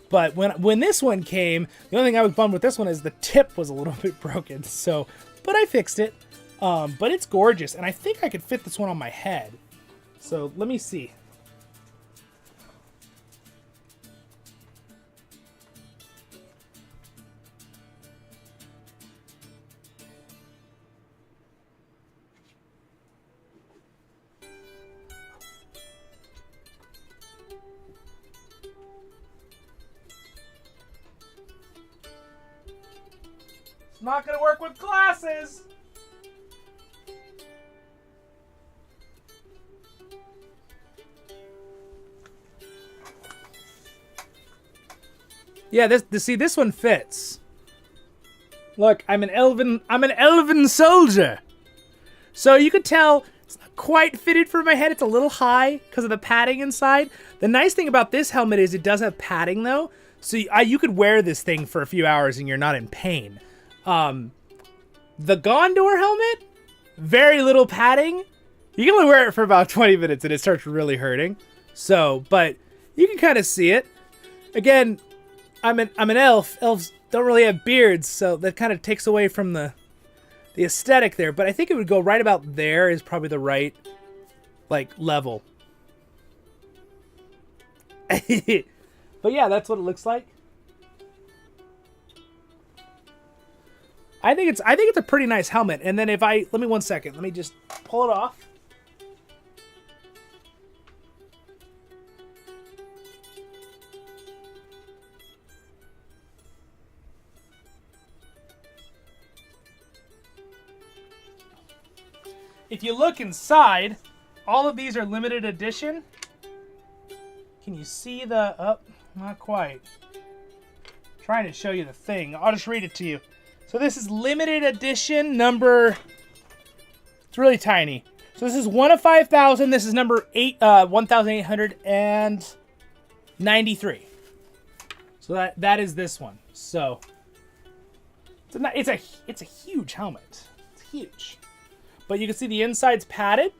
But when this one came, the only thing I was bummed with this one is the tip was a little bit broken. So, but I fixed it. But it's gorgeous, and I think I could fit this one on my head. So let me see. It's not gonna work with glasses. Yeah, this one fits. Look, I'm an elven soldier. So you could tell it's not quite fitted for my head. It's a little high because of the padding inside. The nice thing about this helmet is it does have padding though. So you could wear this thing for a few hours and you're not in pain. The Gondor helmet, very little padding. You can only wear it for about 20 minutes and it starts really hurting. So, but you can kind of see it. Again, I'm an elf. Elves don't really have beards, so that kind of takes away from the aesthetic there. But I think it would go right about there is probably the right, like, level. But yeah, that's what it looks like. I think it's a pretty nice helmet. And then let me 1 second. Let me just pull it off. If you look inside, all of these are limited edition. Can you see the... Oh, not quite. I'm trying to show you the thing. I'll just read it to you. So this is limited edition number... It's really tiny. So this is 1 of 5,000. This is number 1,893. So that is this one. So it's a huge helmet. It's huge. But you can see the inside's padded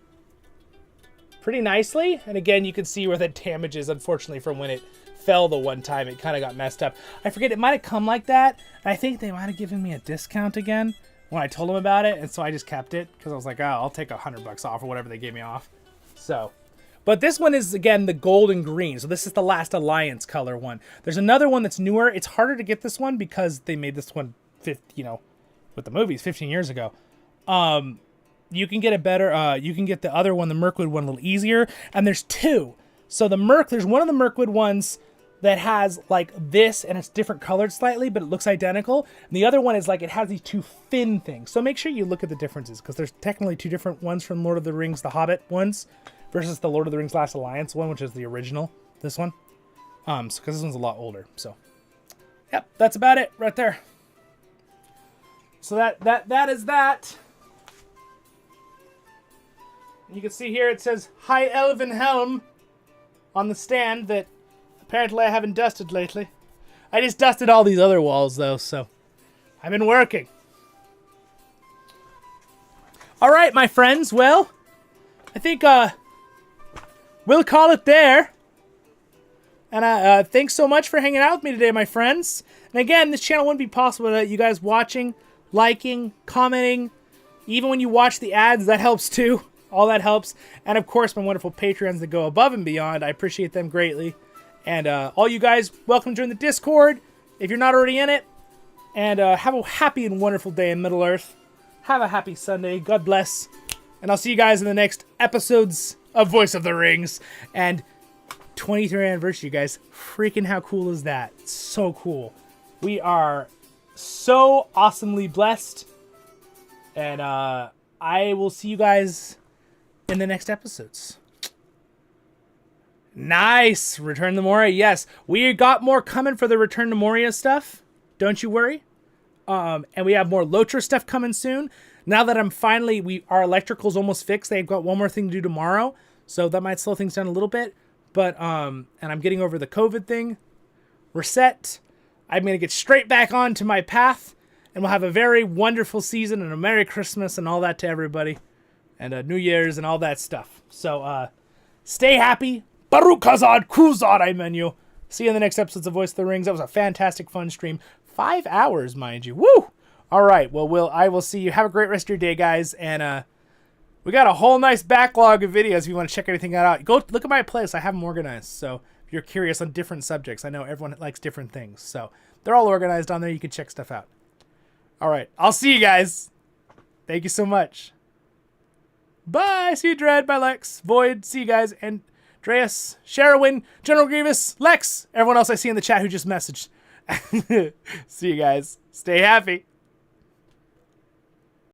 pretty nicely. And again, you can see where the damage is, unfortunately, from when it fell the one time. It kind of got messed up. I forget, it might have come like that. And I think they might have given me a discount again when I told them about it. And so I just kept it because I was like, oh, I'll take $100 off or whatever they gave me off. So, but this one is, again, the gold and green. So this is the last Alliance color one. There's another one that's newer. It's harder to get this one because they made this one, with the movies 15 years ago. You can get a better, you can get the other one, the Mirkwood one, a little easier. And there's two. So there's one of the Mirkwood ones that has like this and it's different colored slightly, but it looks identical. And the other one is like, it has these two fin things. So make sure you look at the differences because there's technically two different ones from Lord of the Rings, the Hobbit ones versus the Lord of the Rings Last Alliance one, which is the original, this one. Because this one's a lot older. So, yep, that's about it right there. So that is that. You can see here it says High Elven Helm on the stand that apparently I haven't dusted lately. I just dusted all these other walls though, so I've been working. All right, my friends. Well, I think we'll call it there. And thanks so much for hanging out with me today, my friends. And again, this channel wouldn't be possible without you guys watching, liking, commenting. Even when you watch the ads, that helps too. All that helps. And of course, my wonderful Patreons that go above and beyond. I appreciate them greatly. And all you guys, welcome to join the Discord if you're not already in it. And have a happy and wonderful day in Middle-earth. Have a happy Sunday. God bless. And I'll see you guys in the next episodes of Voice of the Rings. And 23rd anniversary, you guys. Freaking how cool is that? It's so cool. We are so awesomely blessed. And I will see you guys in the next episodes. Nice. Return to Moria. Yes, we got more coming for the Return to Moria stuff. Don't you worry. And we have more Lotra stuff coming soon. Now that I'm finally, our electrical's almost fixed. They've got one more thing to do tomorrow. So that might slow things down a little bit. But, and I'm getting over the COVID thing. We're set. I'm going to get straight back onto my path. And we'll have a very wonderful season and a Merry Christmas and all that to everybody. And New Year's and all that stuff. So, stay happy. Baruch Hazad Kuzad I menu. See you in the next episodes of Voice of the Rings. That was a fantastic, fun stream. 5 hours, mind you. Woo! All right. Well, I will see you. Have a great rest of your day, guys. And we got a whole nice backlog of videos if you want to check anything out. Go look at my playlist. I have them organized. So if you're curious on different subjects, I know everyone likes different things. So they're all organized on there. You can check stuff out. All right. I'll see you guys. Thank you so much. Bye. See you, Dread. Bye, Lex. Void. See you guys. And Dreas, Sherwin, General Grievous, Lex, everyone else I see in the chat who just messaged. See you guys. Stay happy.